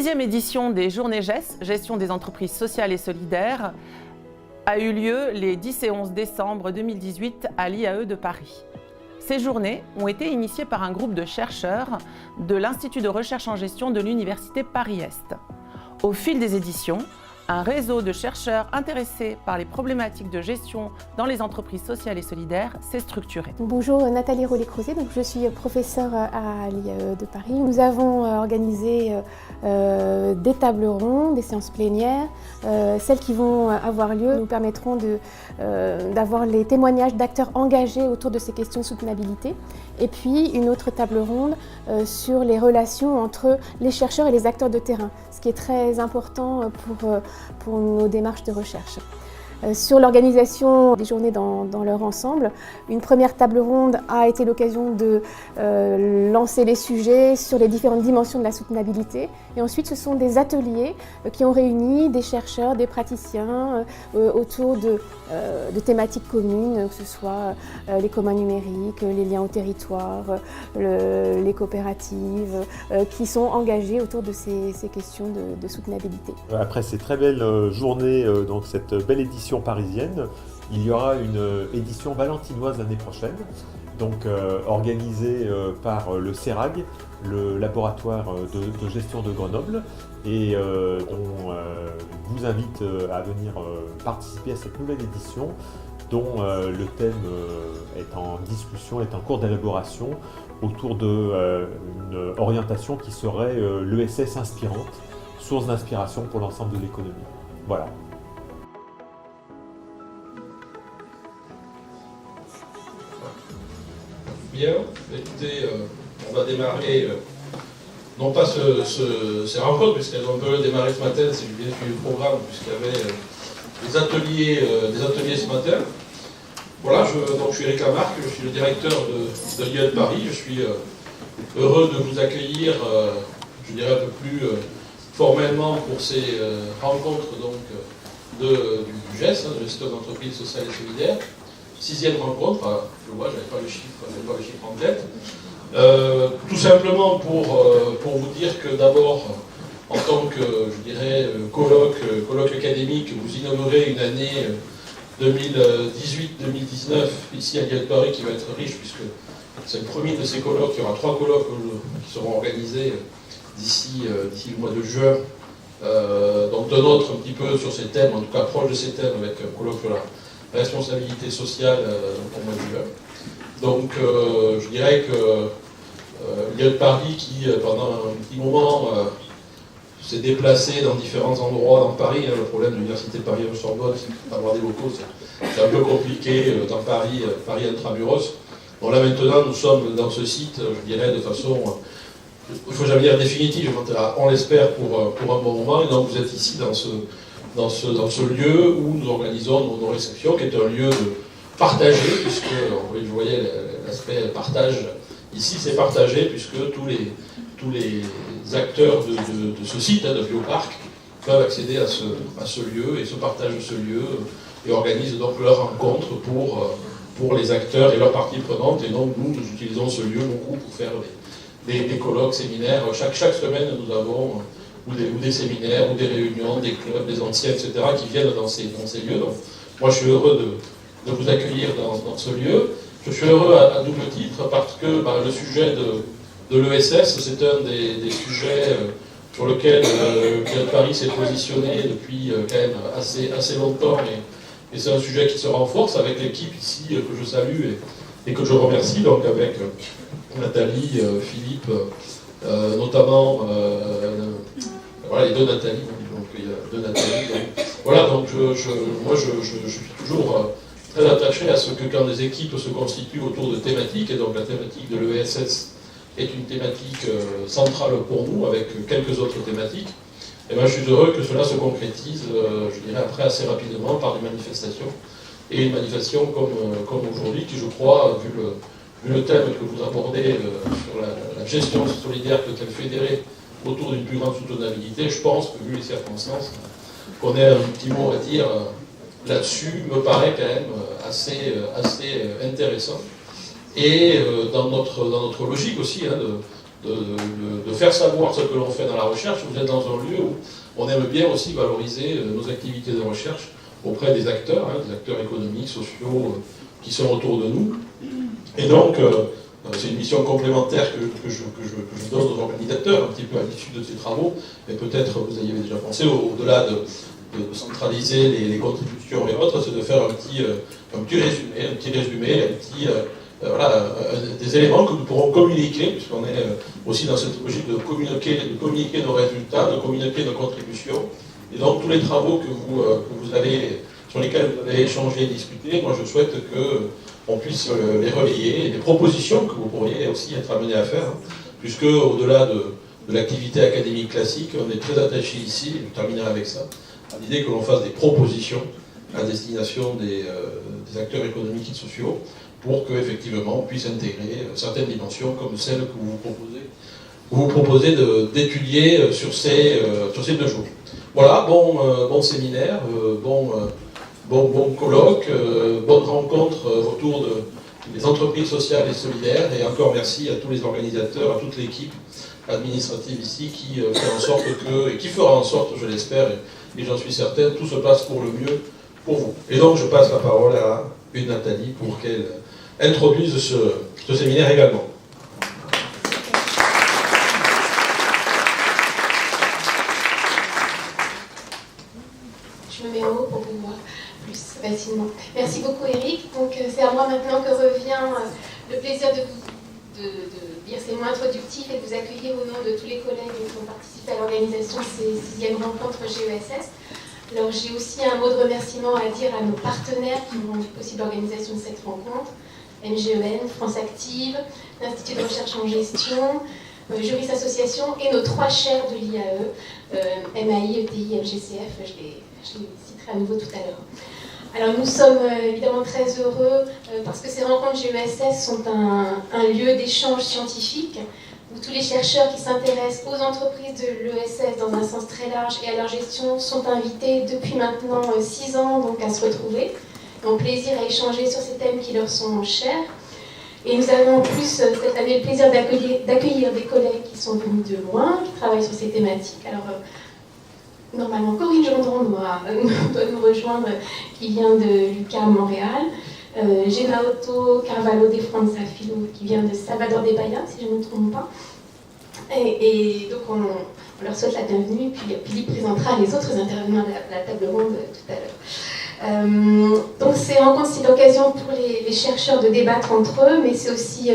6e édition des Journées GES, Gestion des entreprises sociales et solidaires, a eu lieu les 10 et 11 décembre 2018 à l'IAE de Paris. Ces journées ont été initiées par un groupe de chercheurs de l'Institut de recherche en gestion de l'Université Paris-Est. Au fil des éditions, un réseau de chercheurs intéressés par les problématiques de gestion dans les entreprises sociales et solidaires s'est structuré. Bonjour, Nathalie Rollet-Crozet, je suis professeure à l'IAE de Paris. Nous avons organisé des tables rondes, des séances plénières. Celles qui vont avoir lieu nous permettront d'avoir les témoignages d'acteurs engagés autour de ces questions de soutenabilité. Et puis une autre table ronde sur les relations entre les chercheurs et les acteurs de terrain, ce qui est très important pour nos démarches de recherche. Sur l'organisation des journées dans leur ensemble, une première table ronde a été l'occasion de lancer les sujets sur les différentes dimensions de la soutenabilité. Et ensuite, ce sont des ateliers qui ont réuni des chercheurs, des praticiens autour de thématiques communes, que ce soit les communs numériques, les liens au territoire, les coopératives, qui sont engagés autour de ces questions de soutenabilité. Après ces très belles journées, donc cette belle édition parisienne, il y aura une édition valentinoise l'année prochaine, donc organisée par le CERAG, le laboratoire de gestion de Grenoble, et on vous invite à venir participer à cette nouvelle édition dont le thème est en discussion, est en cours d'élaboration autour d'une orientation qui serait l'ESS inspirante, source d'inspiration pour l'ensemble de l'économie. Voilà. Bien, écoutez, on va démarrer, non pas ces rencontres, puisqu'elles ont un peu démarré ce matin, si j'ai bien suivi le programme, puisqu'il y avait des ateliers ce matin. Voilà, donc je suis Eric Lamarck, je suis le directeur de l'IAE de Paris. Je suis heureux de vous accueillir, je dirais un peu plus formellement pour ces rencontres donc, du GES, de gestion d'entreprise sociale et solidaire. 6e rencontre, je vois, je n'avais pas le chiffre en tête. Tout simplement pour vous dire que d'abord, en tant que, je dirais, colloque académique, vous inaugurez une année 2018-2019 ici à l'IAE de Paris qui va être riche, puisque c'est le premier de ces colloques. Il y aura 3 colloques qui seront organisés d'ici le mois de juin. Donc d'un autre un petit peu sur ces thèmes, en tout cas proche de ces thèmes, avec un colloque sur la responsabilité sociale au mois de juin. Donc je dirais que l'IAE de Paris qui pendant un petit moment s'est déplacé dans différents endroits dans Paris, le problème de l'université de Paris-Sorbonne, c'est d'avoir des locaux, c'est un peu compliqué dans Paris intramuros. Bon là maintenant nous sommes dans ce site, je dirais de façon, il faut jamais dire définitive, on l'espère pour un bon moment, et donc vous êtes ici dans ce lieu où nous organisons nos réceptions, qui est un lieu partagé, puisque, vous voyez l'aspect partage, ici c'est partagé, puisque tous les acteurs de ce site, de Bioparc, peuvent accéder à ce lieu, et se partagent ce lieu, et organisent donc leurs rencontres pour les acteurs et leurs parties prenantes, et donc nous utilisons ce lieu beaucoup pour faire des colloques, séminaires. Chaque semaine nous avons ou des séminaires, ou des réunions, des clubs, des anciens, etc., qui viennent dans ces lieux. Donc, moi, je suis heureux de vous accueillir dans ce lieu. Je suis heureux à double titre, parce que le sujet de l'ESS, c'est un des sujets sur lequel l'IAE de Paris s'est positionné depuis quand même assez longtemps, et c'est un sujet qui se renforce avec l'équipe ici, que je salue et que je remercie, donc avec Nathalie, Philippe, notamment, voilà, les deux Nathalie, donc il y a 2 Nathalie. Donc, voilà, donc moi je suis toujours très attaché à ce que quand des équipes se constituent autour de thématiques, et donc la thématique de l'ESS est une thématique centrale pour nous, avec quelques autres thématiques, et ben, je suis heureux que cela se concrétise, je dirais après assez rapidement, par des manifestations, et une manifestation comme aujourd'hui, qui je crois, vu le thème que vous abordez sur la gestion solidaire peut-elle fédérer autour d'une plus grande soutenabilité, je pense que vu les circonstances, qu'on ait un petit mot à dire là-dessus, me paraît quand même assez intéressant. Et dans notre logique aussi, de faire savoir ce que l'on fait dans la recherche. Vous êtes dans un lieu où on aime bien aussi valoriser nos activités de recherche auprès des acteurs économiques, sociaux, qui sont autour de nous. Et donc, c'est une mission complémentaire que je donne aux organisateurs, un petit peu à l'issue de ces travaux, mais peut-être vous y avez déjà pensé, au-delà de centraliser les contributions et autres, c'est de faire un petit résumé, des éléments que nous pourrons communiquer, puisqu'on est aussi dans cette logique de communiquer nos résultats, de communiquer nos contributions. Et donc tous les travaux sur lesquels vous avez échangé et discuté, moi je souhaite qu'on puisse les relayer, et des propositions que vous pourriez aussi être amenés à faire, puisque au-delà de l'activité académique classique, on est très attaché ici, et je terminerai avec ça, à l'idée que l'on fasse des propositions à destination des acteurs économiques et sociaux, pour qu'effectivement on puisse intégrer certaines dimensions comme celles que vous proposez d'étudier sur ces 2 jours. Voilà, bon séminaire, bon colloque, bonne rencontre autour des entreprises sociales et solidaires, et encore merci à tous les organisateurs, à toute l'équipe administrative ici qui fait en sorte et qui fera en sorte, je l'espère, et j'en suis certain, tout se passe pour le mieux pour vous. Et donc je passe la parole à Nathalie pour qu'elle introduise ce séminaire également. Je me mets en haut pour vous voir plus facilement. Merci beaucoup Eric. Donc c'est à moi maintenant que revient le plaisir de dire ces mots introductifs et de vous accueillir au nom de tous les collègues qui ont participé à l'organisation de ces 6e rencontres GESS. Alors j'ai aussi un mot de remerciement à dire à nos partenaires qui ont rendu possible l'organisation de cette rencontre. MGEN, France Active, l'Institut de recherche en gestion, Juris Association et nos 3 chaires de l'IAE, MAI, ETI, MGCF, je les citerai à nouveau tout à l'heure. Alors nous sommes évidemment très heureux parce que ces rencontres GESS sont un lieu d'échange scientifique où tous les chercheurs qui s'intéressent aux entreprises de l'ESS dans un sens très large et à leur gestion sont invités depuis maintenant 6 ans donc à se retrouver. Donc plaisir à échanger sur ces thèmes qui leur sont chers. Et nous avons en plus cette année le plaisir d'accueillir des collègues qui sont venus de loin, qui travaillent sur ces thématiques. Alors normalement Corinne Gendron doit nous rejoindre, qui vient de l'UQAM Montréal. Gemma Otto Carvalho de França Filho, qui vient de Salvador de Bahia, si je ne me trompe pas. Et donc on leur souhaite la bienvenue, et puis Philippe présentera les autres intervenants de la table ronde tout à l'heure. Donc ces rencontres, c'est l'occasion pour les chercheurs de débattre entre eux, mais c'est aussi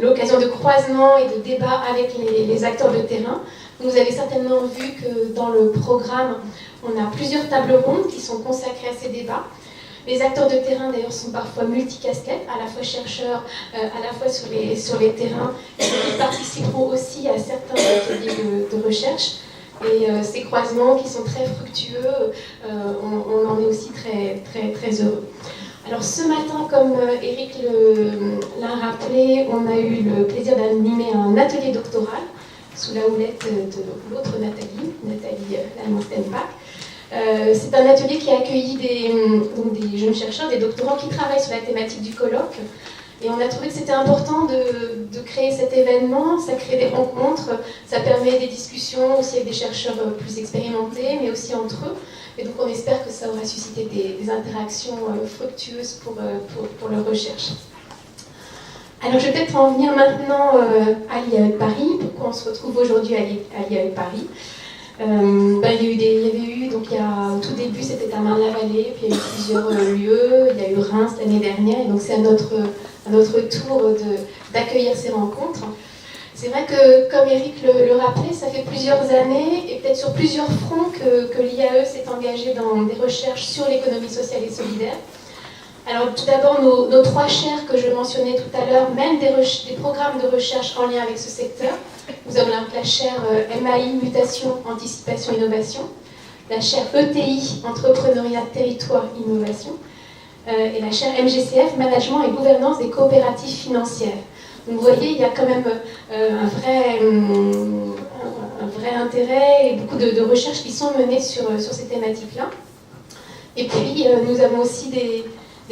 l'occasion de croisement et de débat avec les acteurs de terrain. Vous avez certainement vu que dans le programme, on a plusieurs tables rondes qui sont consacrées à ces débats. Les acteurs de terrain, d'ailleurs, sont parfois multicasquettes, à la fois chercheurs, à la fois sur les terrains, et ils participeront aussi à certains ateliers de recherche. Et ces croisements qui sont très fructueux, on en est aussi très, très, très heureux. Alors ce matin, comme Eric l'a rappelé, on a eu le plaisir d'animer un atelier doctoral sous la houlette de l'autre Nathalie Lallement-Stenbach. C'est un atelier qui a accueilli des jeunes chercheurs, des doctorants qui travaillent sur la thématique du colloque. Et on a trouvé que c'était important de créer cet événement, ça crée des rencontres, ça permet des discussions aussi avec des chercheurs plus expérimentés, mais aussi entre eux. Et donc on espère que ça aura suscité des interactions fructueuses pour leur recherche. Alors je vais peut-être en venir maintenant à l'IAE de Paris, pourquoi on se retrouve aujourd'hui à l'IAE de Paris. Il y avait eu, donc au tout début c'était à Marne-la-Vallée, puis il y a eu plusieurs lieux, il y a eu Reims l'année dernière, et donc c'est à notre tour d'accueillir ces rencontres. C'est vrai que, comme Eric le rappelait, ça fait plusieurs années, et peut-être sur plusieurs fronts, que l'IAE s'est engagée dans des recherches sur l'économie sociale et solidaire. Alors tout d'abord, nos 3 chaires que je mentionnais tout à l'heure mènent des programmes de recherche en lien avec ce secteur. Nous avons la chaire MAI, Mutation, Anticipation, Innovation, la chaire ETI, Entrepreneuriat, Territoire, Innovation, et la chaire MGCF, Management et Gouvernance des coopératives financières. Donc vous voyez, il y a quand même un vrai intérêt et beaucoup de recherches qui sont menées sur ces thématiques-là. Et puis, nous avons aussi des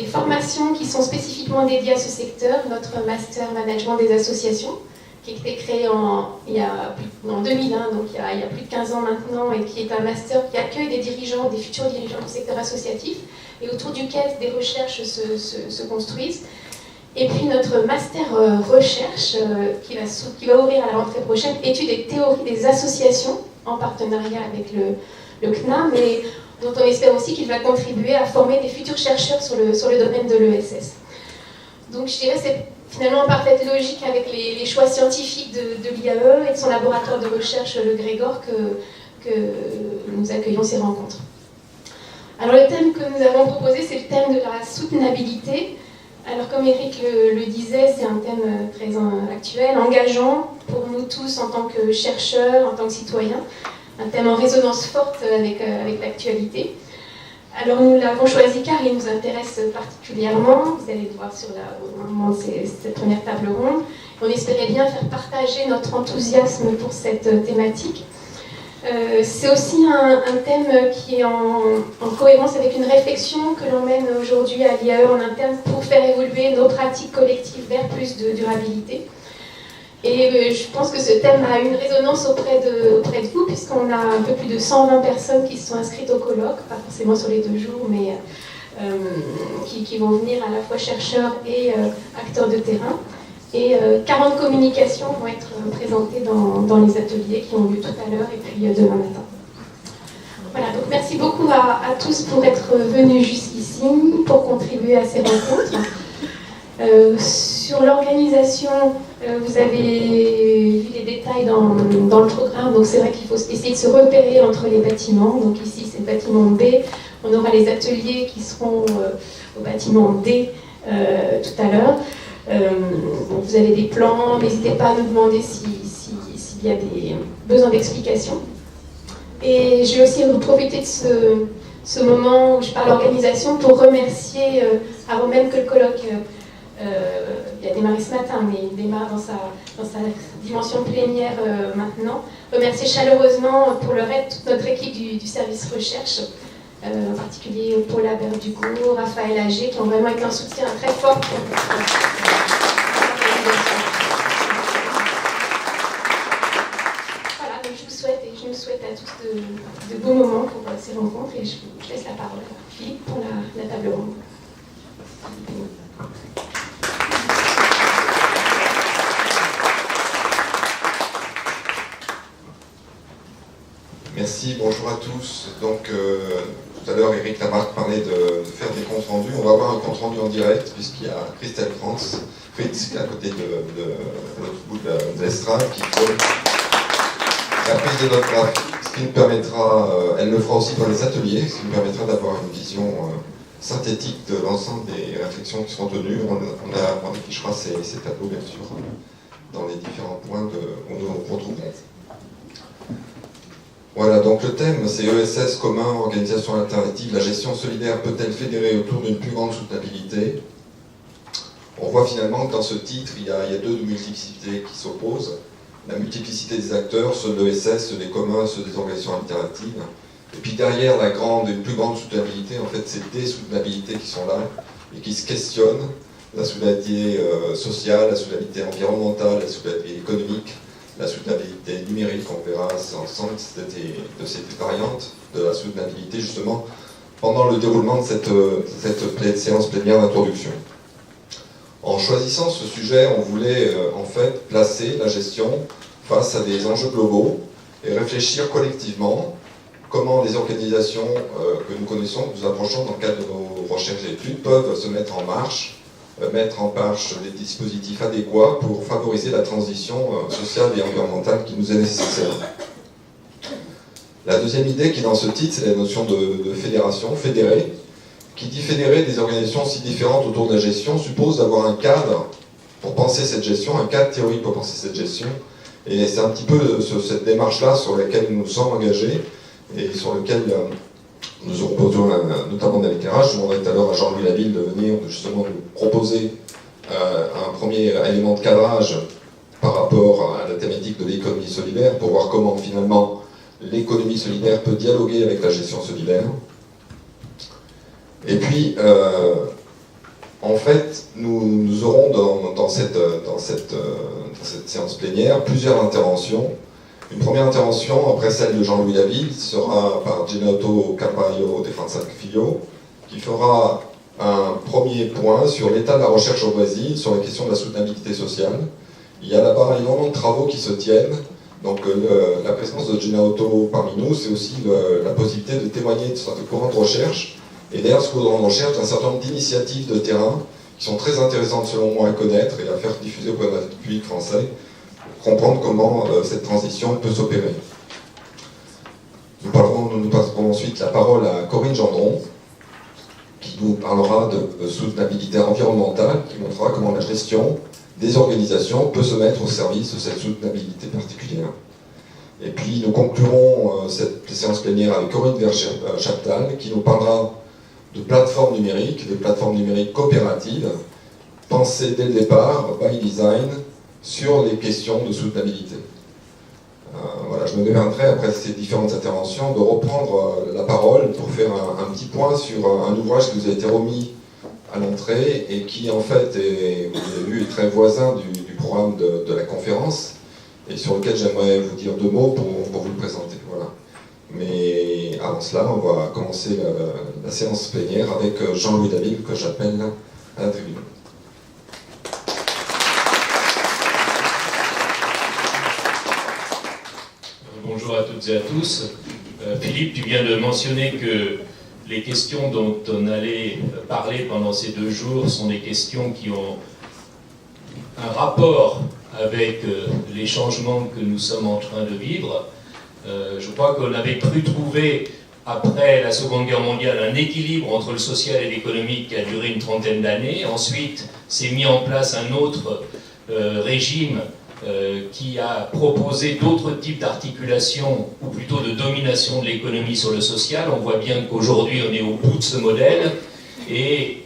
formations qui sont spécifiquement dédiées à ce secteur, notre master management des associations, qui a été créé en 2001, donc il y a plus de 15 ans maintenant, et qui est un master qui accueille des dirigeants, des futurs dirigeants du secteur associatif, et autour duquel des recherches se construisent. Et puis notre master recherche, qui va ouvrir à la rentrée prochaine, étude et théorie des associations, en partenariat avec le CNAM, et dont on espère aussi qu'il va contribuer à former des futurs chercheurs sur le domaine de l'ESS. Donc je dirais que c'est finalement en parfaite logique avec les choix scientifiques de l'IAE et de son laboratoire de recherche, le Grégor, que nous accueillons ces rencontres. Alors le thème que nous avons proposé, c'est le thème de la soutenabilité. Alors comme Eric le disait, c'est un thème très actuel, engageant pour nous tous en tant que chercheurs, en tant que citoyens, un thème en résonance forte avec l'actualité. Alors nous l'avons choisi car il nous intéresse particulièrement, vous allez le voir sur cette première table ronde. On espérait bien faire partager notre enthousiasme pour cette thématique. C'est aussi un thème qui est en cohérence avec une réflexion que l'on mène aujourd'hui à l'IAE en interne pour faire évoluer nos pratiques collectives vers plus de durabilité. Et je pense que ce thème a une résonance auprès de vous, puisqu'on a un peu plus de 120 personnes qui se sont inscrites au colloque, pas forcément sur les 2 jours, mais qui vont venir à la fois chercheurs et acteurs de terrain. Et 40 communications vont être présentées dans les ateliers qui ont lieu tout à l'heure et puis demain matin. Voilà, donc merci beaucoup à tous pour être venus jusqu'ici, pour contribuer à ces rencontres. Sur l'organisation, vous avez vu les détails dans le programme, donc c'est vrai qu'il faut essayer de se repérer entre les bâtiments. Donc ici c'est le bâtiment B, on aura les ateliers qui seront au bâtiment D tout à l'heure. Vous avez des plans, n'hésitez pas à nous demander s'il y a des besoins d'explications. Et je vais aussi profiter de ce moment où je parle organisation pour remercier, avant même que le colloque il a démarré ce matin, mais il démarre dans sa dimension plénière maintenant. Remercier chaleureusement pour leur aide toute notre équipe du service recherche, en particulier Paul Berdugo, Raphaël Agé, qui ont vraiment été un soutien très fort pour voilà, donc je nous souhaite à tous de beaux moments pour ces rencontres, et je laisse la parole à Philippe pour la table ronde. Merci, bonjour à tous. Donc, tout à l'heure, Eric Lamarck parlait de faire des comptes rendus. On va avoir un compte rendu en direct, puisqu'il y a Christelle Fritz, qui est à côté de l'autre bout de l'estrade, qui fait la prise de notre graphique, ce qui nous permettra, elle le fera aussi dans les ateliers, ce qui nous permettra d'avoir une vision synthétique de l'ensemble des réflexions qui seront tenues. On affichera ces tableaux, bien sûr, dans les différents points où nous nous retrouverons. Voilà, donc le thème, c'est ESS commun, organisation alternative, la gestion solidaire peut-elle fédérer autour d'une plus grande soutenabilité? On voit finalement que dans ce titre, il y a 2 multiplicités qui s'opposent. La multiplicité des acteurs, ceux de l'ESS, ceux des communs, ceux des organisations alternatives. Et puis derrière une plus grande soutenabilité, en fait, c'est des soutenabilités qui sont là et qui se questionnent. La soutenabilité sociale, la soutenabilité environnementale, la soutenabilité économique, la soutenabilité numérique, on verra ensemble de ces variantes de la soutenabilité justement pendant le déroulement de cette séance plénière d'introduction. En choisissant ce sujet, on voulait en fait placer la gestion face à des enjeux globaux et réfléchir collectivement comment les organisations que nous connaissons, que nous approchons dans le cadre de nos recherches et études, peuvent se mettre en marche des dispositifs adéquats pour favoriser la transition sociale et environnementale qui nous est nécessaire. La deuxième idée qui est dans ce titre, c'est la notion de fédération, fédérer. Qui dit fédérer des organisations si différentes autour de la gestion suppose d'avoir un cadre pour penser cette gestion, un cadre théorique pour penser cette gestion. Et c'est un petit peu cette démarche-là sur laquelle nous nous sommes engagés et sur laquelle nous aurons besoin notamment d'un éclairage. Je demanderai tout à l'heure à Jean-Louis Laville de venir justement nous proposer un premier élément de cadrage par rapport à la thématique de l'économie solidaire pour voir comment finalement l'économie solidaire peut dialoguer avec la gestion solidaire. Et puis, En fait, nous aurons dans cette séance plénière plusieurs interventions. Une première intervention, après celle de Jean-Louis David, sera par Gennaro Carvalho de Fanzac Filho, qui fera un premier point sur l'état de la recherche au Brésil, sur la question de la soutenabilité sociale. Il y a là-bas énormément de travaux qui se tiennent. Donc la présence de Gennaro parmi nous, c'est aussi la possibilité de témoigner de certains courants de recherche, et derrière ce courant de recherche, d'un certain nombre d'initiatives de terrain qui sont très intéressantes selon moi à connaître et à faire diffuser auprès du public français, comprendre comment cette transition peut s'opérer. Nous passerons ensuite la parole à Corinne Gendron, qui nous parlera de soutenabilité environnementale, qui montrera comment la gestion des organisations peut se mettre au service de cette soutenabilité particulière. Et puis nous conclurons cette séance plénière avec Corinne Verchaptal, qui nous parlera de plateformes numériques coopératives, pensées dès le départ, by design, sur les questions de soutenabilité. Voilà, je me deviendrai, après ces différentes interventions, de reprendre la parole pour faire un petit point sur un ouvrage qui vous a été remis à l'entrée et qui, en fait, vous avez vu, est très voisin du programme de la conférence et sur lequel j'aimerais vous dire deux mots pour vous le présenter. Voilà. Mais avant cela, on va commencer la séance plénière avec Jean-Louis David, que j'appelle à la tribune. Bonjour à toutes et à tous. Philippe, tu viens de mentionner que les questions dont on allait parler pendant ces 2 jours sont des questions qui ont un rapport avec les changements que nous sommes en train de vivre. Je crois qu'on avait cru trouver, après la Seconde Guerre mondiale, un équilibre entre le social et l'économique qui a duré une 30aine d'années. Ensuite, s'est mis en place un autre régime qui a proposé d'autres types d'articulation, ou plutôt de domination de l'économie sur le social. On voit bien qu'aujourd'hui, on est au bout de ce modèle, et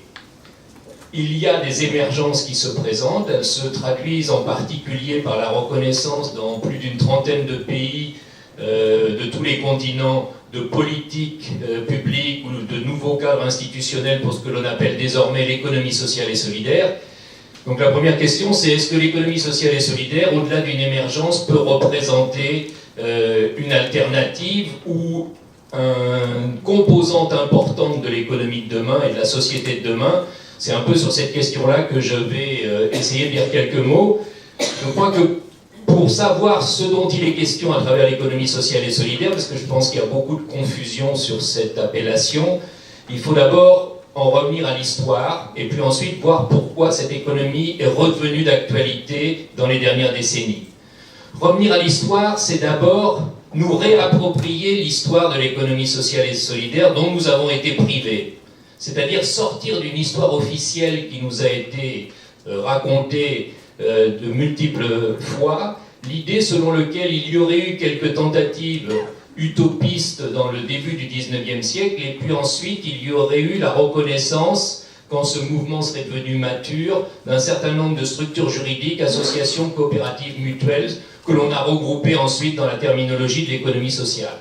il y a des émergences qui se présentent. Elles se traduisent en particulier par la reconnaissance dans plus d'une 30aine de pays de tous les continents de politiques publiques ou de nouveaux cadres institutionnels pour ce que l'on appelle désormais l'économie sociale et solidaire. Donc la première question, c'est est-ce que l'économie sociale et solidaire, au-delà d'une émergence, peut représenter une alternative ou une composante importante de l'économie de demain et de la société de demain? C'est un peu sur cette question-là que je vais essayer de dire quelques mots. Je crois que pour savoir ce dont il est question à travers l'économie sociale et solidaire, parce que je pense qu'il y a beaucoup de confusion sur cette appellation, il faut d'abord en revenir à l'histoire, et puis ensuite voir pourquoi cette économie est redevenue d'actualité dans les dernières décennies. Revenir à l'histoire, c'est d'abord nous réapproprier l'histoire de l'économie sociale et solidaire dont nous avons été privés. C'est-à-dire sortir d'une histoire officielle qui nous a été racontée de multiples fois, l'idée selon laquelle il y aurait eu quelques tentatives utopiste dans le début du XIXe siècle, et puis ensuite il y aurait eu la reconnaissance, quand ce mouvement serait devenu mature, d'un certain nombre de structures juridiques, associations, coopératives, mutuelles, que l'on a regroupées ensuite dans la terminologie de l'économie sociale.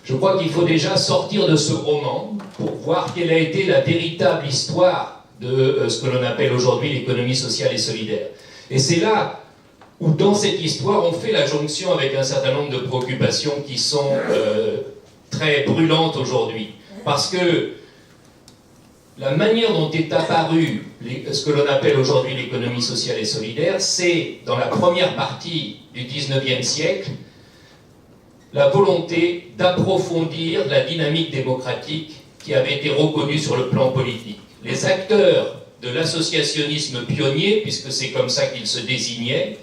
Je crois qu'il faut déjà sortir de ce roman pour voir quelle a été la véritable histoire de ce que l'on appelle aujourd'hui l'économie sociale et solidaire. Et c'est là où dans cette histoire, on fait la jonction avec un certain nombre de préoccupations qui sont très brûlantes aujourd'hui. Parce que la manière dont est apparue ce que l'on appelle aujourd'hui l'économie sociale et solidaire, c'est, dans la première partie du XIXe siècle, la volonté d'approfondir la dynamique démocratique qui avait été reconnue sur le plan politique. Les acteurs de l'associationnisme pionnier, puisque c'est comme ça qu'ils se désignaient,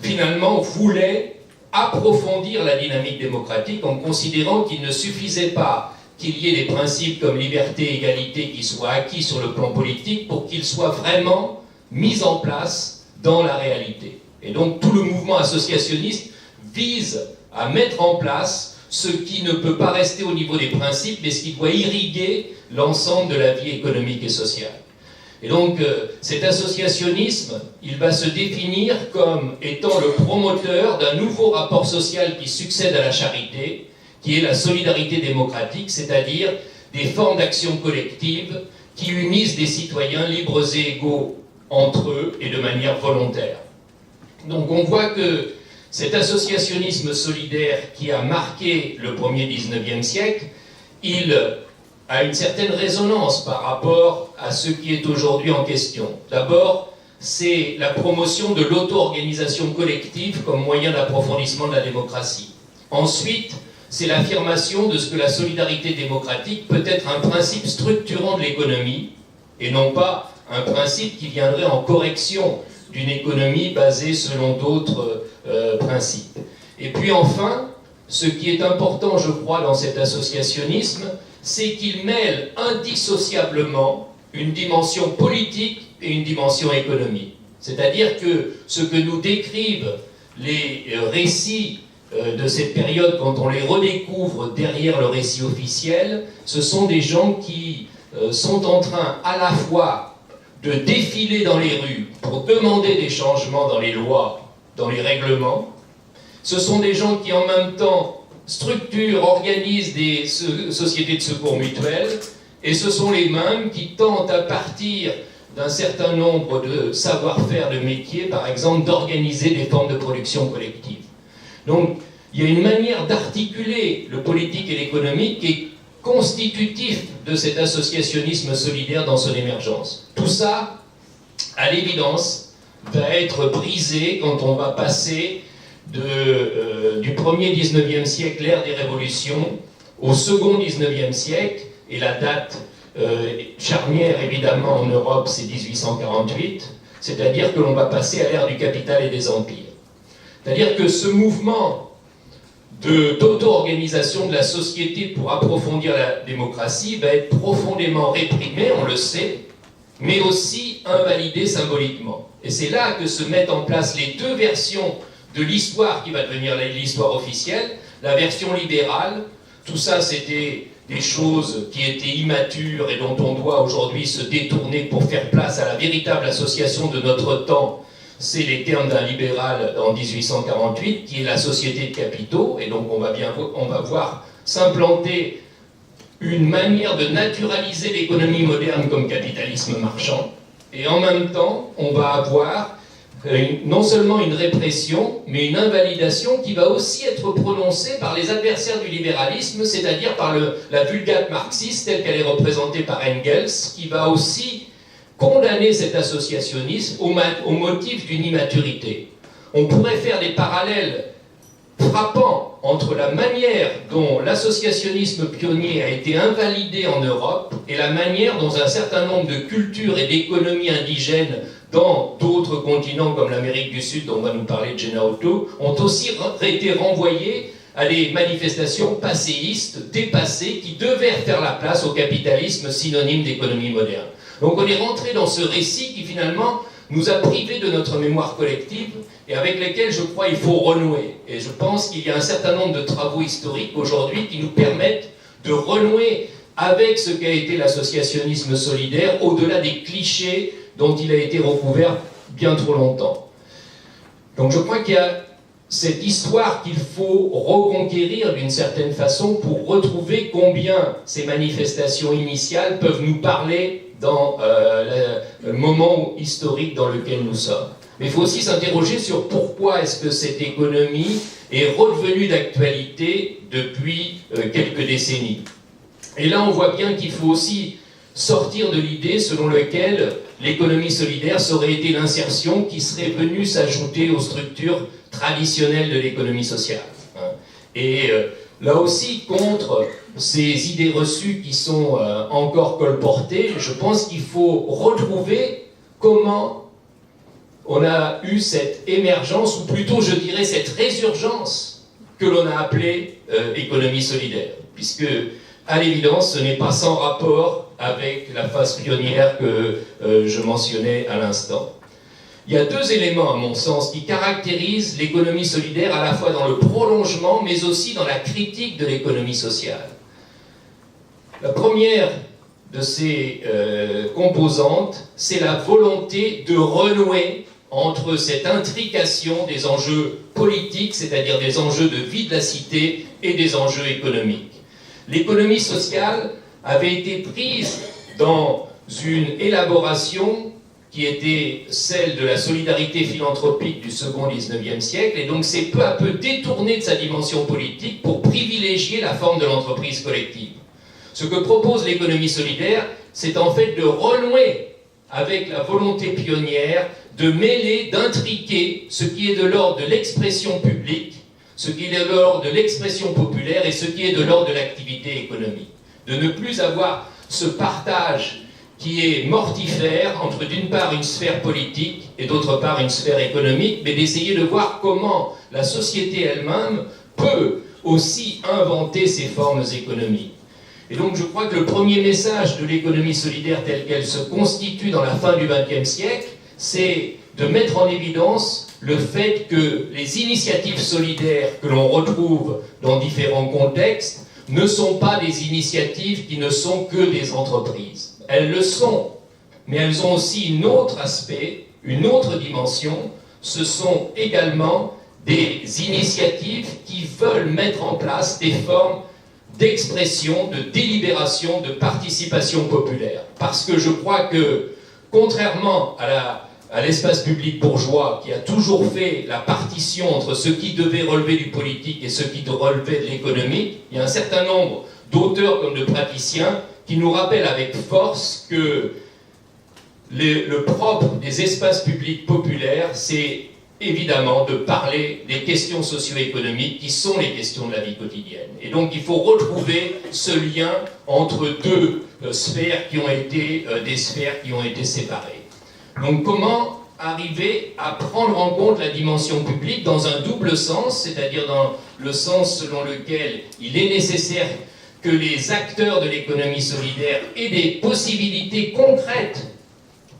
finalement voulait approfondir la dynamique démocratique en considérant qu'il ne suffisait pas qu'il y ait des principes comme liberté, égalité qui soient acquis sur le plan politique pour qu'ils soient vraiment mis en place dans la réalité. Et donc tout le mouvement associationniste vise à mettre en place ce qui ne peut pas rester au niveau des principes, mais ce qui doit irriguer l'ensemble de la vie économique et sociale. Et donc, cet associationnisme, il va se définir comme étant le promoteur d'un nouveau rapport social qui succède à la charité, qui est la solidarité démocratique, c'est-à-dire des formes d'action collective qui unissent des citoyens libres et égaux entre eux et de manière volontaire. Donc on voit que cet associationnisme solidaire qui a marqué le premier 19e siècle, il a une certaine résonance par rapport à ce qui est aujourd'hui en question. D'abord, c'est la promotion de l'auto-organisation collective comme moyen d'approfondissement de la démocratie. Ensuite, c'est l'affirmation de ce que la solidarité démocratique peut être un principe structurant de l'économie et non pas un principe qui viendrait en correction d'une économie basée selon d'autres principes. Et puis enfin, ce qui est important, je crois, dans cet associationnisme, c'est qu'il mêle indissociablement une dimension politique et une dimension économique. C'est-à-dire que ce que nous décrivent les récits de cette période, quand on les redécouvre derrière le récit officiel, ce sont des gens qui sont en train à la fois de défiler dans les rues pour demander des changements dans les lois, dans les règlements. Ce sont des gens qui en même temps structurent, organisent des sociétés de secours mutuels, et ce sont les mêmes qui tentent à partir d'un certain nombre de savoir-faire de métiers, par exemple, d'organiser des formes de production collective. Donc, il y a une manière d'articuler le politique et l'économique qui est constitutif de cet associationnisme solidaire dans son émergence. Tout ça, à l'évidence, va être brisé quand on va passer du premier 19e siècle, l'ère des révolutions, au second 19e siècle, et la date charnière évidemment en Europe, c'est 1848, c'est-à-dire que l'on va passer à l'ère du capital et des empires. C'est-à-dire que ce mouvement d'auto-organisation de la société pour approfondir la démocratie va être profondément réprimé, on le sait, mais aussi invalidé symboliquement. Et c'est là que se mettent en place les deux versions de l'histoire qui va devenir l'histoire officielle, la version libérale. Tout ça, c'était des choses qui étaient immatures et dont on doit aujourd'hui se détourner pour faire place à la véritable association de notre temps. C'est les termes d'un libéral en 1848, qui est la société de capitaux, et donc on va voir s'implanter une manière de naturaliser l'économie moderne comme capitalisme marchand, et en même temps, on va avoir non seulement une répression, mais une invalidation qui va aussi être prononcée par les adversaires du libéralisme, c'est-à-dire par la vulgate marxiste telle qu'elle est représentée par Engels, qui va aussi condamner cet associationnisme au motif d'une immaturité. On pourrait faire des parallèles frappants entre la manière dont l'associationnisme pionnier a été invalidé en Europe et la manière dont un certain nombre de cultures et d'économies indigènes dans d'autres continents comme l'Amérique du Sud, dont va nous parler Jenna Otto, ont aussi été renvoyés à des manifestations passéistes, dépassées, qui devaient faire la place au capitalisme synonyme d'économie moderne. Donc on est rentré dans ce récit qui finalement nous a privés de notre mémoire collective et avec lesquels je crois il faut renouer. Et je pense qu'il y a un certain nombre de travaux historiques aujourd'hui qui nous permettent de renouer avec ce qu'a été l'associationnisme solidaire au-delà des clichés dont il a été recouvert bien trop longtemps. Donc je crois qu'il y a cette histoire qu'il faut reconquérir d'une certaine façon pour retrouver combien ces manifestations initiales peuvent nous parler dans le moment historique dans lequel nous sommes. Mais il faut aussi s'interroger sur pourquoi est-ce que cette économie est redevenue d'actualité depuis quelques décennies. Et là, on voit bien qu'il faut aussi sortir de l'idée selon laquelle l'économie solidaire serait été l'insertion qui serait venue s'ajouter aux structures traditionnelles de l'économie sociale. Et là aussi, contre ces idées reçues qui sont encore colportées, je pense qu'il faut retrouver comment on a eu cette émergence, ou plutôt je dirais cette résurgence que l'on a appelée économie solidaire, puisque à l'évidence ce n'est pas sans rapport avec la phase pionnière que je mentionnais à l'instant. Il y a deux éléments, à mon sens, qui caractérisent l'économie solidaire à la fois dans le prolongement, mais aussi dans la critique de l'économie sociale. La première de ces composantes, c'est la volonté de renouer entre cette intrication des enjeux politiques, c'est-à-dire des enjeux de vie de la cité, et des enjeux économiques. L'économie sociale avait été prise dans une élaboration qui était celle de la solidarité philanthropique du second XIXe siècle, et donc c'est peu à peu détourné de sa dimension politique pour privilégier la forme de l'entreprise collective. Ce que propose l'économie solidaire, c'est en fait de renouer avec la volonté pionnière de mêler, d'intriquer ce qui est de l'ordre de l'expression publique, ce qui est de l'ordre de l'expression populaire et ce qui est de l'ordre de l'activité économique. De ne plus avoir ce partage qui est mortifère entre d'une part une sphère politique et d'autre part une sphère économique, mais d'essayer de voir comment la société elle-même peut aussi inventer ses formes économiques. Et donc je crois que le premier message de l'économie solidaire telle qu'elle se constitue dans la fin du XXe siècle, c'est de mettre en évidence le fait que les initiatives solidaires que l'on retrouve dans différents contextes ne sont pas des initiatives qui ne sont que des entreprises. Elles le sont, mais elles ont aussi un autre aspect, une autre dimension. Ce sont également des initiatives qui veulent mettre en place des formes d'expression, de délibération, de participation populaire. Parce que je crois que, contrairement à l'espace public bourgeois qui a toujours fait la partition entre ce qui devait relever du politique et ce qui relevait de l'économique, il y a un certain nombre d'auteurs comme de praticiens qui nous rappellent avec force que le propre des espaces publics populaires, c'est évidemment de parler des questions socio-économiques qui sont les questions de la vie quotidienne. Et donc il faut retrouver ce lien entre deux sphères qui ont été des sphères qui ont été séparées. Donc comment arriver à prendre en compte la dimension publique dans un double sens, c'est-à-dire dans le sens selon lequel il est nécessaire que les acteurs de l'économie solidaire aient des possibilités concrètes,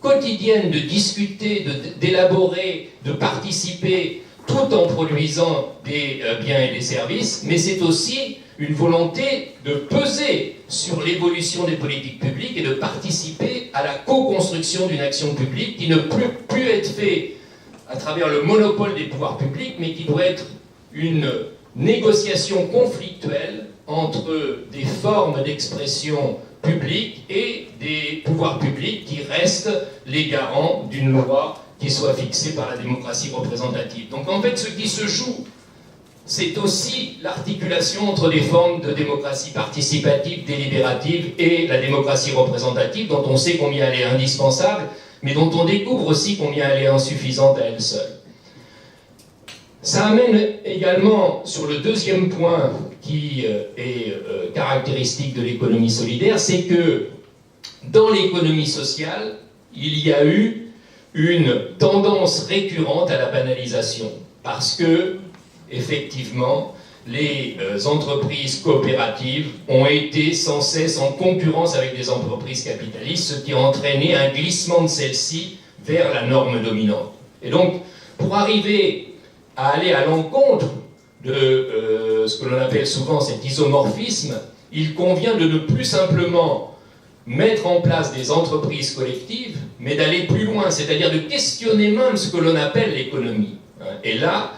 quotidiennes, de discuter, d'élaborer, de participer, tout en produisant des biens et des services, mais c'est aussi une volonté de peser sur l'évolution des politiques publiques et de participer à la co-construction d'une action publique qui ne peut plus être faite à travers le monopole des pouvoirs publics, mais qui doit être une négociation conflictuelle entre des formes d'expression publique et des pouvoirs publics qui restent les garants d'une loi qui soit fixée par la démocratie représentative. Donc en fait, ce qui se joue, c'est aussi l'articulation entre des formes de démocratie participative, délibérative et la démocratie représentative, dont on sait combien elle est indispensable, mais dont on découvre aussi combien elle est insuffisante à elle seule. Ça amène également sur le deuxième point qui est caractéristique de l'économie solidaire, c'est que dans l'économie sociale, il y a eu une tendance récurrente à la banalisation, parce que, effectivement, les entreprises coopératives ont été sans cesse en concurrence avec les entreprises capitalistes, ce qui a entraîné un glissement de celles-ci vers la norme dominante. Et donc, pour arriver à aller à l'encontre de ce que l'on appelle souvent cet isomorphisme, il convient de ne plus simplement mettre en place des entreprises collectives, mais d'aller plus loin, c'est-à-dire de questionner même ce que l'on appelle l'économie. Et là,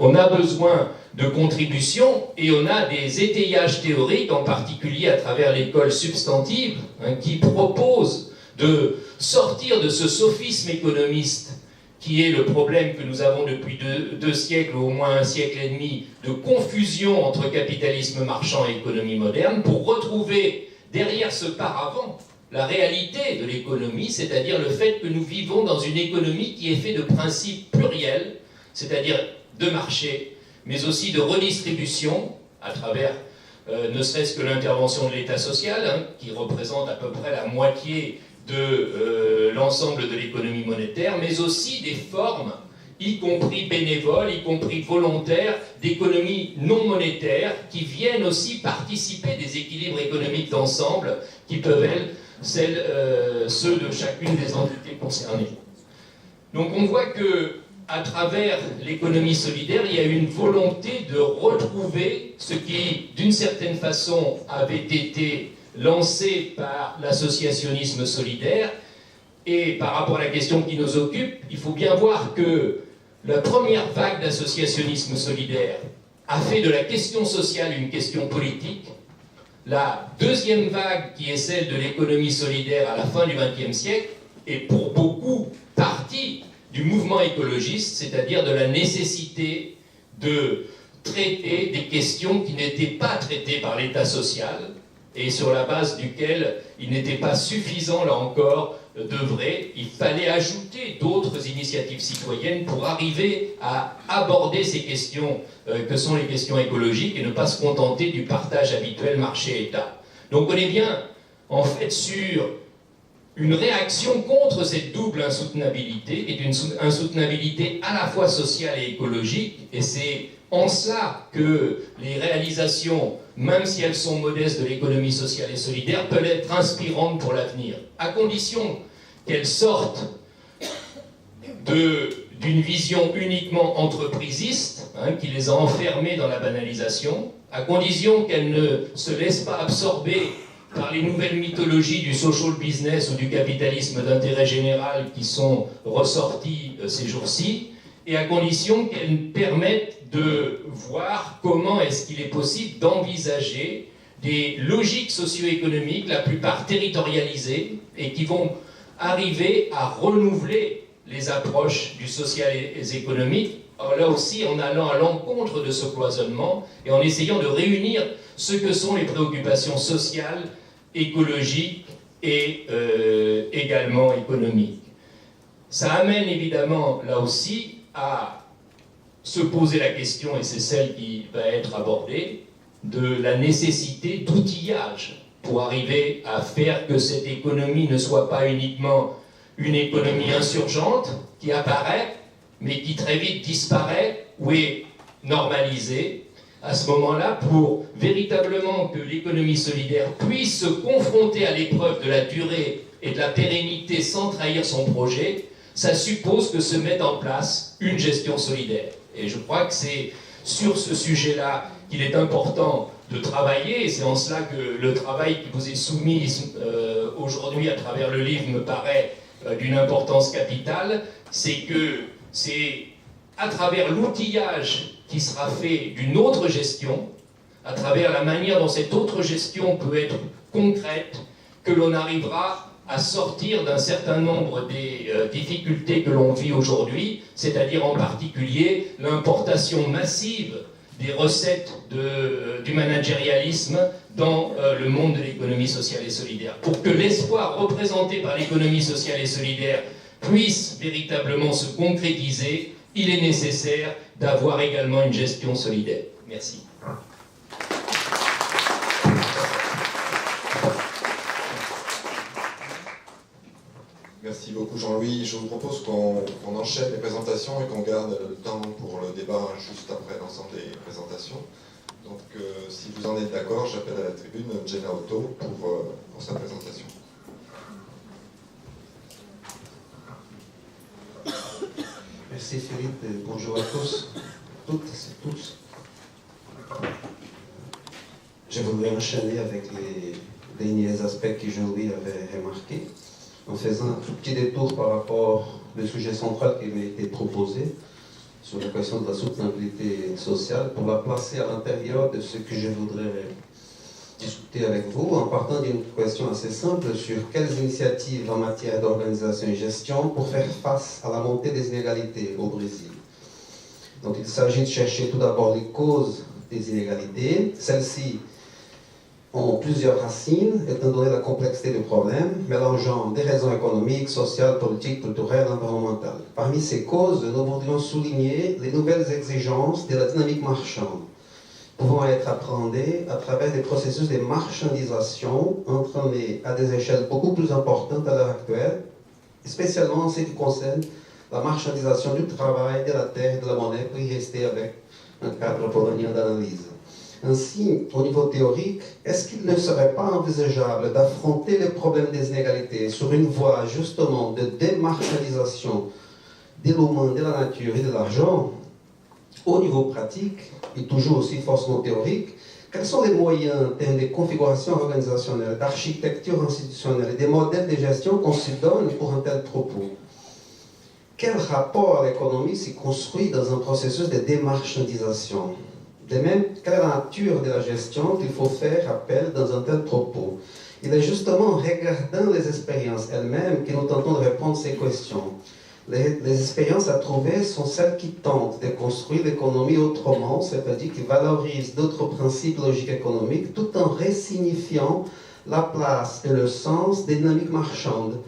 on a besoin de contributions et on a des étayages théoriques, en particulier à travers l'école substantive, qui propose de sortir de ce sophisme économiste qui est le problème que nous avons depuis deux siècles, ou au moins un siècle et demi, de confusion entre capitalisme marchand et économie moderne, pour retrouver derrière ce paravent la réalité de l'économie, c'est-à-dire le fait que nous vivons dans une économie qui est faite de principes pluriels, c'est-à-dire de marché, mais aussi de redistribution, à travers ne serait-ce que l'intervention de l'État social, qui représente à peu près la moitié de l'ensemble de l'économie monétaire, mais aussi des formes, y compris bénévoles, y compris volontaires, d'économie non monétaire, qui viennent aussi participer des équilibres économiques d'ensemble, qui peuvent être ceux de chacune des entités concernées. Donc on voit que à travers l'économie solidaire, il y a une volonté de retrouver ce qui, d'une certaine façon, avait été lancé par l'associationnisme solidaire. Et par rapport à la question qui nous occupe, il faut bien voir que la première vague d'associationnisme solidaire a fait de la question sociale une question politique. la deuxième vague qui est celle de l'économie solidaire à la fin du XXe siècle est pour beaucoup partie du mouvement écologiste, c'est-à-dire de la nécessité de traiter des questions qui n'étaient pas traitées par l'État social et sur la base duquel il n'était pas suffisant, là encore, d'œuvrer. Il fallait ajouter d'autres initiatives citoyennes pour arriver à aborder ces questions que sont les questions écologiques et ne pas se contenter du partage habituel marché-État. Donc on est bien, en fait, sur une réaction contre cette double insoutenabilité, qui est une insoutenabilité à la fois sociale et écologique, et c'est en cela que les réalisations, même si elles sont modestes, de l'économie sociale et solidaire, peuvent être inspirantes pour l'avenir, à condition qu'elles sortent d'une vision uniquement entreprisiste, qui les a enfermés dans la banalisation, à condition qu'elles ne se laissent pas absorber par les nouvelles mythologies du social business ou du capitalisme d'intérêt général qui sont ressorties ces jours-ci, et à condition qu'elles permettent de voir comment est-ce qu'il est possible d'envisager des logiques socio-économiques, la plupart territorialisées, et qui vont arriver à renouveler les approches du social et économique, là aussi en allant à l'encontre de ce cloisonnement et en essayant de réunir ce que sont les préoccupations sociales, écologiques et également économiques. Ça amène évidemment là aussi à se poser la question, et c'est celle qui va être abordée, de la nécessité d'outillage pour arriver à faire que cette économie ne soit pas uniquement une économie insurgente qui apparaît, mais qui très vite disparaît ou est normalisée. À ce moment-là, pour véritablement que l'économie solidaire puisse se confronter à l'épreuve de la durée et de la pérennité sans trahir son projet, ça suppose que se mette en place une gestion solidaire. Et je crois que c'est sur ce sujet-là qu'il est important de travailler, et c'est en cela que le travail qui vous est soumis aujourd'hui à travers le livre me paraît d'une importance capitale, c'est que c'est à travers l'outillage qui sera fait d'une autre gestion, à travers la manière dont cette autre gestion peut être concrète, que l'on arrivera à sortir d'un certain nombre des difficultés que l'on vit aujourd'hui, c'est-à-dire en particulier l'importation massive des recettes du managérialisme dans le monde de l'économie sociale et solidaire. Pour que l'espoir représenté par l'économie sociale et solidaire puisse véritablement se concrétiser, il est nécessaire d'avoir également une gestion solidaire. Merci. Merci beaucoup Jean-Louis. Je vous propose qu'on enchaîne les présentations et qu'on garde le temps pour le débat juste après l'ensemble des présentations. Donc si vous en êtes d'accord, j'appelle à la tribune Jenna Otto pour sa présentation. Merci Philippe et bonjour à tous, toutes et tous. Je voudrais enchaîner avec les derniers aspects que Jean-Louis avait remarqués, en faisant un tout petit détour par rapport au sujet central qui m'a été proposé sur la question de la soutenabilité sociale, pour la placer à l'intérieur de ce que je voudrais discuter avec vous, en partant d'une question assez simple sur quelles initiatives en matière d'organisation et gestion pour faire face à la montée des inégalités au Brésil. Donc il s'agit de chercher tout d'abord les causes des inégalités. Celles-ci ont plusieurs racines, étant donné la complexité du problème, mélangeant des raisons économiques, sociales, politiques, culturelles, environnementales. Parmi ces causes, nous voudrions souligner les nouvelles exigences de la dynamique marchande, pouvant être appréhendées à travers des processus de marchandisation entraînés à des échelles beaucoup plus importantes à l'heure actuelle, spécialement en ce qui concerne la marchandisation du travail, de la terre et de la monnaie, pour y rester avec un cadre polonien d'analyse. Ainsi, au niveau théorique, est-ce qu'il ne serait pas envisageable d'affronter les problèmes des inégalités sur une voie justement de démarchandisation, d'éloignement de la nature et de l'argent? Au niveau pratique, et toujours aussi forcément théorique, quels sont les moyens en termes de configuration organisationnelle, d'architecture institutionnelle et des modèles de gestion qu'on se donne pour un tel propos? Quel rapport à l'économie s'y construit dans un processus de démarchandisation? De même, quelle est la nature de la gestion qu'il faut faire appel dans un tel propos? Il est justement en regardant les expériences elles-mêmes que nous tentons de répondre à ces questions. Les expériences à trouver sont celles qui tentent de construire l'économie autrement, c'est-à-dire qui valorisent d'autres principes logiques économiques tout en resignifiant la place et le sens des dynamiques marchandes.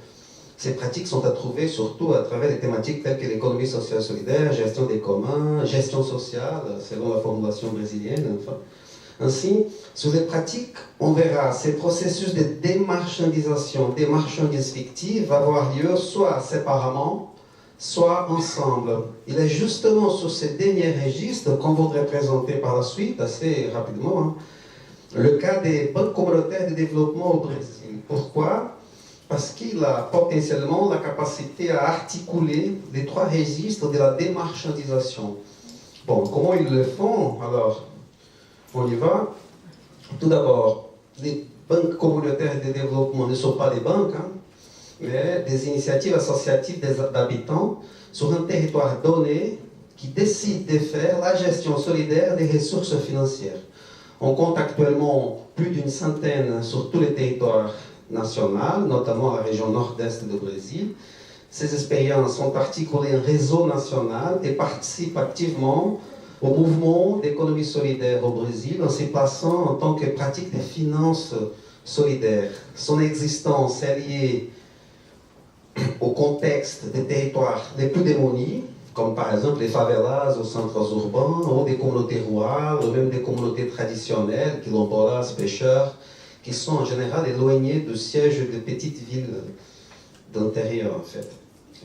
Ces pratiques sont à trouver surtout à travers des thématiques telles que l'économie sociale solidaire, gestion des communs, gestion sociale, selon la formulation brésilienne. Enfin. Ainsi, sur les pratiques, on verra ces processus de démarchandisation, des marchandises fictives avoir lieu soit séparément, soit ensemble. Il est justement sur ces derniers registres qu'on voudrait présenter par la suite, assez rapidement, le cas des banques communautaires de développement au Brésil. Pourquoi? Parce qu'il a potentiellement la capacité à articuler les trois registres de la démarchandisation. Bon, comment ils le font? Alors, on y va. Tout d'abord, les banques communautaires de développement ne sont pas des banques, mais des initiatives associatives d'habitants sur un territoire donné qui décident de faire la gestion solidaire des ressources financières. On compte actuellement plus d'une centaine sur tous les territoires nationaux, notamment la région nord-est du Brésil. Ces expériences sont articulées en réseau national et participent activement au mouvement d'économie solidaire au Brésil en s'y plaçant en tant que pratique des finances solidaires. Son existence est liée au contexte des territoires les plus démonis, comme par exemple les favelas aux centres urbains, ou des communautés rurales, ou même des communautés traditionnelles, quilombolas, pêcheurs, qui sont en général éloignés du siège de petites villes d'intérieur, en fait.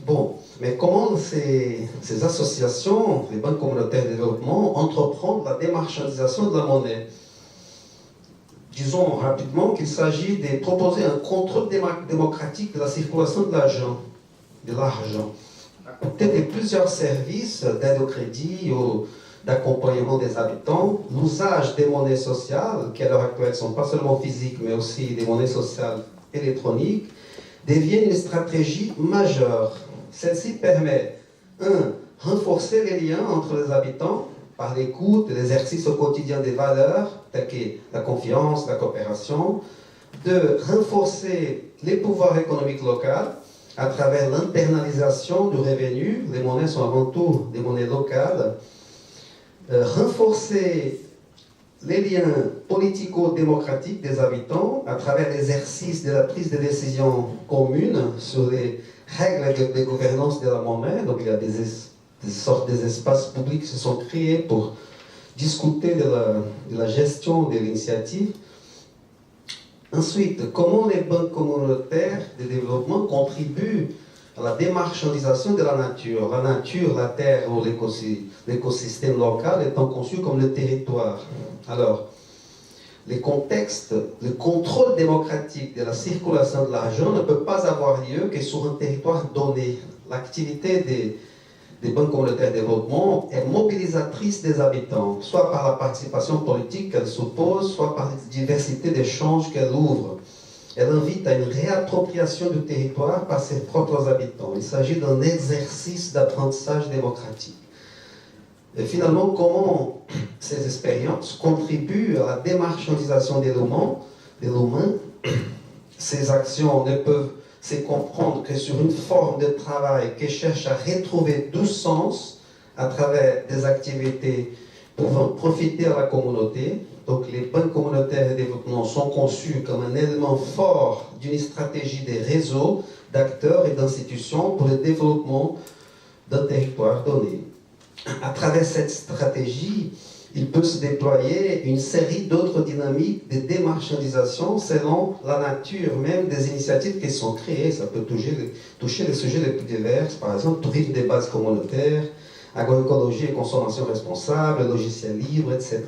Bon, mais comment ces associations, les banques communautaires de développement, entreprennent la démarchandisation de la monnaie? Disons rapidement qu'il s'agit de proposer un contrôle démocratique de la circulation de l'argent, à côté de plusieurs services d'aide au crédit ou d'accompagnement des habitants. L'usage des monnaies sociales, qui à l'heure actuelle ne sont pas seulement physiques, mais aussi des monnaies sociales électroniques, devient une stratégie majeure. Celle-ci permet, 1. renforcer les liens entre les habitants par l'écoute et l'exercice au quotidien des valeurs, telles que la confiance, la coopération. 2. renforcer les pouvoirs économiques locaux à travers l'internalisation du revenu. Les monnaies sont avant tout des monnaies locales. Renforcer les liens politico-démocratiques des habitants à travers l'exercice de la prise de décision commune sur les règles de gouvernance de la monnaie. Donc il y a des sortes d'espaces publics qui se sont créés pour discuter de la gestion de l'initiative. Ensuite, comment les banques communautaires de développement contribuent à la démarchandisation de la nature. La nature, la terre ou l'écosystème local étant conçu comme le territoire. Alors, les contextes, le contrôle démocratique de la circulation de l'argent ne peut pas avoir lieu que sur un territoire donné. L'activité des banques communautaires de développement est mobilisatrice des habitants, soit par la participation politique qu'elle suppose, soit par la diversité d'échanges qu'elle ouvre. Elle invite à une réappropriation du territoire par ses propres habitants. Il s'agit d'un exercice d'apprentissage démocratique. Et finalement, comment ces expériences contribuent à la démarchandisation de l'humain? Ces actions ne peuvent se comprendre que sur une forme de travail qui cherche à retrouver du sens à travers des activités pouvant profiter à la communauté. Donc les banques communautaires de développement sont conçues comme un élément fort d'une stratégie des réseaux d'acteurs et d'institutions pour le développement d'un territoire donné. À travers cette stratégie, il peut se déployer une série d'autres dynamiques de démarchandisation selon la nature même des initiatives qui sont créées. Ça peut toucher les sujets les plus divers, par exemple, tourisme des bases communautaires, agroécologie et consommation responsable, logiciels libres, etc.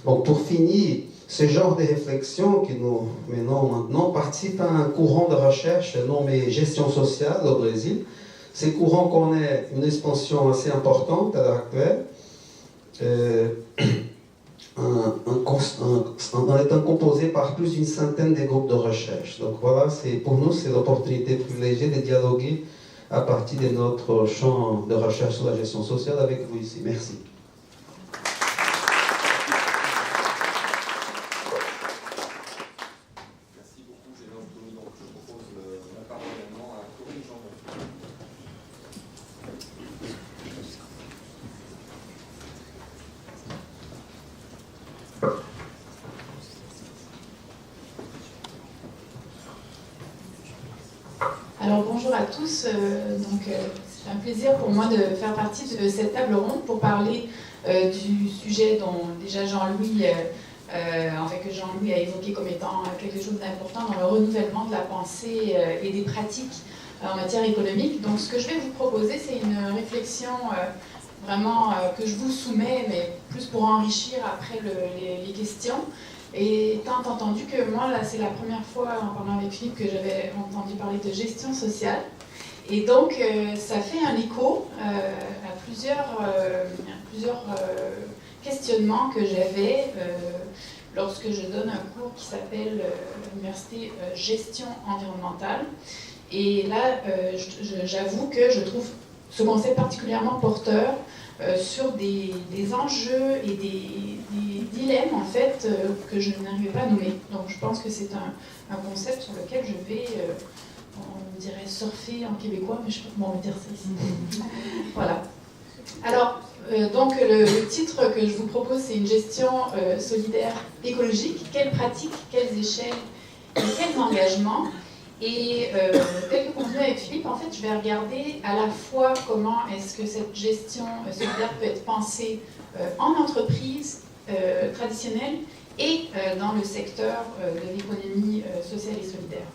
Donc pour finir, ce genre de réflexion que nous menons maintenant participe à un courant de recherche nommé gestion sociale au Brésil. Ce courant connaît une expansion assez importante à l'heure actuelle, en étant composé par plus d'une centaine de groupes de recherche. Donc voilà, pour nous, c'est l'opportunité privilégiée de dialoguer à partir de notre champ de recherche sur la gestion sociale avec vous ici. Merci. Alors bonjour à tous, c'est un plaisir pour moi de faire partie de cette table ronde pour parler du sujet dont déjà Jean-Louis, que Jean-Louis a évoqué comme étant quelque chose d'important dans le renouvellement de la pensée et des pratiques en matière économique. Donc ce que je vais vous proposer, c'est une réflexion que je vous soumets, mais plus pour enrichir après les questions. Et étant entendu que moi, là, c'est la première fois en parlant avec Philippe que j'avais entendu parler de gestion sociale. Et donc, ça fait un écho à plusieurs questionnements que j'avais lorsque je donne un cours qui s'appelle l'université gestion environnementale. Et là, j'avoue que je trouve ce concept particulièrement porteur sur des enjeux et des dilemmes en fait que je n'arrivais pas à nommer. Donc je pense que c'est un concept sur lequel je vais, on dirait surfer en québécois, mais je ne sais pas comment dire ça ici. Voilà. Alors, donc le titre que je vous propose, c'est une gestion solidaire écologique. Quelles pratiques, quelles échelles et quels engagements? Et tel que convenu avec Philippe, en fait, je vais regarder à la fois comment est-ce que cette gestion solidaire peut être pensée en entreprise traditionnelle et dans le secteur de l'économie sociale et solidaire.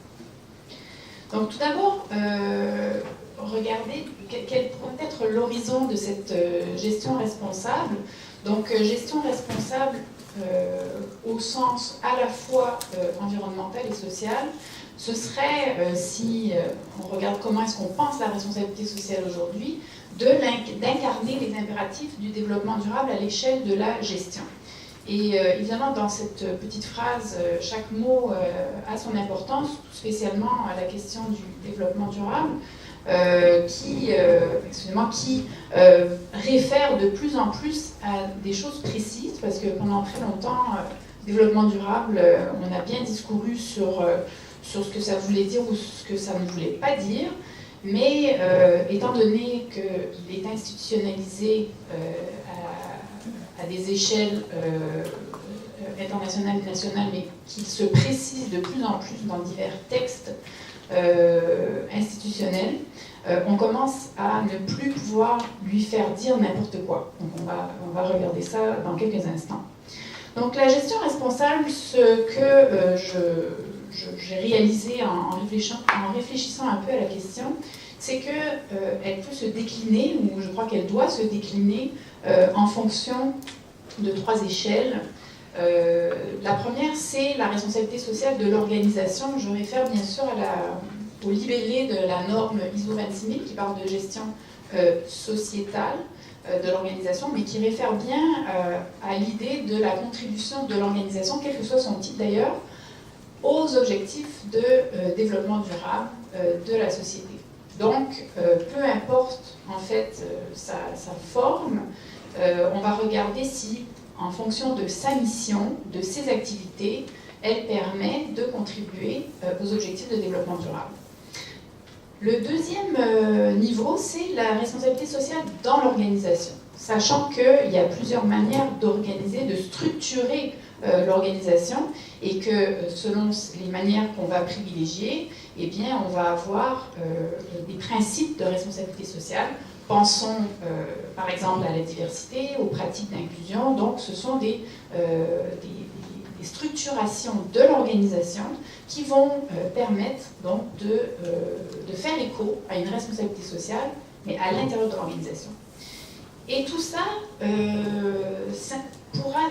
Donc tout d'abord, regardez quel pourrait être l'horizon de cette gestion responsable. Donc gestion responsable au sens à la fois environnemental et social. Ce serait, si on regarde comment est-ce qu'on pense la responsabilité sociale aujourd'hui, d'incarner les impératifs du développement durable à l'échelle de la gestion. Et évidemment, dans cette petite phrase, chaque mot a son importance, spécialement à la question du développement durable, qui réfère de plus en plus à des choses précises, parce que pendant très longtemps, développement durable, on a bien discouru sur ce que ça voulait dire ou ce que ça ne voulait pas dire, mais étant donné qu'il est institutionnalisé à des échelles internationales et nationales, mais qu'il se précise de plus en plus dans divers textes institutionnels, on commence à ne plus pouvoir lui faire dire n'importe quoi. Donc on va regarder ça dans quelques instants. Donc la gestion responsable, ce que j'ai réalisé en réfléchissant un peu à la question, c'est qu'elle peut se décliner, ou je crois qu'elle doit se décliner en fonction de 3 échelles. La première, c'est la responsabilité sociale de l'organisation. Je réfère bien sûr au libellé de la norme ISO 26000 qui parle de gestion sociétale de l'organisation, mais qui réfère bien à l'idée de la contribution de l'organisation, quel que soit son titre d'ailleurs, aux objectifs de développement durable de la société. Donc, peu importe en fait sa forme, on va regarder si, en fonction de sa mission, de ses activités, elle permet de contribuer aux objectifs de développement durable. Le deuxième niveau, c'est la responsabilité sociale dans l'organisation, sachant qu'il y a plusieurs manières d'organiser, de structurer l'organisation, et que selon les manières qu'on va privilégier, eh bien, on va avoir des principes de responsabilité sociale. Pensons par exemple à la diversité, aux pratiques d'inclusion. Donc ce sont des structurations de l'organisation qui vont permettre donc de faire écho à une responsabilité sociale, mais à l'intérieur de l'organisation. Et tout ça,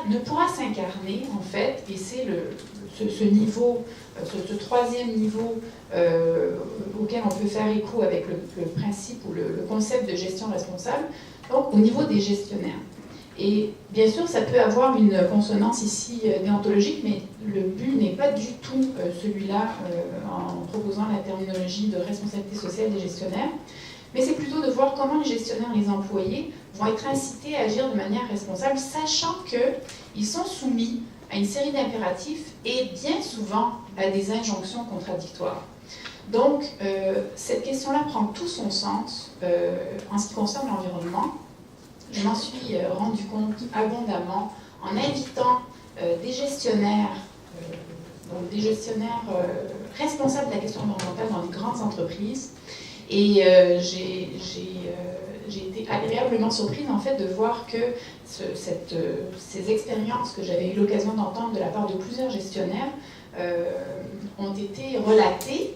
ne pourra s'incarner, en fait, et c'est ce niveau, ce troisième niveau auquel on peut faire écho avec le principe ou le concept de gestion responsable, donc au niveau des gestionnaires. Et bien sûr, ça peut avoir une consonance ici déontologique, mais le but n'est pas du tout celui-là en proposant la terminologie de responsabilité sociale des gestionnaires, mais c'est plutôt de voir comment les gestionnaires et les employés vont être incités à agir de manière responsable, sachant qu'ils sont soumis à une série d'impératifs et bien souvent à des injonctions contradictoires. Donc, cette question-là prend tout son sens en ce qui concerne l'environnement. Je m'en suis rendu compte abondamment en invitant des gestionnaires, donc des gestionnaires responsables de la question environnementale dans les grandes entreprises. Et j'ai été agréablement surprise en fait de voir que ces expériences que j'avais eu l'occasion d'entendre de la part de plusieurs gestionnaires ont été relatées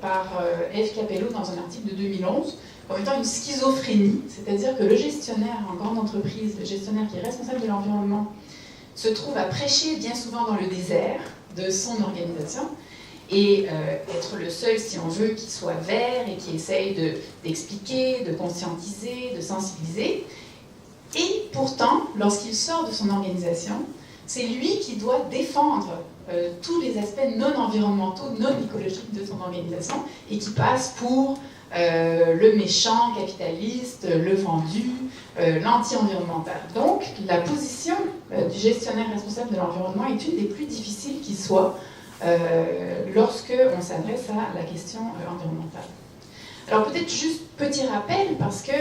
par Eve Capello dans un article de 2011 comme étant une schizophrénie, c'est-à-dire que le gestionnaire en grande entreprise, le gestionnaire qui est responsable de l'environnement, se trouve à prêcher bien souvent dans le désert de son organisation et être le seul, si on veut, qui soit vert et qui essaye d'expliquer, de conscientiser, de sensibiliser. Et pourtant, lorsqu'il sort de son organisation, c'est lui qui doit défendre tous les aspects non environnementaux, non écologiques de son organisation et qui passe pour le méchant capitaliste, le vendu, l'anti-environnemental. Donc, la position du gestionnaire responsable de l'environnement est une des plus difficiles qui soit lorsque on s'adresse à la question environnementale. Alors peut-être juste petit rappel parce que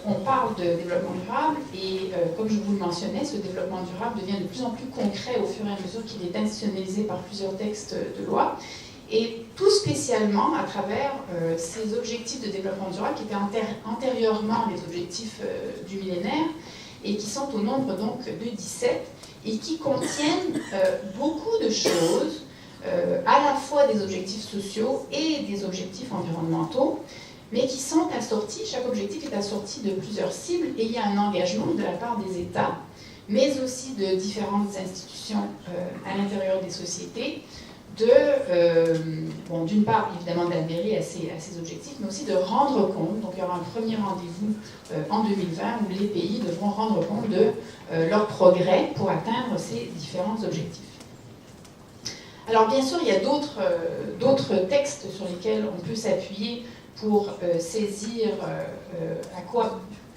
on parle de développement durable et comme je vous le mentionnais, ce développement durable devient de plus en plus concret au fur et à mesure qu'il est institutionnalisé par plusieurs textes de loi. Et tout spécialement à travers ces objectifs de développement durable qui étaient antérieurement les objectifs du millénaire et qui sont au nombre donc de 17 et qui contiennent beaucoup de choses, à la fois des objectifs sociaux et des objectifs environnementaux, mais qui sont assortis, chaque objectif est assorti de plusieurs cibles et il y a un engagement de la part des États, mais aussi de différentes institutions à l'intérieur des sociétés, d'une part évidemment d'adhérer à ces objectifs, mais aussi de rendre compte. Donc il y aura un premier rendez-vous en 2020 où les pays devront rendre compte de leur progrès pour atteindre ces différents objectifs. Alors bien sûr, il y a d'autres textes sur lesquels on peut s'appuyer pour saisir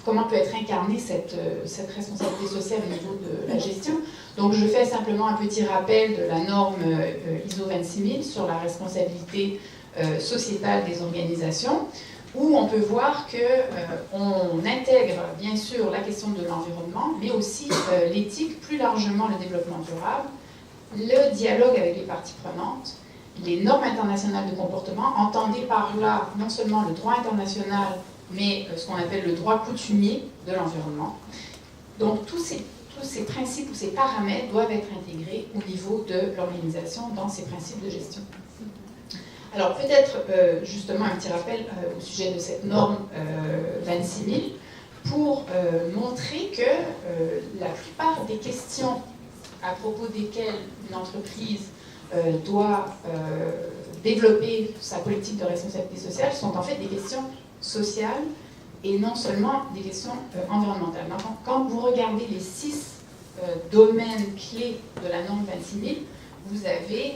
comment peut être incarnée cette responsabilité sociale au niveau de la gestion. Donc je fais simplement un petit rappel de la norme ISO 26000 sur la responsabilité sociétale des organisations, où on peut voir qu'on intègre bien sûr la question de l'environnement, mais aussi l'éthique, plus largement le développement durable, le dialogue avec les parties prenantes, les normes internationales de comportement, entendez par là non seulement le droit international, mais ce qu'on appelle le droit coutumier de l'environnement. Donc tous ces principes ou ces paramètres doivent être intégrés au niveau de l'organisation dans ces principes de gestion. Alors peut-être justement un petit rappel au sujet de cette norme 26000 pour montrer que la plupart des questions à propos desquelles une entreprise doit développer sa politique de responsabilité sociale sont en fait des questions sociales et non seulement des questions environnementales. Donc, quand vous regardez les 6 domaines clés de la norme 26000, vous avez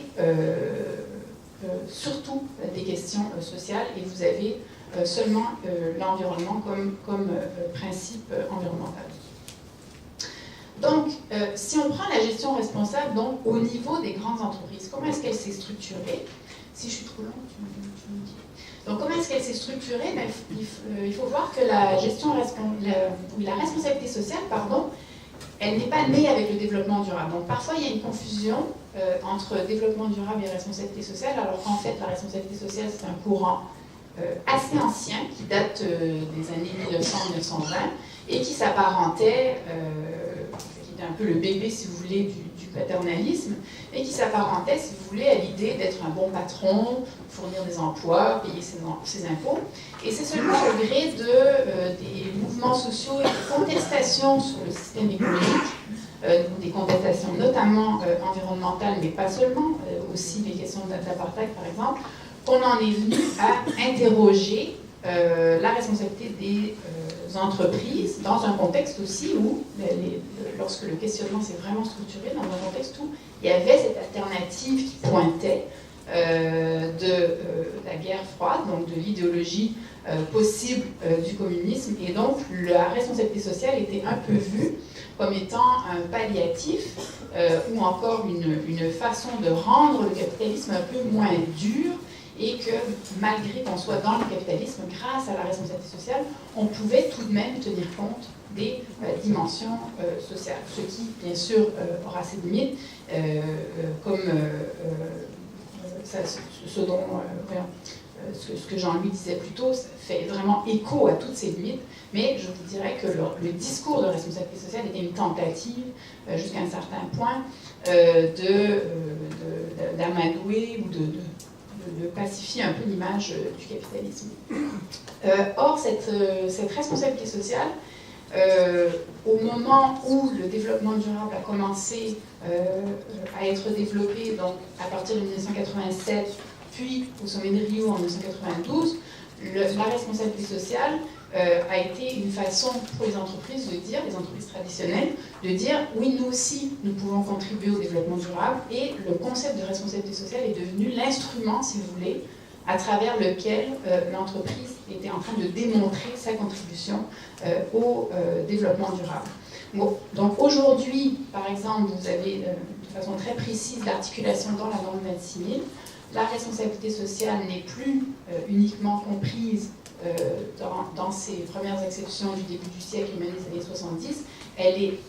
surtout des questions sociales et vous avez seulement l'environnement comme principe environnemental. Donc, si on prend la gestion responsable donc, au niveau des grandes entreprises, comment est-ce qu'elle s'est structurée? Si je suis trop longue, tu me dis. Donc, comment est-ce qu'elle s'est structurée? Il faut voir que la responsabilité sociale, elle n'est pas née avec le développement durable. Donc, parfois, il y a une confusion entre développement durable et responsabilité sociale, alors qu'en fait, la responsabilité sociale, c'est un courant assez ancien qui date des années 1900-1920 et qui s'apparentait, qui était un peu le bébé, si vous voulez, du paternalisme, et qui s'apparentait, si vous voulez, à l'idée d'être un bon patron, fournir des emplois, payer ses impôts. Et c'est seulement au gré des mouvements sociaux et des contestations sur le système économique, des contestations notamment environnementales, mais pas seulement, aussi les questions d'apartheid par exemple, qu'on en est venu à interroger la responsabilité des entreprises dans un contexte aussi où, lorsque le questionnement s'est vraiment structuré, dans un contexte où il y avait cette alternative qui pointait de la guerre froide, donc de l'idéologie possible du communisme, et donc la responsabilité sociale était un peu vue comme étant un palliatif ou encore une façon de rendre le capitalisme un peu moins dur, et que malgré qu'on soit dans le capitalisme, grâce à la responsabilité sociale, on pouvait tout de même tenir compte des dimensions sociales. Ce qui, bien sûr, aura ses limites, comme ce que Jean-Louis disait plus tôt, ça fait vraiment écho à toutes ces limites, mais je vous dirais que le discours de responsabilité sociale était une tentative, jusqu'à un certain point, d'amadouer ou de pacifier un peu l'image du capitalisme. Or, cette responsabilité sociale, au moment où le développement durable a commencé à être développé, donc à partir de 1987, puis au sommet de Rio en 1992, la responsabilité sociale a été une façon pour les entreprises de dire, les entreprises traditionnelles, de dire oui, nous aussi, nous pouvons contribuer au développement durable, et le concept de responsabilité sociale est devenu l'instrument, si vous voulez, à travers lequel l'entreprise était en train de démontrer sa contribution au développement durable. Bon, donc aujourd'hui, par exemple, vous avez de façon très précise l'articulation dans la norme 26 000. La responsabilité sociale n'est plus uniquement comprise dans ces premières exceptions du début du siècle et même des années 70, elle est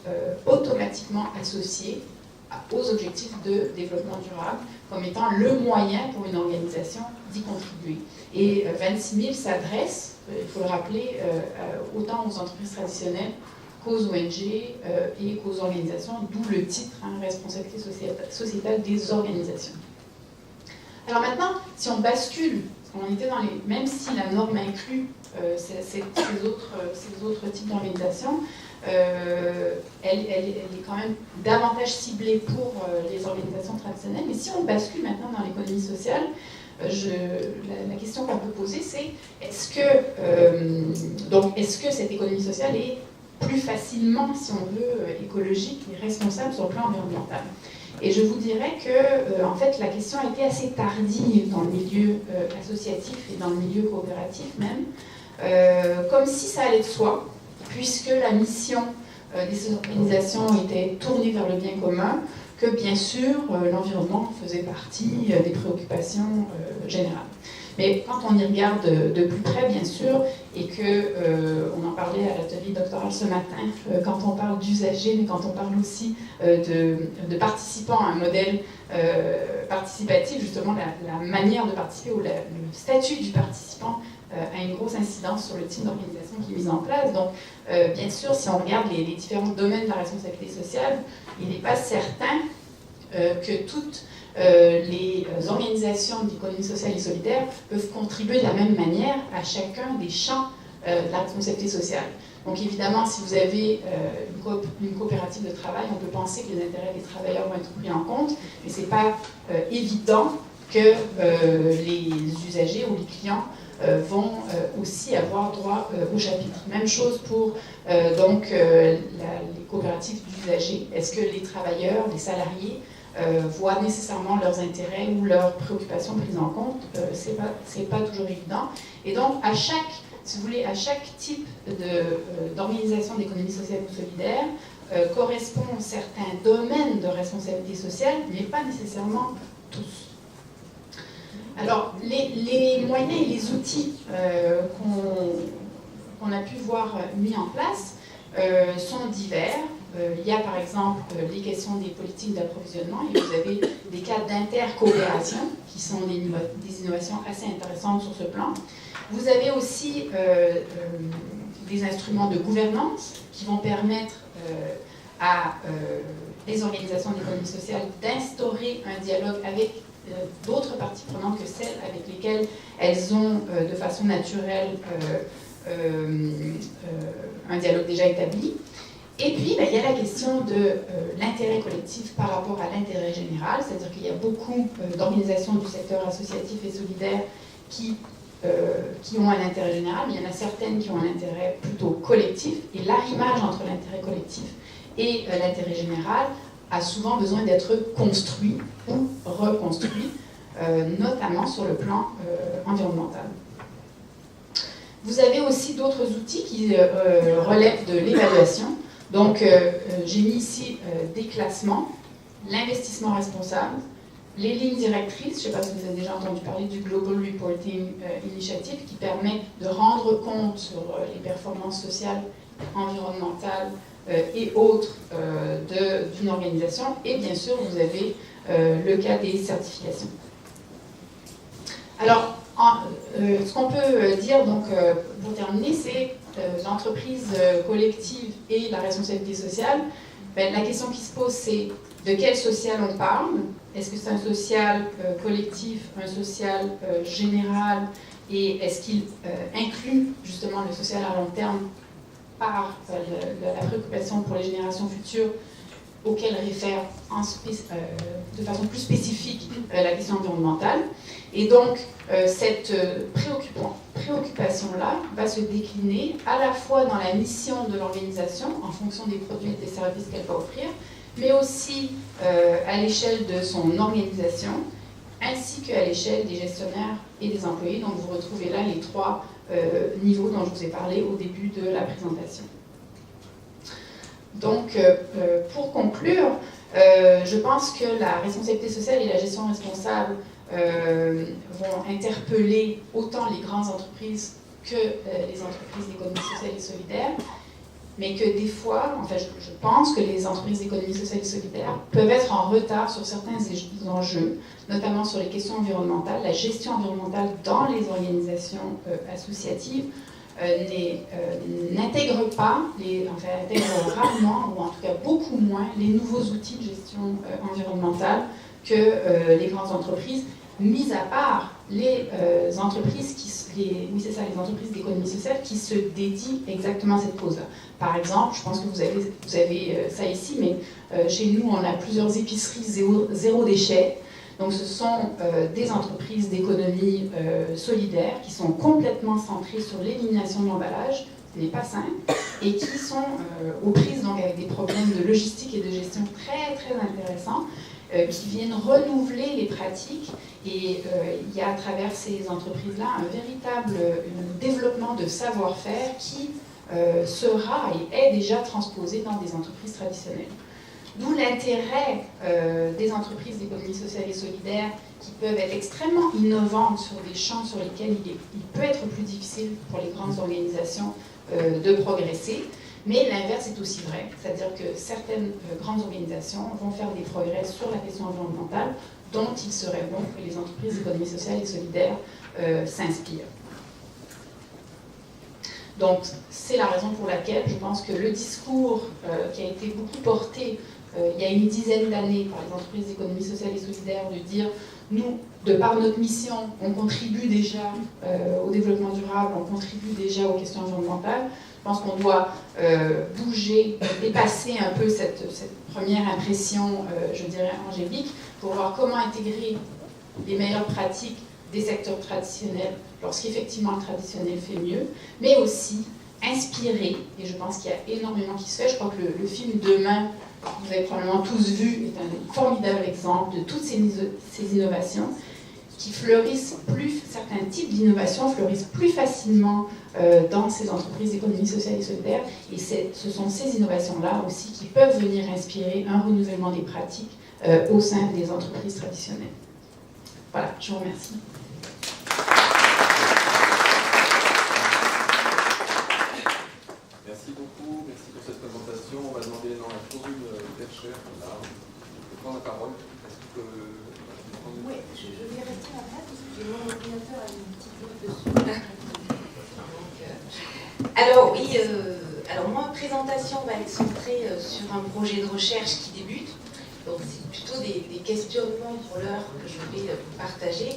automatiquement associée aux objectifs de développement durable comme étant le moyen pour une organisation d'y contribuer. Et 26 000 s'adresse, il faut le rappeler, autant aux entreprises traditionnelles qu'aux ONG et qu'aux organisations, d'où le titre, responsabilité sociétale des organisations. Alors maintenant, si on bascule, on était dans les, même si la norme inclut ces autres types d'organisations, elle est quand même davantage ciblée pour les organisations traditionnelles. Mais si on bascule maintenant dans l'économie sociale, la question qu'on peut poser, c'est est-ce que cette économie sociale est plus facilement, si on veut, écologique et responsable sur le plan environnemental? Et je vous dirais que, en fait, la question a été assez tardive dans le milieu associatif et dans le milieu coopératif même, comme si ça allait de soi, puisque la mission des organisations était tournée vers le bien commun, que bien sûr l'environnement faisait partie des préoccupations générales. Mais quand on y regarde de plus près, bien sûr, et qu'on en parlait à l'atelier doctoral ce matin, quand on parle d'usagers, mais quand on parle aussi de participants à un modèle participatif, justement la manière de participer ou le statut du participant a une grosse incidence sur le type d'organisation qui est mise en place. Donc, bien sûr, si on regarde les différents domaines de la responsabilité sociale, il n'est pas certain que toutes les organisations d'économie sociale et solidaire peuvent contribuer de la même manière à chacun des champs de la responsabilité sociale. Donc évidemment, si vous avez une coopérative de travail, on peut penser que les intérêts des travailleurs vont être pris en compte, mais ce n'est pas évident que les usagers ou les clients vont aussi avoir droit au chapitre. Même chose pour les coopératives d'usagers. Est-ce que les travailleurs, les salariés voient nécessairement leurs intérêts ou leurs préoccupations prises en compte? C'est pas toujours évident. Et donc, si vous voulez, à chaque type d'organisation d'économie sociale ou solidaire correspond certains domaines de responsabilité sociale, mais pas nécessairement tous. Alors, les moyens et les outils qu'on a pu voir mis en place sont divers. Il y a par exemple les questions des politiques d'approvisionnement et vous avez des cas d'intercoopération qui sont des innovations assez intéressantes sur ce plan. Vous avez aussi des instruments de gouvernance qui vont permettre à des organisations d'économie sociale d'instaurer un dialogue avec d'autres parties prenantes que celles avec lesquelles elles ont de façon naturelle un dialogue déjà établi. Et puis, il y a la question de l'intérêt collectif par rapport à l'intérêt général, c'est-à-dire qu'il y a beaucoup d'organisations du secteur associatif et solidaire qui ont un intérêt général, mais il y en a certaines qui ont un intérêt plutôt collectif, et l'arrimage entre l'intérêt collectif et l'intérêt général a souvent besoin d'être construit ou reconstruit, notamment sur le plan environnemental. Vous avez aussi d'autres outils qui relèvent de l'évaluation. Donc, j'ai mis ici des classements, l'investissement responsable, les lignes directrices. Je ne sais pas si vous avez déjà entendu parler du Global Reporting Initiative qui permet de rendre compte sur les performances sociales, environnementales et autres d'une organisation. Et bien sûr, vous avez le cas des certifications. Alors, ce qu'on peut dire, donc, pour terminer, c'est l'entreprise collective et la responsabilité sociale. Ben, la question qui se pose, c'est de quel social on parle? Est-ce que c'est un social collectif, un social général? Et est-ce qu'il inclut justement le social à long terme par la préoccupation pour les générations futures auxquelles réfère de façon plus spécifique la question environnementale? Et donc, cette préoccupation-là va se décliner à la fois dans la mission de l'organisation, en fonction des produits et des services qu'elle va offrir, mais aussi à l'échelle de son organisation, ainsi qu'à l'échelle des gestionnaires et des employés. Donc, vous retrouvez là les 3 niveaux dont je vous ai parlé au début de la présentation. Donc, pour conclure, je pense que la responsabilité sociale et la gestion responsable vont interpeller autant les grandes entreprises que les entreprises d'économie sociale et solidaire, mais que des fois, enfin, je pense que les entreprises d'économie sociale et solidaire peuvent être en retard sur certains enjeux, notamment sur les questions environnementales. La gestion environnementale dans les organisations associatives n'intègre pas, intègre rarement, ou en tout cas beaucoup moins, les nouveaux outils de gestion environnementale que les grandes entreprises, mis à part les entreprises les entreprises d'économie sociale qui se dédient exactement à cette cause-là. Par exemple, je pense que vous avez ça ici, mais chez nous, on a plusieurs épiceries zéro déchet. Donc, ce sont des entreprises d'économie solidaire qui sont complètement centrées sur l'élimination de l'emballage, ce n'est pas simple, et qui sont aux prises donc, avec des problèmes de logistique et de gestion très, très intéressants, qui viennent renouveler les pratiques. Et il y a à travers ces entreprises-là un véritable développement de savoir-faire qui sera et est déjà transposé dans des entreprises traditionnelles. D'où l'intérêt des entreprises d'économie sociale et solidaire qui peuvent être extrêmement innovantes sur des champs sur lesquels il peut être plus difficile pour les grandes organisations de progresser. Mais l'inverse est aussi vrai, c'est-à-dire que certaines grandes organisations vont faire des progrès sur la question environnementale dont il serait bon que les entreprises d'économie sociale et solidaire s'inspirent. Donc, c'est la raison pour laquelle je pense que le discours qui a été beaucoup porté il y a une dizaine d'années par les entreprises d'économie sociale et solidaire de dire nous, de par notre mission, on contribue déjà au développement durable, on contribue déjà aux questions environnementales. Je pense qu'on doit bouger, dépasser un peu cette première impression, je dirais, angélique, pour voir comment intégrer les meilleures pratiques des secteurs traditionnels, lorsqu'effectivement le traditionnel fait mieux, mais aussi inspirer, et je pense qu'il y a énormément qui se fait. Je crois que le film Demain, vous avez probablement tous vu, est un formidable exemple de toutes ces innovations qui fleurissent certains types d'innovations fleurissent plus facilement dans ces entreprises d'économie sociale et solidaire. Et ce sont ces innovations-là aussi qui peuvent venir inspirer un renouvellement des pratiques au sein des entreprises traditionnelles. Voilà, je vous remercie. Merci beaucoup, merci pour cette présentation. On va demander dans la fourrure Bercher, là, de prendre la parole. Oui, je vais rester là parce que mon ordinateur a une petite note dessus. Alors oui, ma présentation va être centrée sur un projet de recherche qui débute. Donc c'est plutôt des questionnements pour l'heure que je vais partager.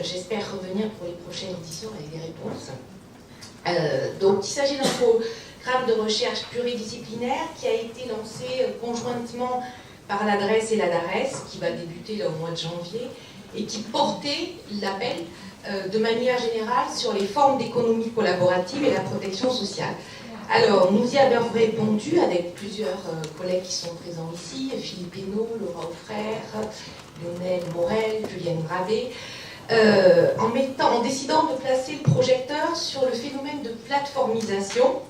J'espère revenir pour les prochaines éditions avec des réponses. Donc il s'agit d'un programme de recherche pluridisciplinaire qui a été lancé conjointement par l'adresse et la DARES, qui va débuter là, au mois de janvier, et qui portait l'appel de manière générale sur les formes d'économie collaborative et la protection sociale. Alors, nous y avons répondu avec plusieurs collègues qui sont présents ici, Philippe Hénaud, Laura Auffrère, Lionel Morel, Julienne Bravé, en décidant de placer le projecteur sur le phénomène de plateformisation,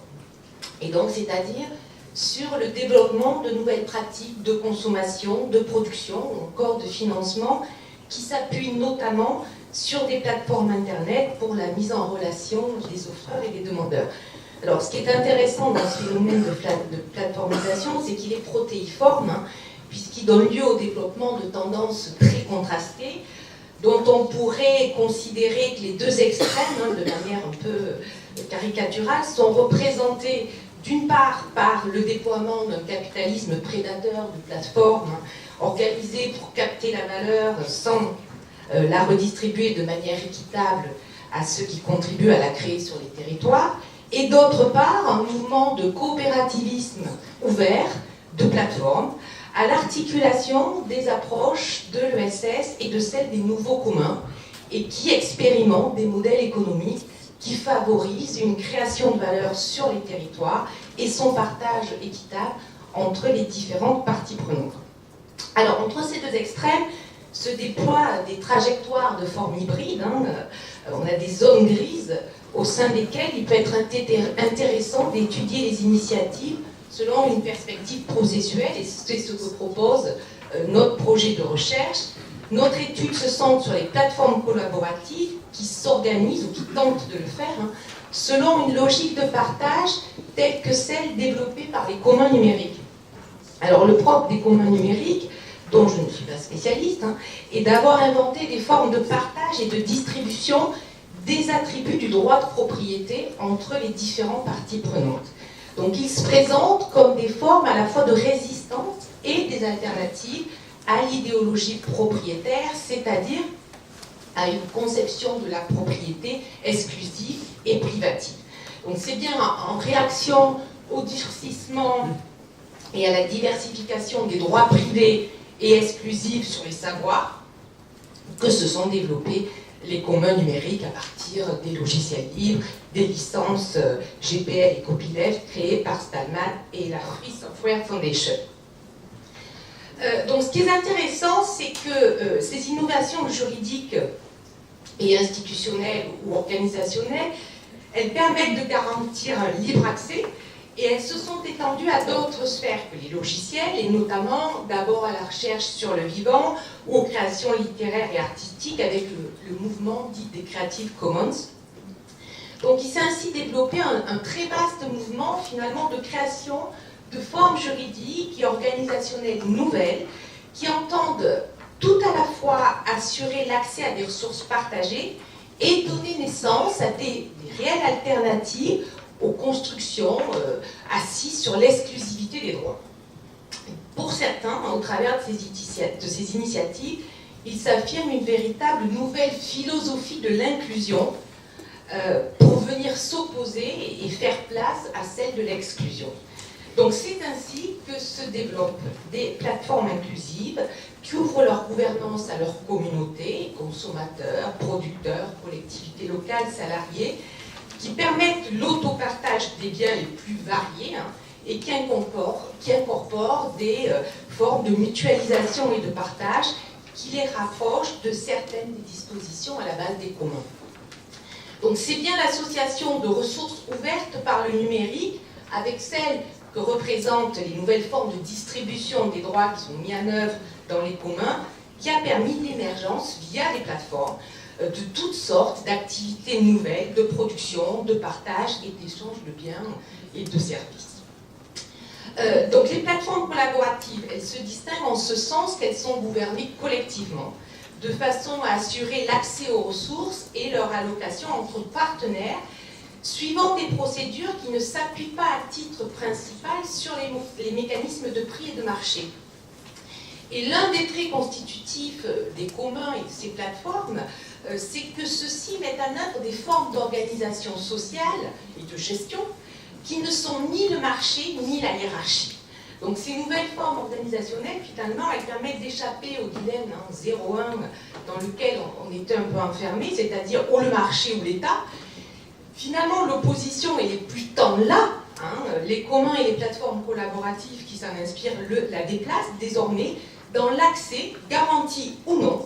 et donc c'est-à-dire sur le développement de nouvelles pratiques de consommation, de production, ou encore de financement, qui s'appuient notamment sur des plateformes Internet pour la mise en relation des offreurs et des demandeurs. Alors, ce qui est intéressant dans ce phénomène de plateformisation, c'est qu'il est protéiforme, puisqu'il donne lieu au développement de tendances très contrastées, dont on pourrait considérer que les deux extrêmes, de manière un peu caricaturale, sont représentés d'une part par le déploiement d'un capitalisme prédateur de plateformes organisées pour capter la valeur sans la redistribuer de manière équitable à ceux qui contribuent à la créer sur les territoires, et d'autre part un mouvement de coopérativisme ouvert de plateformes à l'articulation des approches de l'ESS et de celles des nouveaux communs, et qui expérimentent des modèles économiques qui favorisent une création de valeur sur les territoires et son partage équitable entre les différentes parties prenantes. Alors, entre ces deux extrêmes se déploient des trajectoires de forme hybride. On a des zones grises au sein desquelles il peut être intéressant d'étudier les initiatives selon une perspective processuelle, et c'est ce que propose notre projet de recherche. Notre étude se centre sur les plateformes collaboratives qui s'organisent ou qui tentent de le faire selon une logique de partage telle que celle développée par les communs numériques. Alors le propre des communs numériques, dont je ne suis pas spécialiste, est d'avoir inventé des formes de partage et de distribution des attributs du droit de propriété entre les différentes parties prenantes. Donc ils se présentent comme des formes à la fois de résistance et des alternatives à l'idéologie propriétaire, c'est-à-dire à une conception de la propriété exclusive et privative. Donc c'est bien en réaction au durcissement et à la diversification des droits privés et exclusifs sur les savoirs que se sont développés les communs numériques à partir des logiciels libres, des licences GPL et copyleft créées par Stallman et la Free Software Foundation. Donc ce qui est intéressant, c'est que ces innovations juridiques et institutionnelles ou organisationnelles, elles permettent de garantir un libre accès, et elles se sont étendues à d'autres sphères que les logiciels, et notamment d'abord à la recherche sur le vivant ou aux créations littéraires et artistiques avec le mouvement dit des Creative Commons. Donc il s'est ainsi développé un très vaste mouvement finalement de création de formes juridiques et organisationnelles nouvelles qui entendent tout à la fois assurer l'accès à des ressources partagées et donner naissance à des réelles alternatives aux constructions assises sur l'exclusivité des droits. Pour certains, au travers de ces initiatives, il s'affirme une véritable nouvelle philosophie de l'inclusion pour venir s'opposer et faire place à celle de l'exclusion. Donc c'est ainsi que se développent des plateformes inclusives qui ouvrent leur gouvernance à leur communauté, consommateurs, producteurs, collectivités locales, salariés, qui permettent l'autopartage des biens les plus variés et qui incorporent des formes de mutualisation et de partage qui les rapprochent de certaines des dispositions à la base des communs. Donc c'est bien l'association de ressources ouvertes par le numérique avec celles que représentent les nouvelles formes de distribution des droits qui sont mis en œuvre dans les communs qui a permis l'émergence via les plateformes de toutes sortes d'activités nouvelles, de production, de partage et d'échange de biens et de services. Donc les plateformes collaboratives, elles se distinguent en ce sens qu'elles sont gouvernées collectivement, de façon à assurer l'accès aux ressources et leur allocation entre partenaires, suivant des procédures qui ne s'appuient pas à titre principal sur les mécanismes de prix et de marché. Et l'un des traits constitutifs des communs et de ces plateformes, c'est que ceux-ci mettent en œuvre des formes d'organisation sociale et de gestion qui ne sont ni le marché ni la hiérarchie. Donc ces nouvelles formes organisationnelles, finalement, elles permettent d'échapper au dilemme 0-1 dans lequel on était un peu enfermé, c'est-à-dire ou le marché ou l'État. Finalement, l'opposition, elle est plus tant là. Les communs et les plateformes collaboratives qui s'en inspirent la déplacent désormais dans l'accès, garanti ou non,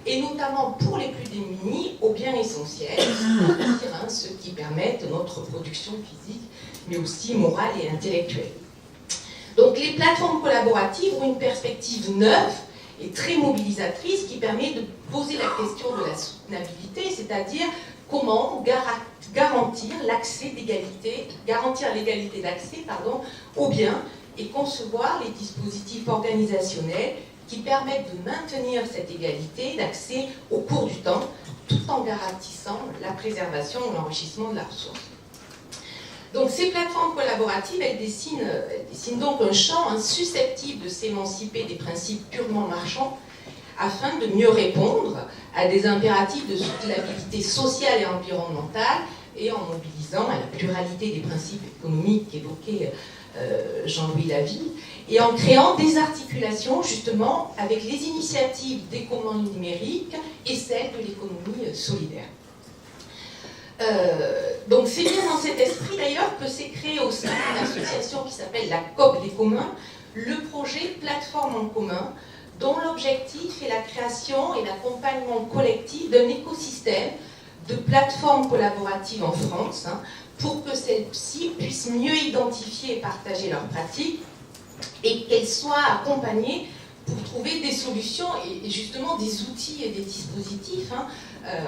et notamment pour les plus démunis, aux biens essentiels, c'est-à-dire ceux qui permettent notre production physique, mais aussi morale et intellectuelle. Donc les plateformes collaboratives ont une perspective neuve et très mobilisatrice qui permet de poser la question de la soutenabilité, c'est-à-dire comment garantir l'égalité d'accès aux biens et concevoir les dispositifs organisationnels qui permettent de maintenir cette égalité d'accès au cours du temps, tout en garantissant la préservation ou l'enrichissement de la ressource. Donc ces plateformes collaboratives, elles dessinent donc un champ susceptible de s'émanciper des principes purement marchands afin de mieux répondre à des impératifs de soutenabilité sociale et environnementale et en mobilisant à la pluralité des principes économiques qu'évoquait Jean-Louis Laville et en créant des articulations justement avec les initiatives des communs numériques et celles de l'économie solidaire. Donc c'est bien dans cet esprit d'ailleurs que s'est créé au sein d'une association qui s'appelle la COP des communs le projet Plateforme en commun, dont l'objectif est la création et l'accompagnement collectif d'un écosystème de plateformes collaboratives en France, pour que celles-ci puissent mieux identifier et partager leurs pratiques et qu'elles soient accompagnées pour trouver des solutions et justement des outils et des dispositifs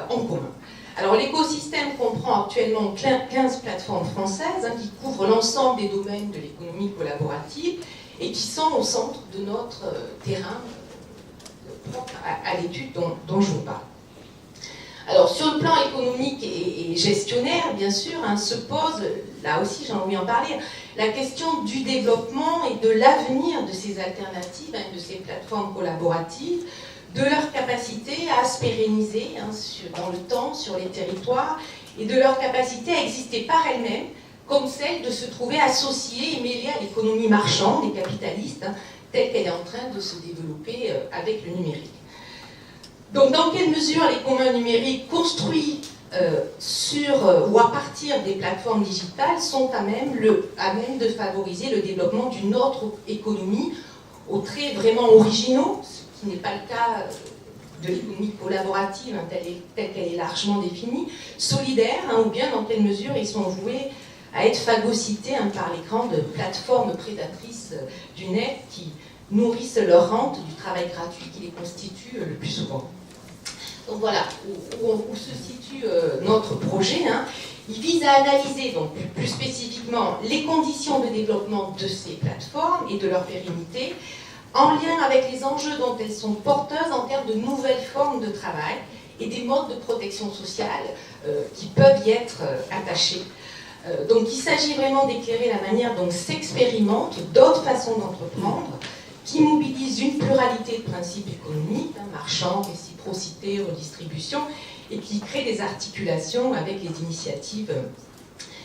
en commun. Alors l'écosystème comprend actuellement 15 plateformes françaises qui couvrent l'ensemble des domaines de l'économie collaborative et qui sont au centre de notre terrain propre à l'étude dont je vous parle. Alors sur le plan économique et gestionnaire, bien sûr, se pose, là aussi j'ai envie d'en parler, la question du développement et de l'avenir de ces alternatives, de ces plateformes collaboratives, de leur capacité à se pérenniser dans le temps, sur les territoires, et de leur capacité à exister par elles-mêmes, comme celle de se trouver associée et mêlée à l'économie marchande et capitaliste, telle qu'elle est en train de se développer avec le numérique. Donc, dans quelle mesure les communs numériques construits ou à partir des plateformes digitales sont à même de favoriser le développement d'une autre économie aux traits vraiment originaux, ce qui n'est pas le cas de l'économie collaborative telle qu'elle est largement définie, solidaire, ou bien dans quelle mesure ils sont voués à être phagocytés par les grandes plateformes prédatrices du net qui nourrissent leur rente du travail gratuit qui les constitue le plus souvent. Donc voilà où se situe notre projet. Il vise à analyser donc plus spécifiquement les conditions de développement de ces plateformes et de leur pérennité en lien avec les enjeux dont elles sont porteuses en termes de nouvelles formes de travail et des modes de protection sociale qui peuvent y être attachés. Donc il s'agit vraiment d'éclairer la manière dont s'expérimentent d'autres façons d'entreprendre qui mobilisent une pluralité de principes économiques, marchands, réciprocité, redistribution, et qui créent des articulations avec les initiatives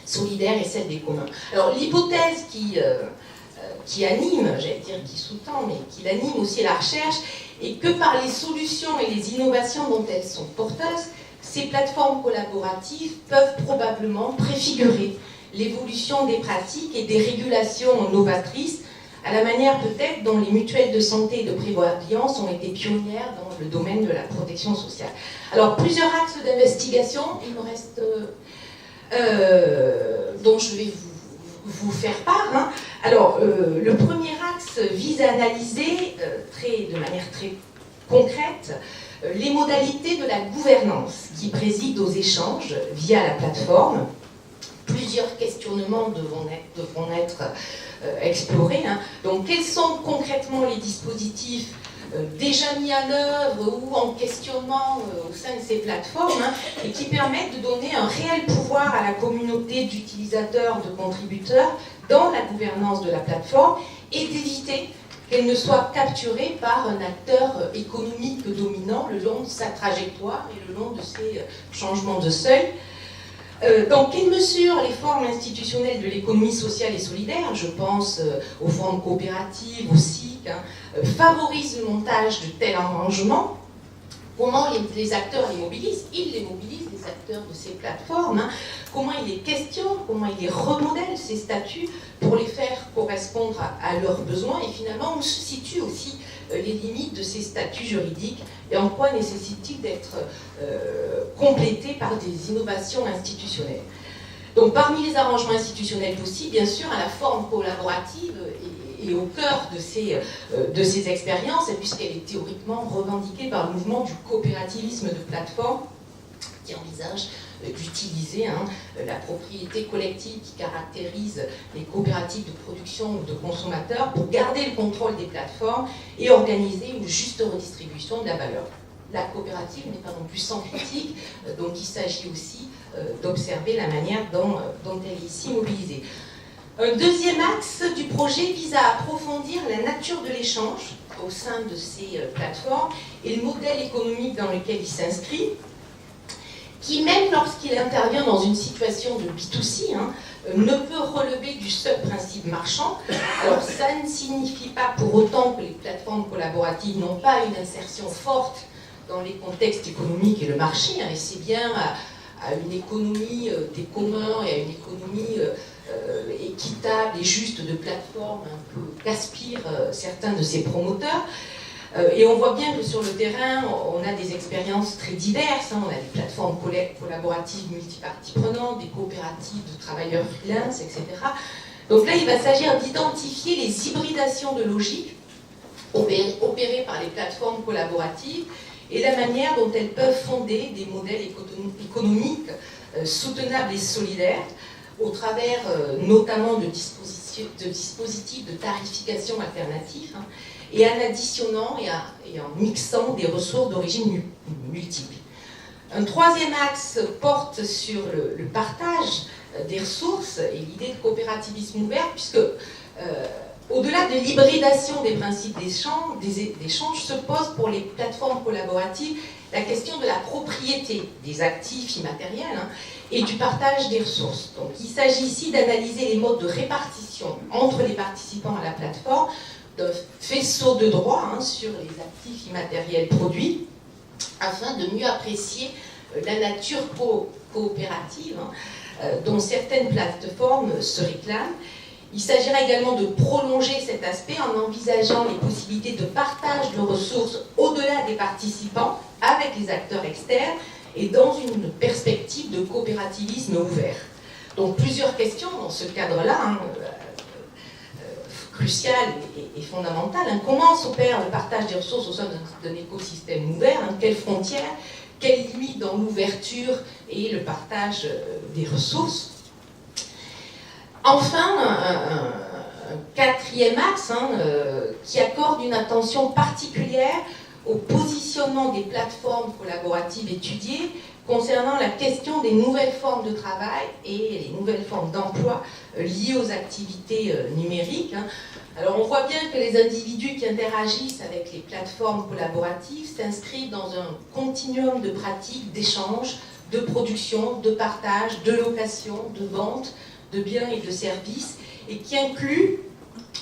solidaires et celles des communs. Alors l'hypothèse qui anime, j'allais dire qui sous-tend, mais qui anime aussi la recherche, est que par les solutions et les innovations dont elles sont porteuses, ces plateformes collaboratives peuvent probablement préfigurer l'évolution des pratiques et des régulations novatrices à la manière peut-être dont les mutuelles de santé et de prévoyance ont été pionnières dans le domaine de la protection sociale. Alors plusieurs axes d'investigation, il me reste, dont je vais vous faire part. Alors le premier axe vise à analyser de manière très concrète les modalités de la gouvernance qui président aux échanges via la plateforme. Plusieurs questionnements devront être explorés. Donc, quels sont concrètement les dispositifs déjà mis en œuvre ou en questionnement au sein de ces plateformes et qui permettent de donner un réel pouvoir à la communauté d'utilisateurs, de contributeurs dans la gouvernance de la plateforme et d'éviter qu'elle ne soit capturée par un acteur économique dominant le long de sa trajectoire et le long de ses changements de seuil. Dans quelle mesure les formes institutionnelles de l'économie sociale et solidaire, je pense aux formes coopératives, aux SIC, favorisent le montage de tels arrangements? Comment les acteurs les mobilisent? Ils les mobilisent, les acteurs de ces plateformes. Comment ils les questionnent? Comment ils les remodèlent, ces statuts, pour les faire correspondre à leurs besoins? Et finalement, où se situent aussi les limites de ces statuts juridiques et en quoi nécessite-t-il d'être complétés par des innovations institutionnelles? Donc parmi les arrangements institutionnels possibles, bien sûr, à la forme collaborative et au cœur de ces expériences, puisqu'elle est théoriquement revendiquée par le mouvement du coopérativisme de plateforme qui envisage d'utiliser la propriété collective qui caractérise les coopératives de production ou de consommateurs pour garder le contrôle des plateformes et organiser une juste redistribution de la valeur. La coopérative n'est pas non plus sans critique, donc il s'agit aussi d'observer la manière dont elle est ici mobilisée. Un deuxième axe du projet vise à approfondir la nature de l'échange au sein de ces plateformes et le modèle économique dans lequel il s'inscrit, qui même lorsqu'il intervient dans une situation de B2C, ne peut relever du seul principe marchand. Alors ça ne signifie pas pour autant que les plateformes collaboratives n'ont pas une insertion forte dans les contextes économiques et le marché, et c'est bien à une économie des communs et à une économie équitable et juste de plateformes un peu qu'aspirent certains de ces promoteurs. Et on voit bien que sur le terrain, on a des expériences très diverses. On a des plateformes collaboratives multiparties prenantes, des coopératives de travailleurs freelance, etc. Donc là, il va s'agir d'identifier les hybridations de logiques opérées par les plateformes collaboratives et la manière dont elles peuvent fonder des modèles économiques soutenables et solidaires au travers notamment de dispositifs de tarification alternatifs et en additionnant et en mixant des ressources d'origine multiples. Un troisième axe porte sur le partage des ressources et l'idée de coopérativisme ouvert, puisque au-delà de l'hybridation des principes d'échange, se pose pour les plateformes collaboratives la question de la propriété des actifs immatériels et du partage des ressources. Donc il s'agit ici d'analyser les modes de répartition entre les participants à la plateforme d'un faisceau de droits sur les actifs immatériels produits afin de mieux apprécier la nature coopérative dont certaines plateformes se réclament. Il s'agira également de prolonger cet aspect en envisageant les possibilités de partage de ressources au-delà des participants avec les acteurs externes et dans une perspective de coopérativisme ouvert. Donc plusieurs questions dans ce cadre-là, cruciales et fondamentales. Comment s'opère le partage des ressources au sein d'un écosystème ouvert? Quelles frontières, quelles limites dans l'ouverture et le partage des ressources? Enfin, un quatrième axe qui accorde une attention particulière au positionnement des plateformes collaboratives étudiées concernant la question des nouvelles formes de travail et les nouvelles formes d'emploi liées aux activités numériques. Alors on voit bien que les individus qui interagissent avec les plateformes collaboratives s'inscrivent dans un continuum de pratiques, d'échanges, de production, de partage, de location, de vente, de biens et de services, et qui inclut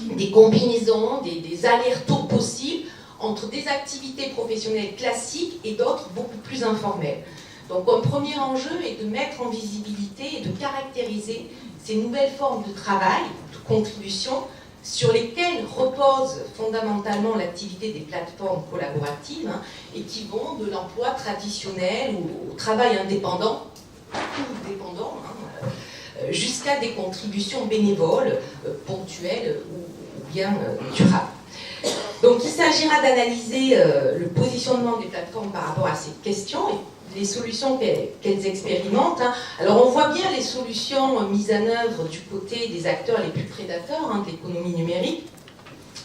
des combinaisons, des allers-retours possibles entre des activités professionnelles classiques et d'autres beaucoup plus informelles. Donc un premier enjeu est de mettre en visibilité et de caractériser ces nouvelles formes de travail, de contribution, sur lesquelles repose fondamentalement l'activité des plateformes collaboratives et qui vont de l'emploi traditionnel au travail indépendant, ou dépendant, jusqu'à des contributions bénévoles, ponctuelles ou bien durables. Donc il s'agira d'analyser le positionnement des plateformes par rapport à ces questions et les solutions qu'elles expérimentent. Alors on voit bien les solutions mises en œuvre du côté des acteurs les plus prédateurs de l'économie numérique,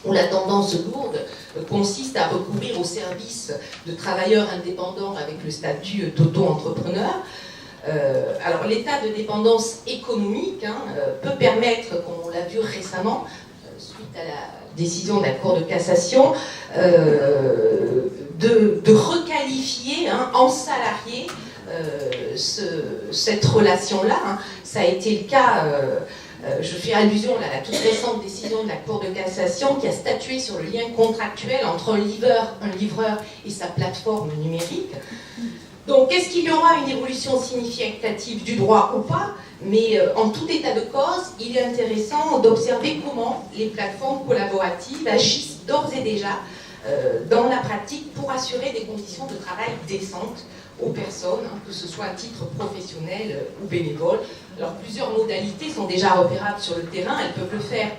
où la tendance lourde consiste à recourir aux services de travailleurs indépendants avec le statut d'auto-entrepreneur. Alors l'état de dépendance économique peut permettre, comme on l'a vu récemment, suite à la décision de la Cour de cassation, de requalifier en salarié cette relation-là. Ça a été le cas, je fais allusion à la toute récente décision de la Cour de cassation qui a statué sur le lien contractuel entre un livreur et sa plateforme numérique. Donc, est-ce qu'il y aura une évolution significative du droit ou pas? Mais en tout état de cause, il est intéressant d'observer comment les plateformes collaboratives agissent d'ores et déjà dans la pratique pour assurer des conditions de travail décentes aux personnes, que ce soit à titre professionnel ou bénévole. Alors, plusieurs modalités sont déjà repérables sur le terrain. Elles peuvent le faire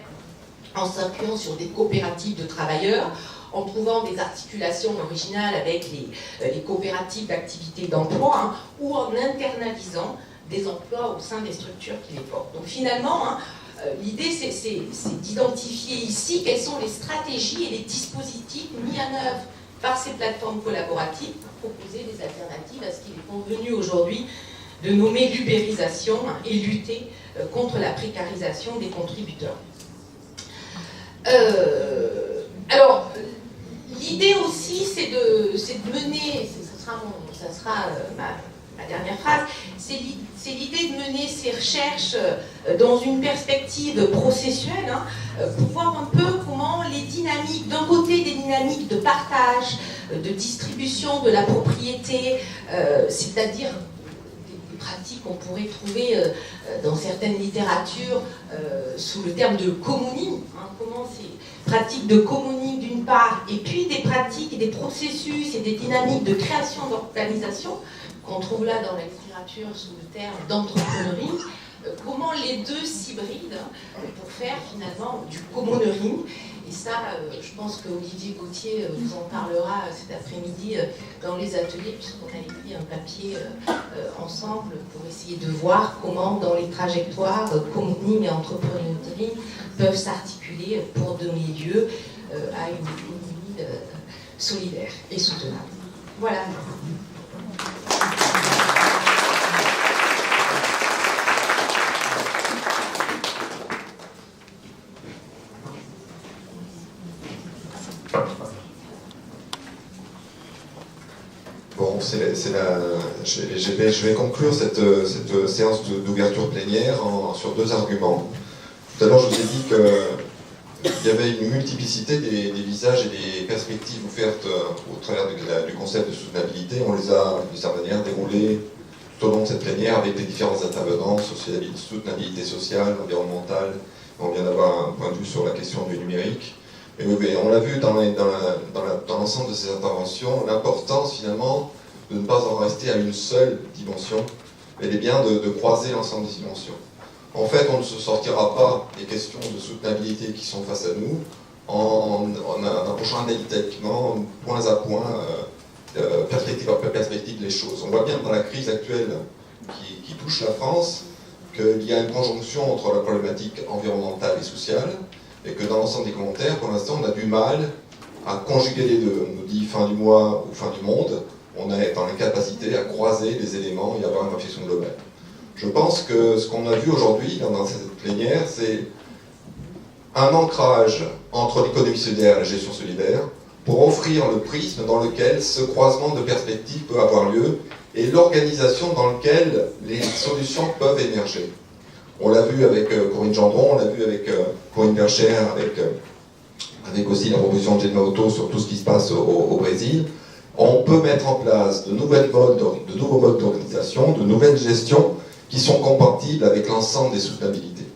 en s'appuyant sur des coopératives de travailleurs, en trouvant des articulations originales avec les coopératives d'activité d'emploi, hein, ou en internalisant des emplois au sein des structures qui les portent. Donc finalement, hein, l'idée c'est d'identifier ici quelles sont les stratégies et les dispositifs mis en œuvre par ces plateformes collaboratives pour proposer des alternatives à ce qu'il est convenu aujourd'hui de nommer l'ubérisation, hein, et lutter contre la précarisation des contributeurs. Alors, l'idée aussi, c'est de mener, ça sera ma dernière phrase, c'est l'idée de mener ces recherches dans une perspective processuelle, hein, pour voir un peu comment les dynamiques, d'un côté des dynamiques de partage, de distribution de la propriété, c'est-à-dire des pratiques qu'on pourrait trouver dans certaines littératures sous le terme de commoning, hein, comment ces pratiques de commoning d'une part, et puis des pratiques et des processus et des dynamiques de création d'organisation qu'on trouve là dans la littérature sous le terme d'entrepreneuriat, comment les deux s'hybrident pour faire finalement du commonering. Et ça, je pense qu'Olivier Gauthier vous en parlera cet après-midi dans les ateliers, puisqu'on a écrit un papier ensemble pour essayer de voir comment dans les trajectoires commoning et entrepreneuriat peuvent s'articuler pour donner lieu à une économie solidaire et soutenable. Voilà. Bon, je vais conclure cette séance d'ouverture plénière sur deux arguments. Tout à l'heure, je vous ai dit qu'il y avait une multiplicité des visages et des perspectives offertes au travers du concept de soutenabilité. On les a, d'une certaine manière, déroulés tout au long de cette plénière avec les différents intervenants, soutenabilité sociale, environnementale. On vient d'avoir un point de vue sur la question du numérique. Et on l'a vu dans l'ensemble de ces interventions, l'importance finalement de ne pas en rester à une seule dimension, mais bien de croiser l'ensemble des dimensions. En fait, on ne se sortira pas des questions de soutenabilité qui sont face à nous en approchant analytiquement, point à point, perspective après perspective les choses. On voit bien dans la crise actuelle qui touche la France qu'il y a une conjonction entre la problématique environnementale et sociale, et que dans l'ensemble des commentaires, pour l'instant, on a du mal à conjuguer les deux. On nous dit fin du mois ou fin du monde, on est dans l'incapacité à croiser les éléments et avoir une réflexion globale. Je pense que ce qu'on a vu aujourd'hui dans cette plénière, c'est un ancrage entre l'économie solidaire et la gestion solidaire pour offrir le prisme dans lequel ce croisement de perspectives peut avoir lieu et l'organisation dans laquelle les solutions peuvent émerger. On l'a vu avec Corinne Gendron, on l'a vu avec Corinne Bercher, avec aussi la proposition de Genauto sur tout ce qui se passe au Brésil. On peut mettre en place de nouveaux modes d'organisation, de nouvelles gestions qui sont compatibles avec l'ensemble des soutenabilités.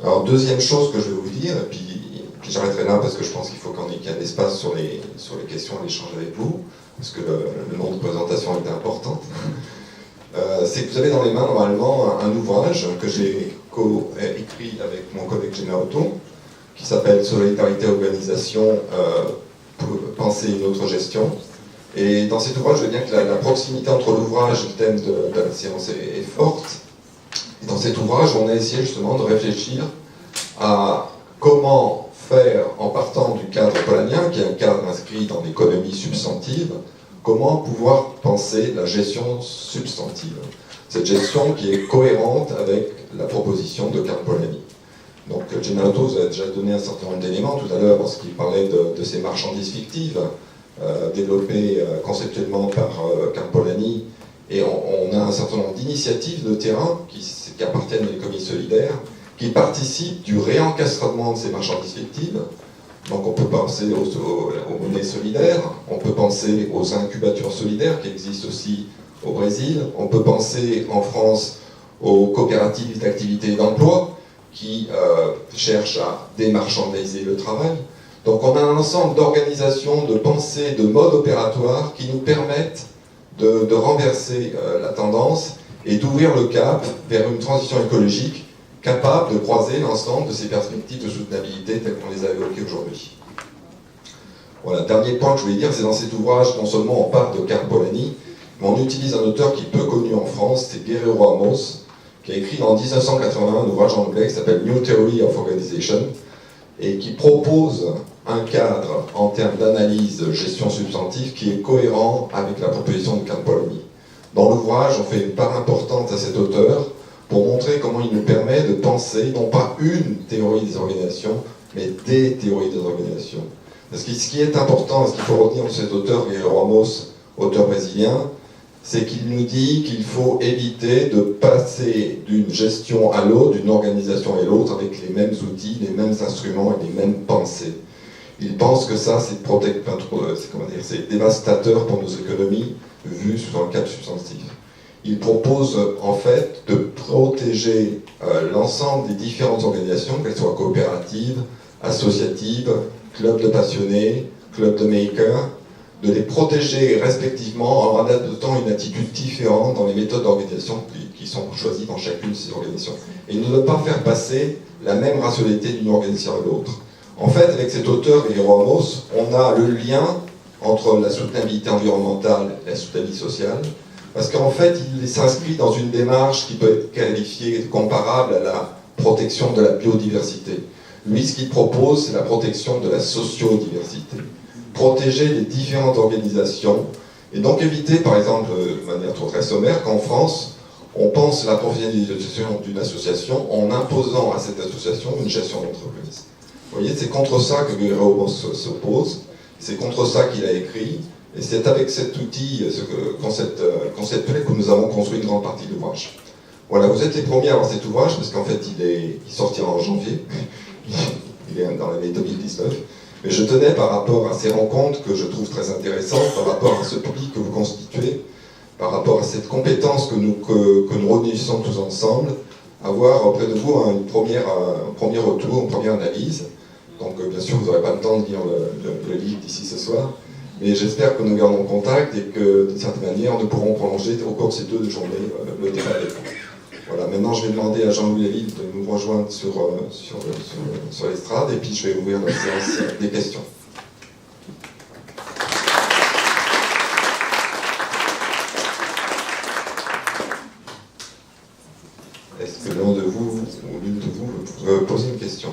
Alors, deuxième chose que je vais vous dire, et puis j'arrêterai là parce que je pense qu'il faut qu'il y ait un espace sur les questions et l'échange avec vous, parce que le nombre de présentations est important. C'est que vous avez dans les mains normalement un ouvrage que j'ai écrit avec mon collègue Genauto, qui s'appelle Solidarité Organisation, pour penser une autre gestion. Et dans cet ouvrage, je veux bien que la proximité entre l'ouvrage et le thème de la séance est forte. Et dans cet ouvrage, on a essayé justement de réfléchir à comment faire, en partant du cadre polanien, qui est un cadre inscrit dans l'économie substantive, comment pouvoir penser la gestion substantive. Cette gestion qui est cohérente avec la proposition de Karl Polanyi. Donc Genauto vous a déjà donné un certain nombre d'éléments tout à l'heure lorsqu'il parlait de ces marchandises fictives développées conceptuellement par Karl Polanyi. Et on a un certain nombre d'initiatives de terrain qui appartiennent à l'économie solidaire, qui participent du réencastrement de ces marchandises fictives. Donc on peut penser aux monnaies solidaires, on peut penser aux incubateurs solidaires qui existent aussi au Brésil, on peut penser en France aux coopératives d'activité et d'emploi qui cherchent à démarchandiser le travail. Donc on a un ensemble d'organisations, de pensées, de modes opératoires qui nous permettent de renverser la tendance et d'ouvrir le cap vers une transition écologique capable de croiser l'ensemble de ces perspectives de soutenabilité telles qu'on les a évoquées aujourd'hui. Voilà, dernier point que je voulais dire, c'est dans cet ouvrage, non seulement on parle de Karl Polanyi, mais on utilise un auteur qui est peu connu en France, c'est Guerrero Amos, qui a écrit en 1981 un ouvrage en anglais qui s'appelle New Theory of Organization, et qui propose un cadre en termes d'analyse de gestion substantive qui est cohérent avec la proposition de Karl Polanyi. Dans l'ouvrage, on fait une part importante à cet auteur pour montrer comment il nous permet de penser, non pas une théorie des organisations, mais des théories des organisations. Parce que ce qui est important, ce qu'il faut retenir de cet auteur, Guerrero Amos, auteur brésilien, c'est qu'il nous dit qu'il faut éviter de passer d'une gestion à l'autre, d'une organisation à l'autre, avec les mêmes outils, les mêmes instruments et les mêmes pensées. Il pense que ça, c'est dévastateur pour nos économies, vues sur le cadre substantif. Il propose en fait de protéger l'ensemble des différentes organisations, qu'elles soient coopératives, associatives, clubs de passionnés, clubs de makers, de les protéger respectivement en adoptant une attitude différente dans les méthodes d'organisation qui sont choisies dans chacune de ces organisations. Et ne pas faire passer la même rationalité d'une organisation à l'autre. En fait, avec cet auteur, Guerrero Amos, on a le lien entre la soutenabilité environnementale et la soutenabilité sociale, parce qu'en fait, il s'inscrit dans une démarche qui peut être qualifiée comparable à la protection de la biodiversité. Lui, ce qu'il propose, c'est la protection de la sociodiversité. Protéger les différentes organisations, et donc éviter, par exemple, de manière très sommaire, qu'en France, on pense la professionnalisation d'une association en imposant à cette association une gestion d'entreprise. Vous voyez, c'est contre ça que Guerrero Amos s'oppose, c'est contre ça qu'il a écrit, et c'est avec cet outil, ce conceptuel que nous avons construit une grande partie de l'ouvrage. Voilà, vous êtes les premiers à avoir cet ouvrage, parce qu'en fait, il sortira en janvier, il est dans l'année 2019, mais je tenais, par rapport à ces rencontres que je trouve très intéressantes, par rapport à ce public que vous constituez, par rapport à cette compétence que nous réunissons tous ensemble, avoir auprès de vous un premier retour, une première analyse. Donc bien sûr, vous n'aurez pas le temps de lire le livre d'ici ce soir, mais j'espère que nous gardons contact et que, d'une certaine manière, nous pourrons prolonger au cours de ces 2 journées le débat avec vous. Voilà, maintenant je vais demander à Jean-Louis Léville de nous rejoindre sur l'estrade, et puis je vais ouvrir la séance des questions. Est-ce que l'un de vous, ou l'une de vous, veut poser une question ?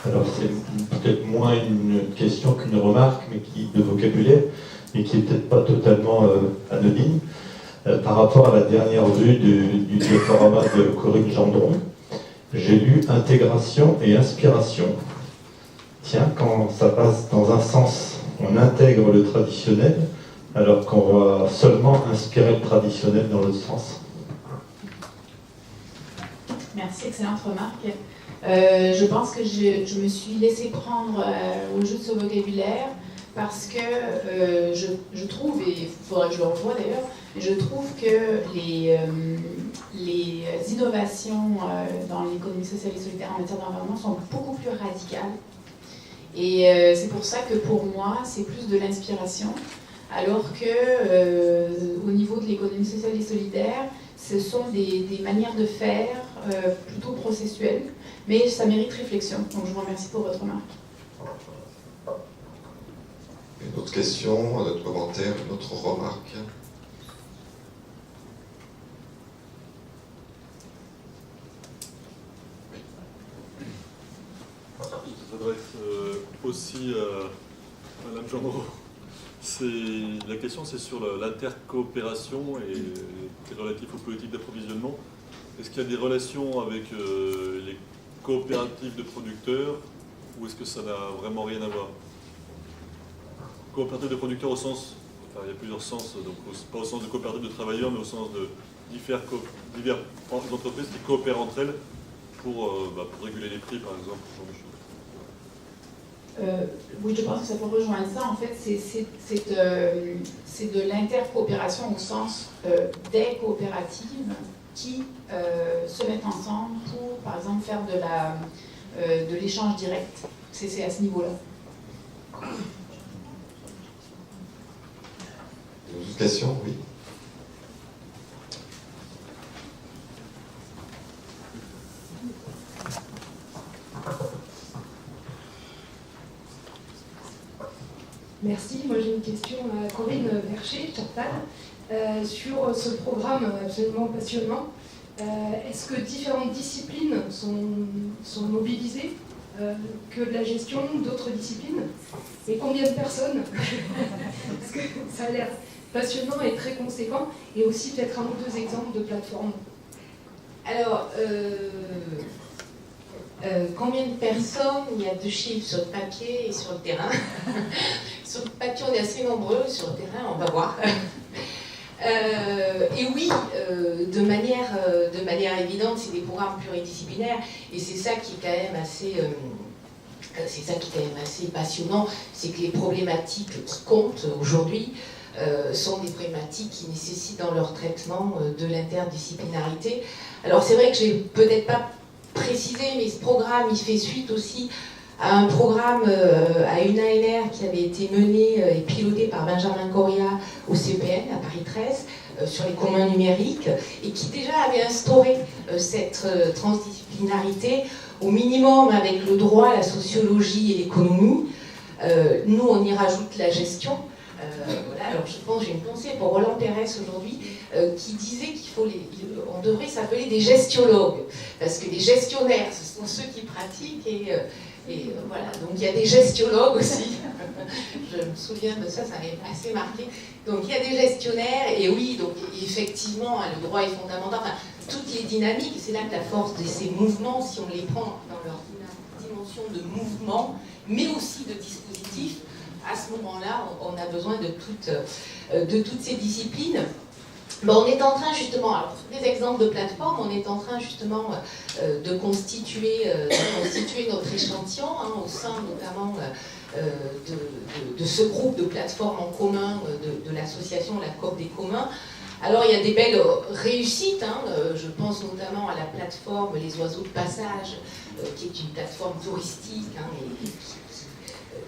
Alors c'est peut-être moins une question qu'une remarque, mais de vocabulaire, mais qui n'est peut-être pas totalement anodine. Par rapport à la dernière vue du diaporama de Corinne Gendron, j'ai lu intégration et inspiration. Tiens, quand ça passe dans un sens, on intègre le traditionnel, alors qu'on va seulement inspirer le traditionnel dans l'autre sens. Merci, excellente remarque. Je pense que je me suis laissée prendre au jeu de ce vocabulaire parce que je trouve, et il faudra que je le revoie d'ailleurs, je trouve que les innovations dans l'économie sociale et solidaire en matière d'environnement sont beaucoup plus radicales. Et c'est pour ça que pour moi, c'est plus de l'inspiration, alors que au niveau de l'économie sociale et solidaire, ce sont des manières de faire plutôt processuelles, mais ça mérite réflexion. Donc je vous remercie pour votre remarque. Une autre question, un autre commentaire, une autre remarque ? Ça s'adresse aussi à Mme Gendron. La question, c'est sur l'intercoopération et relatif aux politiques d'approvisionnement. Est-ce qu'il y a des relations avec les coopératives de producteurs ou est-ce que ça n'a vraiment rien à voir ? Coopérative de producteurs au sens, enfin il y a plusieurs sens, donc pas au sens de coopérative de travailleurs, mais au sens de diverses entreprises qui coopèrent entre elles pour réguler les prix, par exemple, ce genre de choses. Oui, je pense que ça peut rejoindre ça. En fait, c'est de l'intercoopération au sens des coopératives qui se mettent ensemble pour, par exemple, faire de l'échange direct. c'est à ce niveau-là. D'autres questions? Oui. Merci. Moi, j'ai une question à Corinne Vercher-Chaptal sur ce programme absolument passionnant. Est-ce que différentes disciplines sont mobilisées, que de la gestion, d'autres disciplines? Et combien de personnes? Parce que ça a l'air passionnant et très conséquent. Et aussi peut-être un ou deux exemples de plateformes. Alors, combien de personnes? Il y a 2 chiffres sur le papier et sur le terrain. Sur le papier, on est assez nombreux. Sur le terrain, on va voir. Et oui, de manière évidente, c'est des programmes pluridisciplinaires, et c'est ça qui est quand même assez passionnant, c'est que les problématiques qui comptent aujourd'hui sont des problématiques qui nécessitent dans leur traitement de l'interdisciplinarité. Alors c'est vrai que j'ai peut-être pas précisé, mais ce programme il fait suite aussi à un programme, à une ANR qui avait été menée et pilotée par Benjamin Coria au CEPN à Paris 13 sur les communs numériques, et qui déjà avait instauré cette transdisciplinarité au minimum avec le droit, la sociologie et l'économie. Nous on y rajoute la gestion. Voilà, alors je pense, j'ai une pensée pour Roland Pérez aujourd'hui, qui disait on devrait s'appeler des gestiologues, parce que les gestionnaires, ce sont ceux qui pratiquent, et voilà, donc il y a des gestiologues aussi. Je me souviens de ça, ça m'avait assez marqué. Donc il y a des gestionnaires, et oui, donc effectivement, le droit est fondamental. Enfin, toutes les dynamiques, c'est là que la force de ces mouvements, si on les prend dans leur dimension de mouvement, mais aussi de dispositif, à ce moment-là, on a besoin de toutes ces disciplines. Bon, on est en train justement, alors des exemples de plateformes, on est en train justement de constituer notre échantillon au sein notamment de ce groupe de plateformes en commun de l'association La COP des communs. Alors il y a des belles réussites, je pense notamment à la plateforme Les Oiseaux de Passage, qui est une plateforme touristique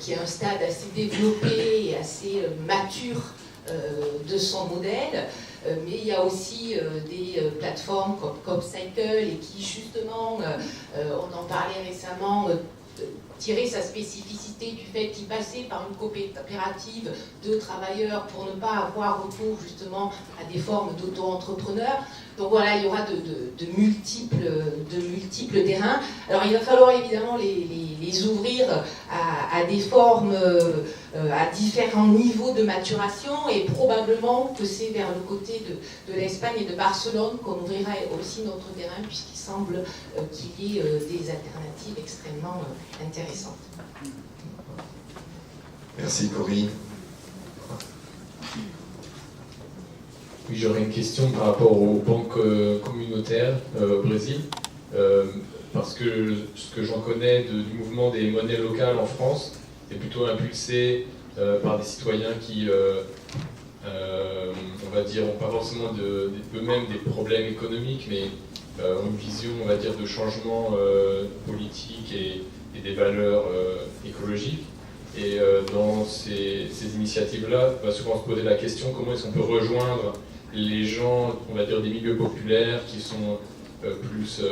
qui a un stade assez développé et assez mature de son modèle. Mais il y a aussi des plateformes comme CopCycle, et qui justement, on en parlait récemment, tirer sa spécificité du fait d'y passer par une coopérative de travailleurs pour ne pas avoir recours justement à des formes d'auto-entrepreneurs. Donc voilà, il y aura de multiples terrains. Alors il va falloir évidemment les ouvrir à des formes, à différents niveaux de maturation, et probablement que c'est vers le côté de l'Espagne et de Barcelone qu'on ouvrira aussi notre terrain, puisqu'il semble qu'il y ait des alternatives extrêmement intéressantes. Merci Corinne. Oui, j'aurais une question par rapport aux banques communautaires au Brésil, parce que ce que j'en connais du mouvement des monnaies locales en France, c'est plutôt impulsé par des citoyens qui, on va dire, n'ont pas forcément eux-mêmes des problèmes économiques, mais ont une vision, on va dire, de changement politique et des valeurs écologiques. Et dans ces initiatives-là, on va souvent se poser la question comment est-ce qu'on peut rejoindre les gens, on va dire, des milieux populaires qui sont plus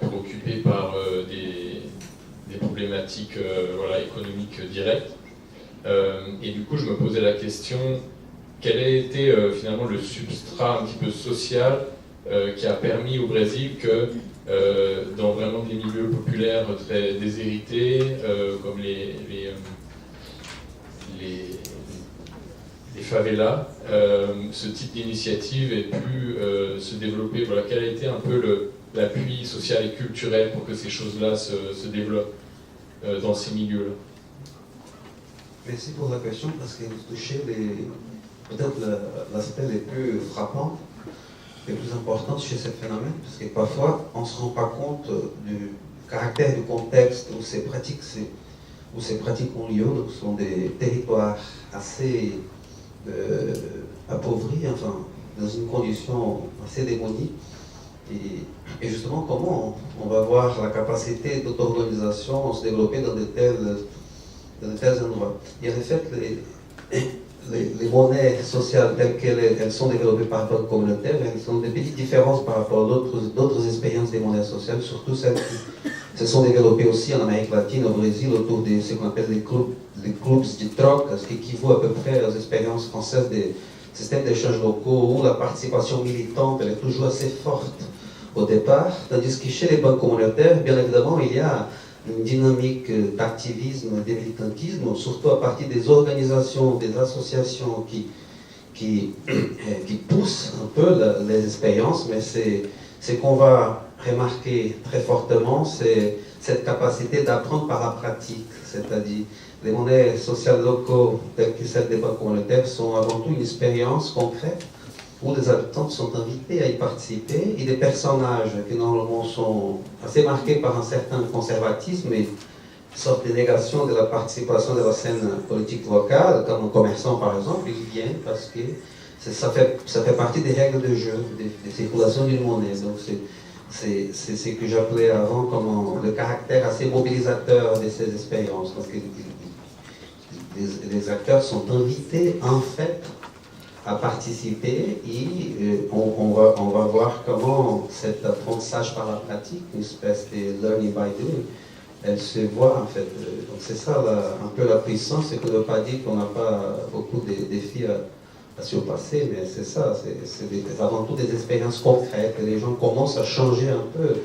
préoccupés par des problématiques voilà, économiques directes. Et du coup, je me posais la question, quel a été finalement le substrat un petit peu social qui a permis au Brésil que dans vraiment des milieux populaires très déshérités, comme les favelas, ce type d'initiative ait pu se développer. Voilà, quel a été un peu l'appui social et culturel pour que ces choses-là se développent dans ces milieux-là? Merci pour la question, parce que vous touchez peut-être l'aspect le plus frappant, le plus important chez ce phénomène, parce que parfois on ne se rend pas compte du caractère du contexte où ces pratiques ont lieu. Donc ce sont des territoires assez appauvris, enfin dans une condition assez démonie. Et justement, comment on va voir la capacité d'auto-organisation se développer dans de tels endroits. Et en fait, les monnaies sociales telles qu'elles sont développées par rapport aux communautaires, elles ont des petites différences par rapport à d'autres expériences des monnaies sociales, surtout celles qui se sont développées aussi en Amérique latine, au Brésil, autour de ce qu'on appelle les clubs de troc, ce qui équivaut à peu près aux expériences françaises des systèmes d'échange locaux où la participation militante elle est toujours assez forte au départ, tandis que chez les banques communautaires, bien évidemment, il y a une dynamique d'activisme, de militantisme, surtout à partir des organisations, des associations qui poussent un peu les expériences, mais ce qu'on va remarquer très fortement, c'est cette capacité d'apprendre par la pratique, c'est-à-dire les monnaies sociales locaux telles que celles des banques communautaires sont avant tout une expérience concrète où les habitants sont invités à y participer et des personnages qui normalement sont assez marqués par un certain conservatisme et une sorte de négation de la participation de la scène politique locale, comme un commerçant par exemple, ils viennent parce que ça fait partie des règles de jeu, de circulation d'une monnaie. Donc c'est ce que j'appelais avant comme le caractère assez mobilisateur de ces expériences. Donc les acteurs sont invités en fait à participer et on va voir comment cet apprentissage par la pratique, une espèce de learning by doing, elle se voit en fait. Donc c'est ça un peu la puissance, c'est qu'on ne veut pas dire qu'on n'a pas beaucoup de défis à surpasser, mais c'est ça, c'est avant tout des expériences concrètes et les gens commencent à changer un peu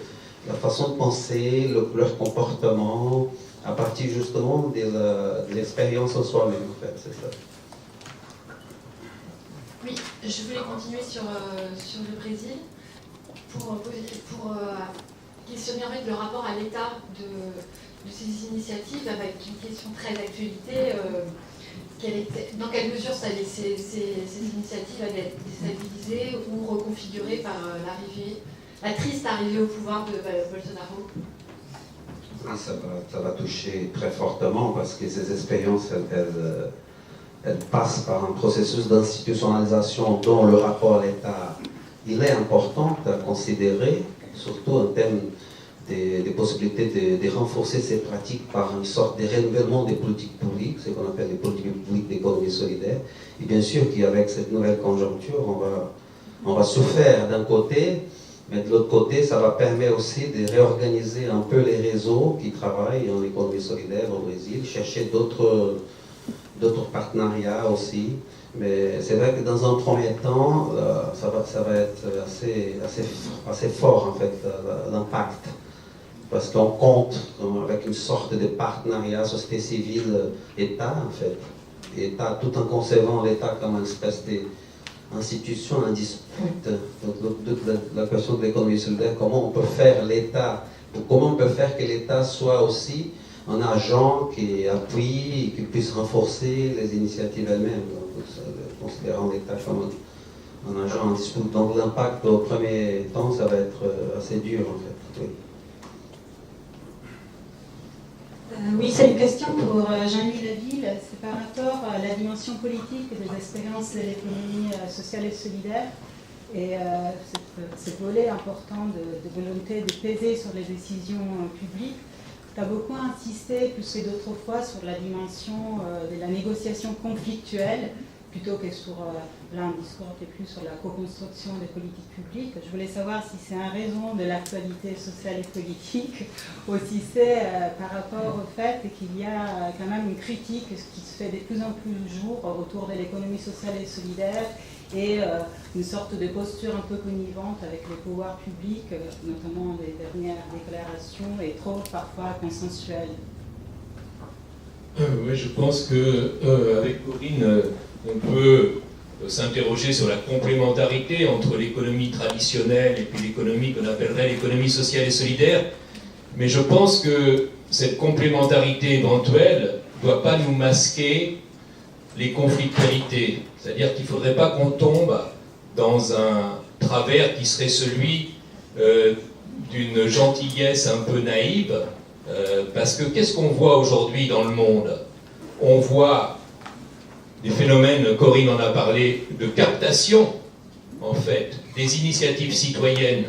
la façon de penser, leur comportement, à partir justement de l'expérience en soi-même en fait, c'est ça. Oui, je voulais continuer sur le Brésil pour questionner en fait le rapport à l'état de ces initiatives avec une question très d'actualité. Dans quelle mesure ces initiatives allaient être déstabilisées ou reconfigurées par la triste arrivée au pouvoir de Bolsonaro? Ça va toucher très fortement parce que ces expériences, elles passent par un processus d'institutionnalisation dont le rapport à l'État, il est important à considérer, surtout en termes des possibilités de renforcer ces pratiques par une sorte de renouvellement des politiques publiques, ce qu'on appelle les politiques publiques d'économie solidaire. Et bien sûr qu'avec cette nouvelle conjoncture, on va souffrir d'un côté, mais de l'autre côté, ça va permettre aussi de réorganiser un peu les réseaux qui travaillent en économie solidaire au Brésil, chercher d'autres partenariats aussi. Mais c'est vrai que dans un premier temps, ça va être assez fort en fait, l'impact. Parce qu'on compte avec une sorte de partenariat société civile État en fait. État, tout en concevant l'État comme une espèce d'institution en dispute. Donc la question de l'économie solidaire, comment on peut faire l'État, comment on peut faire que l'État soit aussi un agent qui appuie et qui puisse renforcer les initiatives elles-mêmes, considérant l'État comme un agent en dispute. Donc l'impact au premier temps, ça va être assez dur en fait. Oui. Oui, c'est une question pour Jean-Louis Laville. C'est par rapport à la dimension politique des expériences de l'économie sociale et solidaire et ce volet important de volonté de peser sur les décisions publiques. Tu as beaucoup insisté, plus que d'autres fois, sur la dimension de la négociation conflictuelle, plutôt que sur là un discours qui est plus sur la co-construction des politiques publiques. Je voulais savoir si c'est en raison de l'actualité sociale et politique, ou si c'est par rapport au fait qu'il y a quand même une critique qui se fait de plus en plus jour autour de l'économie sociale et solidaire, et une sorte de posture un peu connivente avec les pouvoirs publics, notamment des dernières déclarations, et trop parfois consensuelles. Oui, je pense qu'avec Corinne, on peut s'interroger sur la complémentarité entre l'économie traditionnelle et puis l'économie qu'on appellerait l'économie sociale et solidaire. Mais je pense que cette complémentarité éventuelle ne doit pas nous masquer les conflictualités. C'est-à-dire qu'il ne faudrait pas qu'on tombe dans un travers qui serait celui d'une gentillesse un peu naïve. Parce que qu'est-ce qu'on voit aujourd'hui dans le monde? On voit des phénomènes, Corinne en a parlé, de captation, en fait, des initiatives citoyennes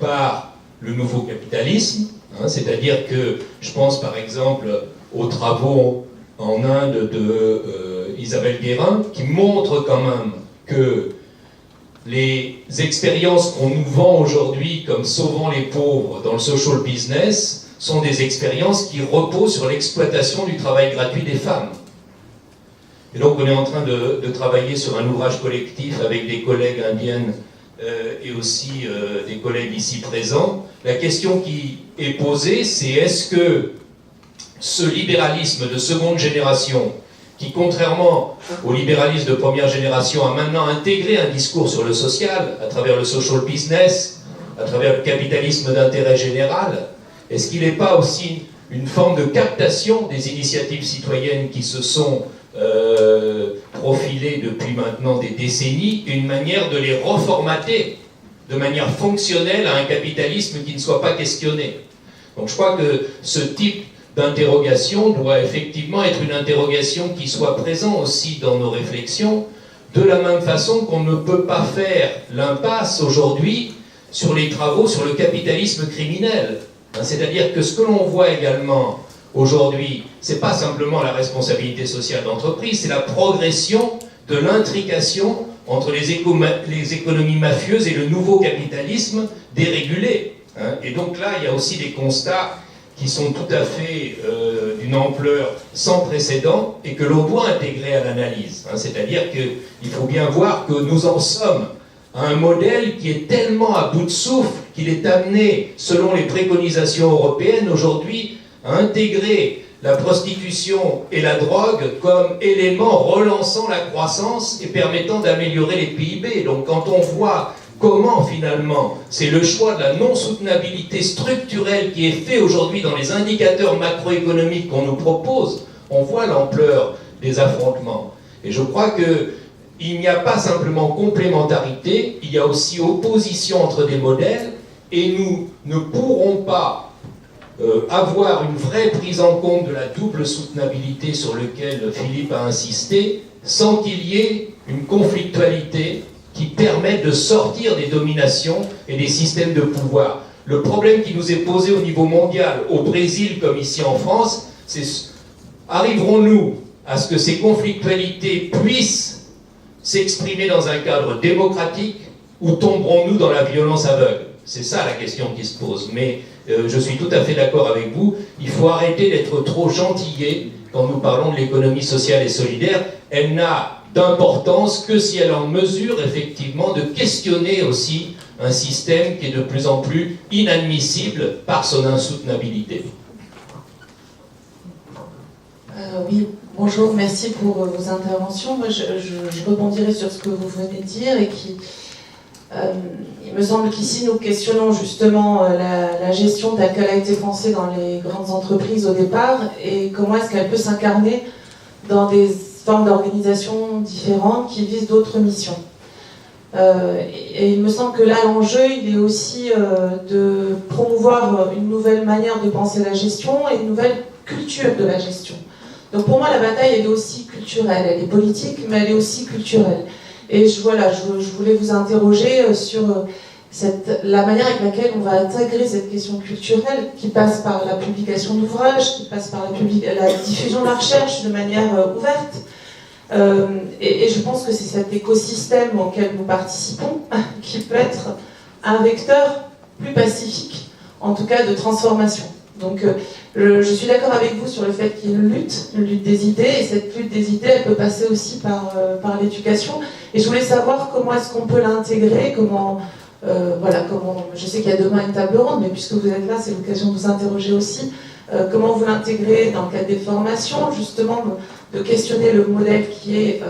par le nouveau capitalisme, hein, c'est-à-dire que je pense par exemple aux travaux en Inde de Isabelle Guérin, qui montrent quand même que les expériences qu'on nous vend aujourd'hui comme sauvant les pauvres dans le social business sont des expériences qui reposent sur l'exploitation du travail gratuit des femmes. Et donc on est en train de travailler sur un ouvrage collectif avec des collègues indiennes et aussi des collègues ici présents. La question qui est posée, c'est est-ce que ce libéralisme de seconde génération, qui contrairement au libéralisme de première génération a maintenant intégré un discours sur le social, à travers le social business, à travers le capitalisme d'intérêt général, est-ce qu'il n'est pas aussi une forme de captation des initiatives citoyennes qui se sont profilées depuis maintenant des décennies, une manière de les reformater de manière fonctionnelle à un capitalisme qui ne soit pas questionné? Donc je crois que ce type d'interrogation doit effectivement être une interrogation qui soit présente aussi dans nos réflexions, de la même façon qu'on ne peut pas faire l'impasse aujourd'hui sur les travaux sur le capitalisme criminel. C'est-à-dire que ce que l'on voit également aujourd'hui, c'est pas simplement la responsabilité sociale d'entreprise, c'est la progression de l'intrication entre les économies mafieuses et le nouveau capitalisme dérégulé. Et donc là, il y a aussi des constats qui sont tout à fait d'une ampleur sans précédent et que l'on doit intégrer à l'analyse. C'est-à-dire qu'il faut bien voir que nous en sommes à un modèle qui est tellement à bout de souffle qu'il est amené, selon les préconisations européennes aujourd'hui, à intégrer la prostitution et la drogue comme éléments relançant la croissance et permettant d'améliorer les PIB. Donc quand on voit comment finalement c'est le choix de la non-soutenabilité structurelle qui est fait aujourd'hui dans les indicateurs macroéconomiques qu'on nous propose, on voit l'ampleur des affrontements. Et je crois qu'il n'y a pas simplement complémentarité, il y a aussi opposition entre des modèles, et nous ne pourrons pas avoir une vraie prise en compte de la double soutenabilité sur laquelle Philippe a insisté, sans qu'il y ait une conflictualité qui permette de sortir des dominations et des systèmes de pouvoir. Le problème qui nous est posé au niveau mondial, au Brésil comme ici en France, c'est arriverons-nous à ce que ces conflictualités puissent s'exprimer dans un cadre démocratique ou tomberons-nous dans la violence aveugle? C'est ça la question qui se pose. Mais je suis tout à fait d'accord avec vous, il faut arrêter d'être trop gentillé quand nous parlons de l'économie sociale et solidaire. Elle n'a d'importance que si elle est en mesure effectivement de questionner aussi un système qui est de plus en plus inadmissible par son insoutenabilité. Oui, bonjour, merci pour vos interventions. Moi, je rebondirai sur ce que vous venez de dire et qui... il me semble qu'ici nous questionnons justement la gestion telle qu'elle a été pensée dans les grandes entreprises au départ et comment est-ce qu'elle peut s'incarner dans des formes d'organisation différentes qui visent d'autres missions. Et il me semble que là l'enjeu il est aussi de promouvoir une nouvelle manière de penser la gestion et une nouvelle culture de la gestion. Donc pour moi la bataille elle est aussi culturelle, elle est politique mais elle est aussi culturelle. Et je voulais vous interroger sur la manière avec laquelle on va intégrer cette question culturelle qui passe par la publication d'ouvrages, qui passe par la diffusion de la recherche de manière ouverte. Et je pense que c'est cet écosystème auquel nous participons qui peut être un vecteur plus pacifique, en tout cas de transformation. Donc je suis d'accord avec vous sur le fait qu'il y a une lutte des idées, et cette lutte des idées, elle peut passer aussi par l'éducation. Et je voulais savoir comment est-ce qu'on peut l'intégrer, comment, je sais qu'il y a demain une table ronde, mais puisque vous êtes là, c'est l'occasion de vous interroger aussi, comment vous l'intégrez dans le cadre des formations, justement, de questionner le modèle qui est...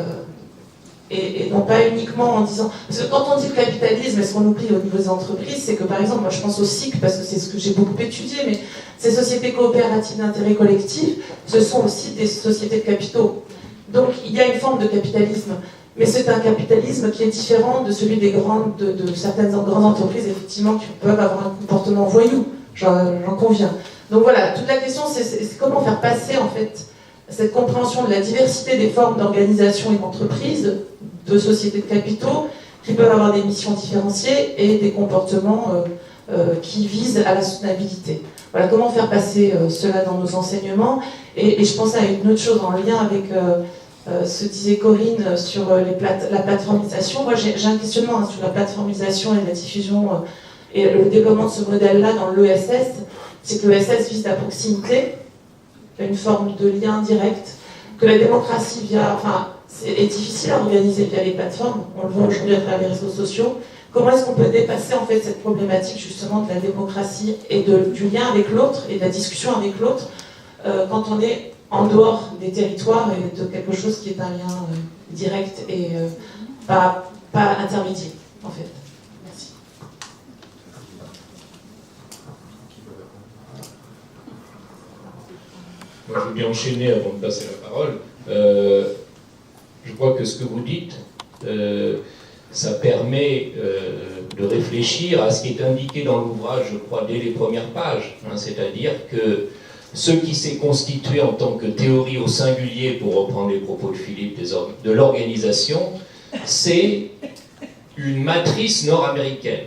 Et non pas uniquement en disant... Parce que quand on dit le capitalisme, est-ce qu'on oublie au niveau des entreprises, c'est que par exemple, moi je pense au SIC, parce que c'est ce que j'ai beaucoup étudié, mais ces sociétés coopératives d'intérêt collectif, ce sont aussi des sociétés de capitaux. Donc il y a une forme de capitalisme, mais c'est un capitalisme qui est différent de celui de certaines grandes entreprises, effectivement, qui peuvent avoir un comportement voyou, j'en conviens. Donc voilà, toute la question, c'est comment faire passer, en fait, cette compréhension de la diversité des formes d'organisation et d'entreprise, de sociétés de capitaux, qui peuvent avoir des missions différenciées et des comportements qui visent à la soutenabilité. Voilà, comment faire passer cela dans nos enseignements. Et je pense à une autre chose en lien avec ce que disait Corinne sur la plateformisation. Moi, j'ai un questionnement sur la plateformisation et la diffusion et le développement de ce modèle-là dans l'ESS. C'est que l'ESS vise la proximité, une forme de lien direct, que la démocratie est difficile à organiser via les plateformes. On le voit aujourd'hui à travers les réseaux sociaux. Comment est-ce qu'on peut dépasser en fait cette problématique justement de la démocratie et du lien avec l'autre et de la discussion avec l'autre quand on est en dehors des territoires et de quelque chose qui est un lien direct et pas intermédiaire en fait. Merci. Moi, je veux bien enchaîner avant de passer la parole. Je crois que ce que vous dites, ça permet de réfléchir à ce qui est indiqué dans l'ouvrage, je crois, dès les premières pages. Hein, c'est-à-dire que ce qui s'est constitué en tant que théorie au singulier, pour reprendre les propos de Philippe, de l'organisation, c'est une matrice nord-américaine.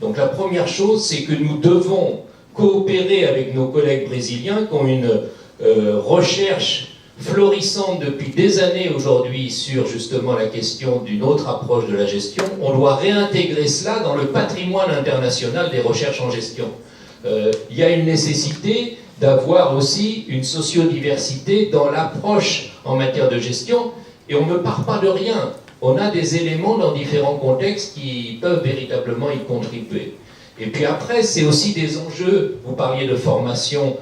Donc la première chose, c'est que nous devons coopérer avec nos collègues brésiliens qui ont une recherche florissante depuis des années aujourd'hui sur justement la question d'une autre approche de la gestion. On doit réintégrer cela dans le patrimoine international des recherches en gestion. Il y a une nécessité d'avoir aussi une sociodiversité dans l'approche en matière de gestion, et on ne part pas de rien. On a des éléments dans différents contextes qui peuvent véritablement y contribuer. Et puis après, c'est aussi des enjeux, vous parliez de formation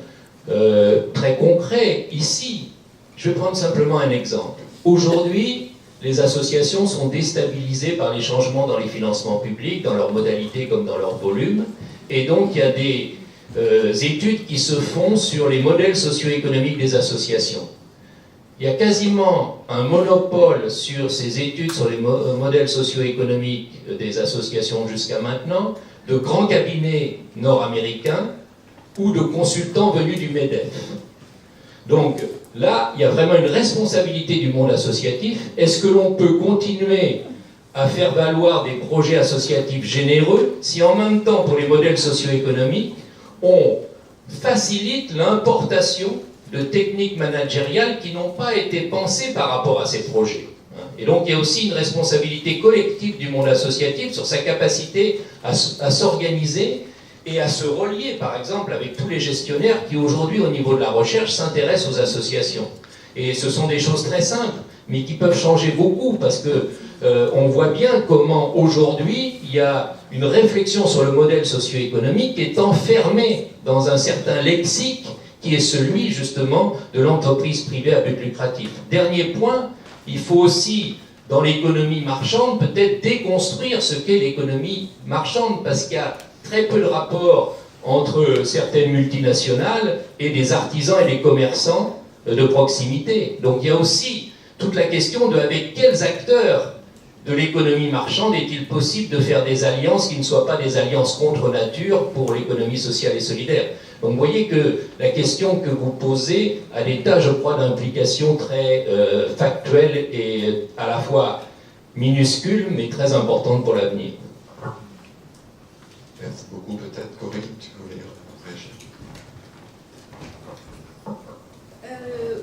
très concret. Ici, je vais prendre simplement un exemple. Aujourd'hui, les associations sont déstabilisées par les changements dans les financements publics, dans leurs modalités comme dans leur volume, et donc il y a des études qui se font sur les modèles socio-économiques des associations. Il y a quasiment un monopole sur ces études sur les modèles socio-économiques des associations jusqu'à maintenant, de grands cabinets nord-américains ou de consultants venus du MEDEF. Donc là, il y a vraiment une responsabilité du monde associatif. Est-ce que l'on peut continuer à faire valoir des projets associatifs généreux si en même temps, pour les modèles socio-économiques, on facilite l'importation de techniques managériales qui n'ont pas été pensées par rapport à ces projets. Et donc il y a aussi une responsabilité collective du monde associatif sur sa capacité à s'organiser et à se relier, par exemple, avec tous les gestionnaires qui aujourd'hui, au niveau de la recherche, s'intéressent aux associations. Et ce sont des choses très simples, mais qui peuvent changer beaucoup, parce que on voit bien comment aujourd'hui il y a une réflexion sur le modèle socio-économique qui est enfermée dans un certain lexique qui est celui justement de l'entreprise privée à but lucratif. Dernier point, il faut aussi, dans l'économie marchande, peut-être déconstruire ce qu'est l'économie marchande, parce qu'il y a très peu de rapport entre certaines multinationales et des artisans et des commerçants de proximité. Donc il y a aussi toute la question de avec quels acteurs de l'économie marchande est-il possible de faire des alliances qui ne soient pas des alliances contre nature pour l'économie sociale et solidaire. Donc vous voyez que la question que vous posez a des tas, je crois, d'implications très factuelles et à la fois minuscules, mais très importantes pour l'avenir. Merci beaucoup. Peut-être Corinne, tu voulais réagir?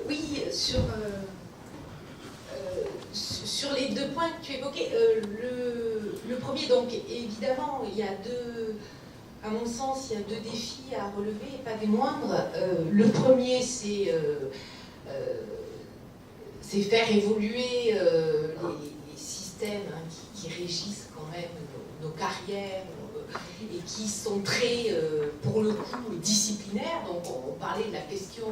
Oui, sur les deux points que tu évoquais, le premier, donc évidemment, il y a à mon sens, il y a deux défis à relever, et pas des moindres. Le premier, c'est faire évoluer les systèmes qui régissent quand même nos carrières, et qui sont très, pour le coup, disciplinaires. Donc on parlait de la question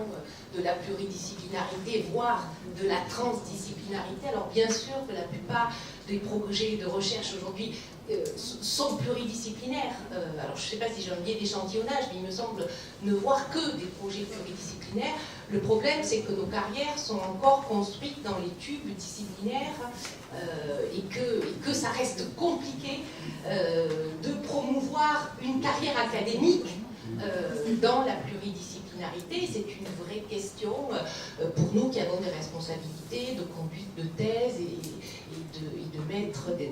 de la pluridisciplinarité, voire de la transdisciplinarité. Alors bien sûr que la plupart des projets de recherche aujourd'hui sont pluridisciplinaires. Alors je ne sais pas si j'ai un biais d'échantillonnage, mais il me semble ne voir que des projets pluridisciplinaires. Le problème, c'est que nos carrières sont encore construites dans les tubes disciplinaires et que ça reste compliqué de promouvoir une carrière académique dans la pluridisciplinarité. C'est une vraie question pour nous qui avons des responsabilités de conduite de thèse et de mettre des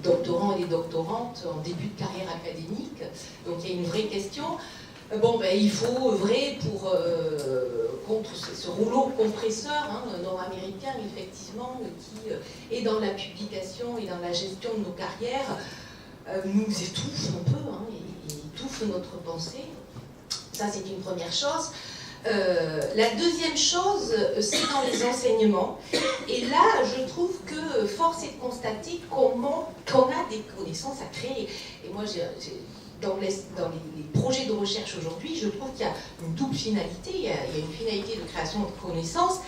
doctorants et des doctorantes en début de carrière académique. Donc il y a une vraie question. Bon, ben, il faut œuvrer contre ce rouleau compresseur nord-américain, effectivement, qui est dans la publication et dans la gestion de nos carrières, nous étouffe un peu, et étouffe notre pensée. Ça, c'est une première chose. La deuxième chose, c'est dans les enseignements. Et là, je trouve que force est de constater qu'on a des connaissances à créer. Et moi, dans les projets de recherche aujourd'hui, je trouve qu'il y a une double finalité. Il y a une finalité de création de connaissances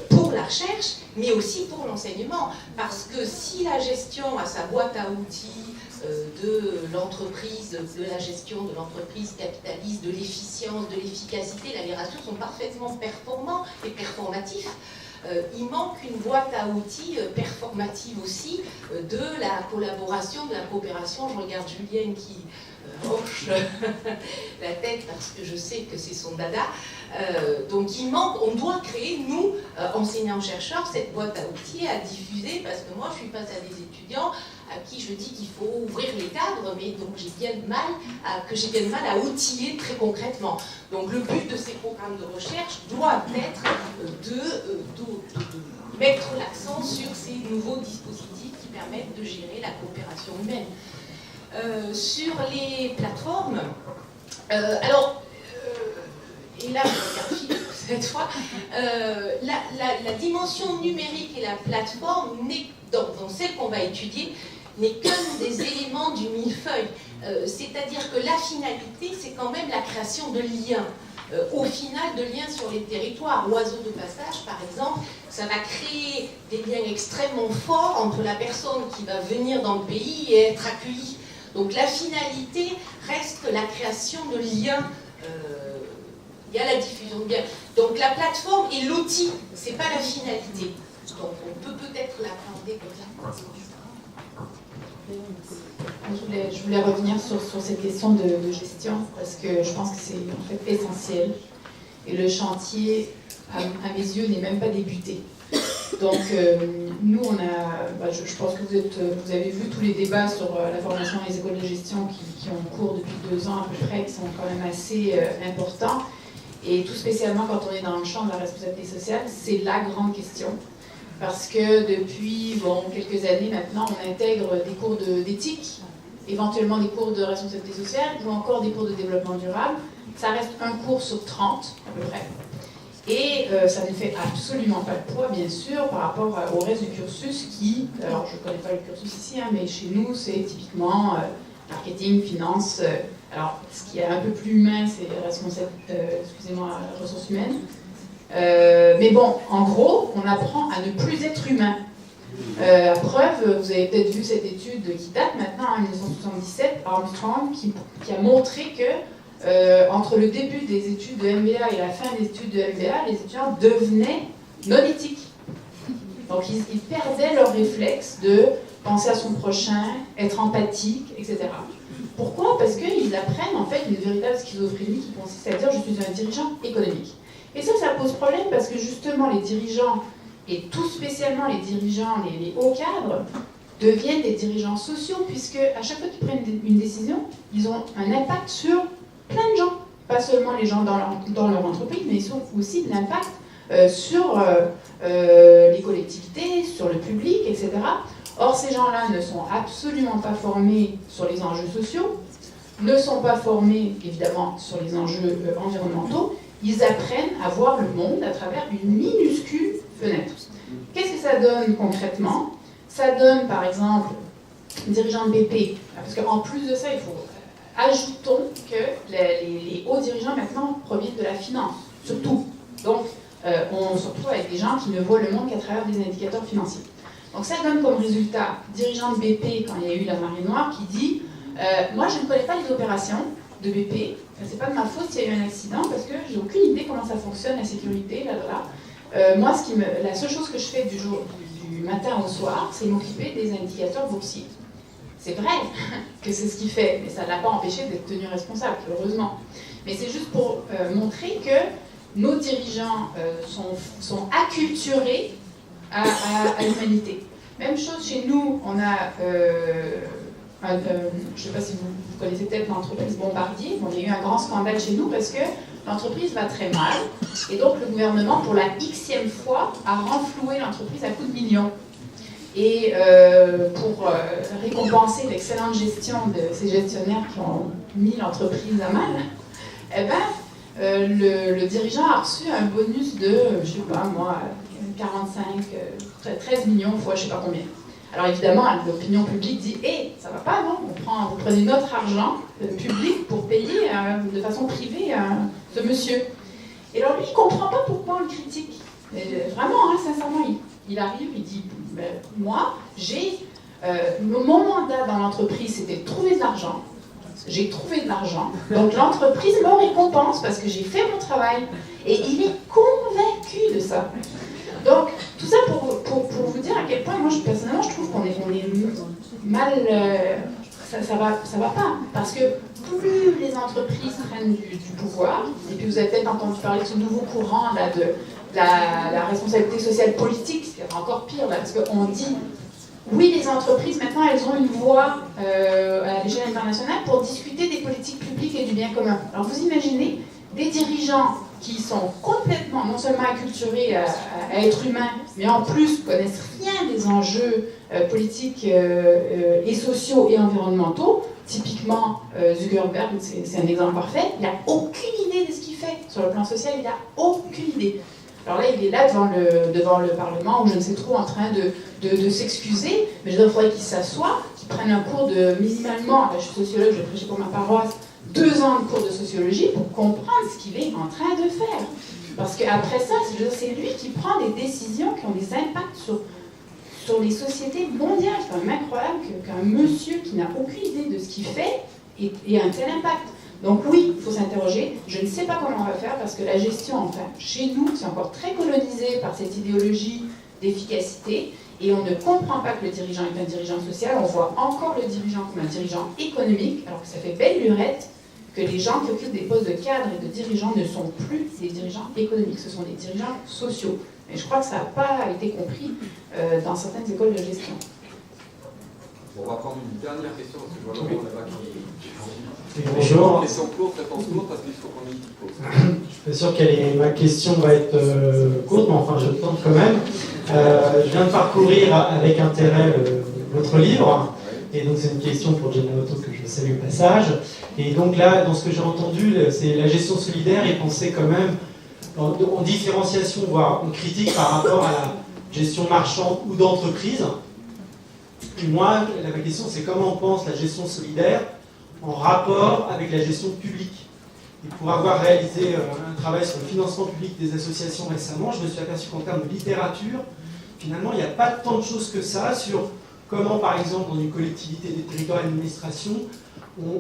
pour la recherche, mais aussi pour l'enseignement. Parce que si la gestion a sa boîte à outils de l'entreprise, de la gestion de l'entreprise capitaliste, de l'efficience, de l'efficacité, là, les ratios sont parfaitement performants et performatifs. Il manque une boîte à outils performative aussi de la collaboration, de la coopération. Je regarde Julienne qui hoche la tête parce que je sais que c'est son dada. Donc il manque, on doit créer, nous, enseignants-chercheurs, cette boîte à outils à diffuser, parce que moi je suis face à des étudiants à qui je dis qu'il faut ouvrir les cadres, mais donc j'ai bien de mal à outiller très concrètement. Donc le but de ces programmes de recherche doit être de mettre l'accent sur ces nouveaux dispositifs qui permettent de gérer la coopération humaine. Sur les plateformes, et là je regarde Philippe cette fois, la dimension numérique et la plateforme, dans celle qu'on va étudier, n'est qu'un des éléments du millefeuille. C'est-à-dire que la finalité, c'est quand même la création de liens. Au final, de liens sur les territoires. Oiseau de passage, par exemple, ça va créer des liens extrêmement forts entre la personne qui va venir dans le pays et être accueillie. Donc la finalité reste la création de liens. Il y a la diffusion de liens. Donc la plateforme est l'outil, c'est pas la finalité. Donc on peut peut-être l'appréhender comme ça. Je voulais revenir sur cette question de gestion, parce que je pense que c'est en fait essentiel. Et le chantier, à mes yeux, n'est même pas débuté. Donc, nous, je pense que vous avez vu tous les débats sur la formation et les écoles de gestion qui ont cours depuis 2 ans à peu près, qui sont quand même assez importants. Et tout spécialement quand on est dans le champ de la responsabilité sociale, c'est la grande question. Parce que depuis quelques années maintenant, on intègre des cours d'éthique, éventuellement des cours de responsabilité sociale ou encore des cours de développement durable. Ça reste un cours sur 30 à peu près. Et ça ne fait absolument pas de poids, bien sûr, par rapport au reste du cursus qui, alors je ne connais pas le cursus ici, mais chez nous, c'est typiquement marketing, finance. Alors, ce qui est un peu plus humain, c'est ressources humaines. Mais bon, en gros, on apprend à ne plus être humain. À preuve, vous avez peut-être vu cette étude qui date maintenant, en 1977, Armstrong, qui a montré que entre le début des études de MBA et la fin des études de MBA, les étudiants devenaient non éthiques. Donc ils perdaient leur réflexe de penser à son prochain, être empathique, etc. Pourquoi? Parce qu'ils apprennent en fait une véritable schizophrénie qui consiste à dire je suis un dirigeant économique. Et ça pose problème parce que justement les dirigeants, et tout spécialement les dirigeants, les hauts cadres, deviennent des dirigeants sociaux puisque à chaque fois qu'ils prennent une décision, ils ont un impact sur plein de gens. Pas seulement les gens dans leur entreprise, mais ils ont aussi de l'impact sur les collectivités, sur le public, etc. Or, ces gens-là ne sont absolument pas formés sur les enjeux sociaux, ne sont pas formés, évidemment, sur les enjeux environnementaux. Ils apprennent à voir le monde à travers une minuscule fenêtre. Qu'est-ce que ça donne concrètement? Ça donne, par exemple, dirigeant de BP, parce qu'en plus de ça, ajoutons que les hauts dirigeants maintenant proviennent de la finance, surtout. Donc, on se retrouve avec des gens qui ne voient le monde qu'à travers des indicateurs financiers. Donc ça donne comme résultat, dirigeant de BP, quand il y a eu la marée noire, qui dit moi je ne connais pas les opérations de BP, c'est pas de ma faute s'il y a eu un accident, parce que j'ai aucune idée comment ça fonctionne, la sécurité, moi, la seule chose que je fais du matin au soir, c'est m'occuper des indicateurs boursiers. C'est vrai que c'est ce qu'il fait, mais ça ne l'a pas empêché d'être tenu responsable, heureusement. Mais c'est juste pour montrer que nos dirigeants sont acculturés à l'humanité. Même chose chez nous, on a, je ne sais pas si vous connaissez peut-être l'entreprise Bombardier. Bon, il y a eu un grand scandale chez nous parce que l'entreprise va très mal. Et donc le gouvernement, pour la xème fois, a renfloué l'entreprise à coups de millions. Et pour récompenser l'excellente gestion de ces gestionnaires qui ont mis l'entreprise à mal, eh ben, le dirigeant a reçu un bonus de, je sais pas moi, 13 millions fois je sais pas combien. Alors évidemment, l'opinion publique dit « Eh, ça va pas, non? Vous prenez notre argent public pour payer de façon privée ce monsieur. » Et alors lui, il comprend pas pourquoi on le critique. Vraiment, hein, sincèrement, il arrive, il dit ben, « Moi, mon mandat dans l'entreprise, c'était de trouver de l'argent. J'ai trouvé de l'argent. Donc l'entreprise me récompense parce que j'ai fait mon travail. » Et il est convaincu de ça. Donc, tout ça pour vous dire à quel point, moi, personnellement, je trouve qu'on est mal... ça va pas. Parce que plus les entreprises prennent du pouvoir, et puis vous avez peut-être entendu parler de ce nouveau courant là, de la responsabilité sociale politique, c'est encore pire, là, parce qu'on dit, oui, les entreprises, maintenant, elles ont une voix à l'échelle internationale pour discuter des politiques publiques et du bien commun. Alors, vous imaginez des dirigeants qui sont complètement, non seulement acculturés à être humains, mais en plus connaissent rien des enjeux politiques et sociaux et environnementaux. Typiquement, Zuckerberg, c'est un exemple parfait, il n'a aucune idée de ce qu'il fait sur le plan social, il n'a aucune idée. Alors là, il est là devant le Parlement, où je ne sais trop, en train de s'excuser, mais je dirais qu'il faudrait qu'il s'assoie, qu'il prenne un cours de minimalement, je suis sociologue, je vais prêcher pour ma paroisse, 2 ans de cours de sociologie pour comprendre ce qu'il est en train de faire. Parce qu'après ça, c'est lui qui prend des décisions qui ont des impacts sur les sociétés mondiales. C'est quand même incroyable qu'un monsieur qui n'a aucune idée de ce qu'il fait ait un tel impact. Donc oui, il faut s'interroger. Je ne sais pas comment on va faire parce que la gestion, enfin, chez nous, c'est encore très colonisé par cette idéologie d'efficacité. Et on ne comprend pas que le dirigeant est un dirigeant social. On voit encore le dirigeant comme un dirigeant économique, alors que ça fait belle lurette que les gens qui occupent des postes de cadre et de dirigeants ne sont plus des dirigeants économiques, ce sont des dirigeants sociaux. Mais je crois que ça n'a pas été compris dans certaines écoles de gestion. Bon, on va prendre une dernière question, parce que je vois Laurent là-bas qui... Bonjour. Question courte, réponse courte, parce qu'il faut qu'on y pose. Je suis sûr que ma question va être courte, mais enfin je tente quand même. Je viens de parcourir avec intérêt votre livre. Et donc c'est une question pour Jenna Otto que je salue au passage. Et donc là, dans ce que j'ai entendu, c'est la gestion solidaire est pensée quand même en différenciation, voire en critique par rapport à la gestion marchande ou d'entreprise. Et moi, ma question c'est comment on pense la gestion solidaire en rapport avec la gestion publique. Et pour avoir réalisé un travail sur le financement public des associations récemment, je me suis aperçu qu'en termes de littérature, finalement, il n'y a pas tant de choses que ça sur comment, par exemple, dans une collectivité des territoires et d'administration,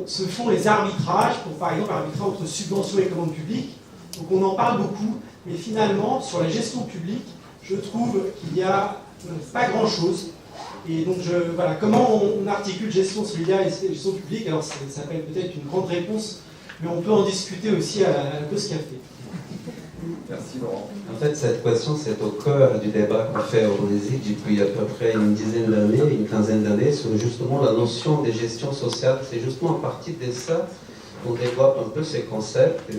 se font les arbitrages pour, par exemple, arbitrer entre subventions et commandes publiques. Donc on en parle beaucoup, mais finalement, sur la gestion publique, je trouve qu'il n'y a pas grand-chose. Et donc, voilà, comment on articule gestion solidaire et gestion publique? Alors, ça peut être peut-être une grande réponse, mais on peut en discuter aussi à la pause café. Merci Laurent. En fait, cette question, c'est au cœur du débat qu'on fait au Brésil depuis à peu près une dizaine d'années, une quinzaine d'années, sur justement la notion de gestion sociale. C'est justement à partir de ça qu'on développe un peu ces concepts.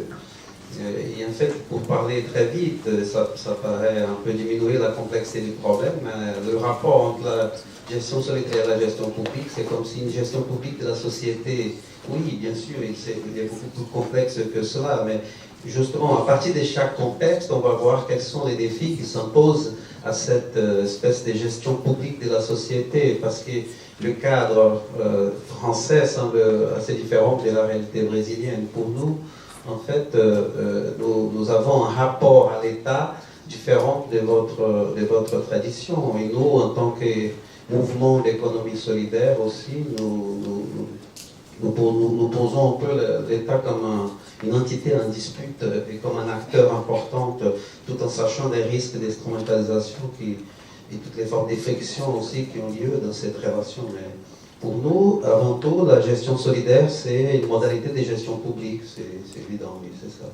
Et en fait, pour parler très vite, ça paraît un peu diminuer la complexité du problème, mais le rapport entre la gestion solidaire et la gestion publique, c'est comme si une gestion publique de la société, oui, bien sûr, il est beaucoup plus complexe que cela, mais justement, à partir de chaque contexte, on va voir quels sont les défis qui s'imposent à cette espèce de gestion publique de la société, parce que le cadre français semble assez différent de la réalité brésilienne. Pour nous, en fait, nous avons un rapport à l'État différent de votre tradition. Et nous, en tant que mouvement d'économie solidaire aussi, nous posons un peu l'État comme une entité en dispute et comme un acteur important, tout en sachant les risques d'instrumentalisation et toutes les formes d'effraction aussi qui ont lieu dans cette relation. Mais pour nous, avant tout, la gestion solidaire, c'est une modalité de gestion publique, c'est évident, oui, c'est ça.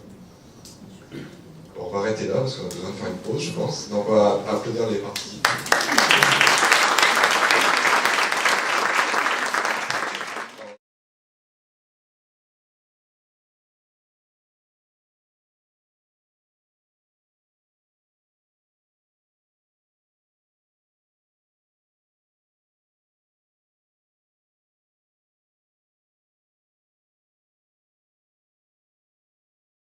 On va arrêter là parce qu'on a besoin de faire une pause, je pense. Donc on va applaudir les participants.